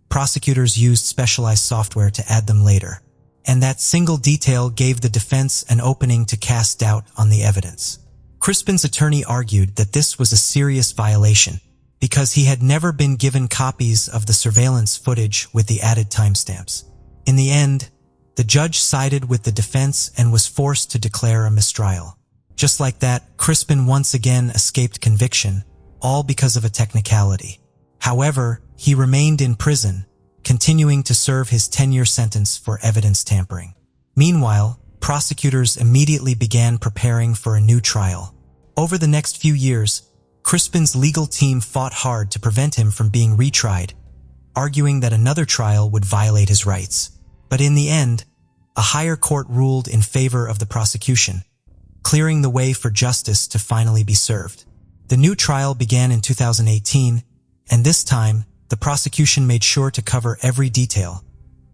prosecutors used specialized software to add them later. And that single detail gave the defense an opening to cast doubt on the evidence. Crispin's attorney argued that this was a serious violation because he had never been given copies of the surveillance footage with the added timestamps. In the end, the judge sided with the defense and was forced to declare a mistrial. Just like that, Crispin once again escaped conviction, all because of a technicality. However, he remained in prison, continuing to serve his 10-year sentence for evidence tampering. Meanwhile, prosecutors immediately began preparing for a new trial. Over the next few years, Crispin's legal team fought hard to prevent him from being retried, arguing that another trial would violate his rights. But in the end, a higher court ruled in favor of the prosecution, clearing the way for justice to finally be served. The new trial began in 2018, and this time, the prosecution made sure to cover every detail,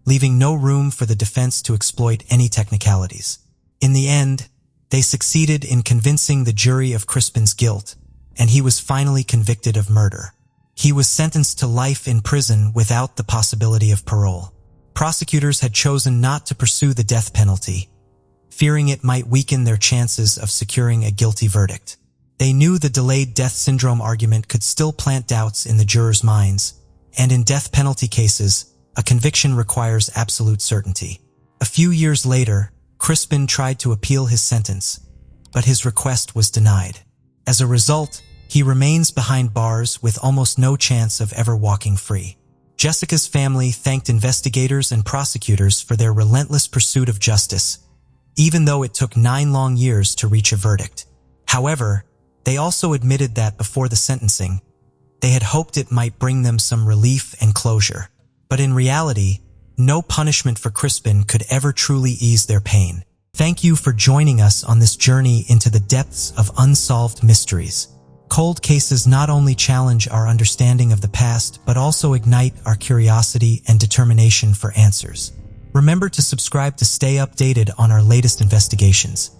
leaving no room for the defense to exploit any technicalities. In the end, they succeeded in convincing the jury of Crispin's guilt, and he was finally convicted of murder. He was sentenced to life in prison without the possibility of parole. Prosecutors had chosen not to pursue the death penalty, fearing it might weaken their chances of securing a guilty verdict. They knew the delayed death syndrome argument could still plant doubts in the jurors' minds, and in death penalty cases, a conviction requires absolute certainty. A few years later, Crispin tried to appeal his sentence, but his request was denied. As a result, he remains behind bars with almost no chance of ever walking free. Jessica's family thanked investigators and prosecutors for their relentless pursuit of justice, even though it took 9 long years to reach a verdict. However, they also admitted that before the sentencing, they had hoped it might bring them some relief and closure. But in reality, no punishment for Crispin could ever truly ease their pain. Thank you for joining us on this journey into the depths of unsolved mysteries. Cold cases not only challenge our understanding of the past, but also ignite our curiosity and determination for answers. Remember to subscribe to stay updated on our latest investigations.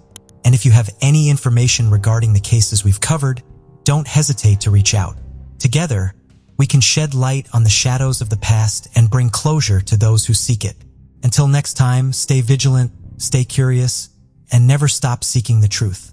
And if you have any information regarding the cases we've covered, don't hesitate to reach out. Together, we can shed light on the shadows of the past and bring closure to those who seek it. Until next time, stay vigilant, stay curious, and never stop seeking the truth.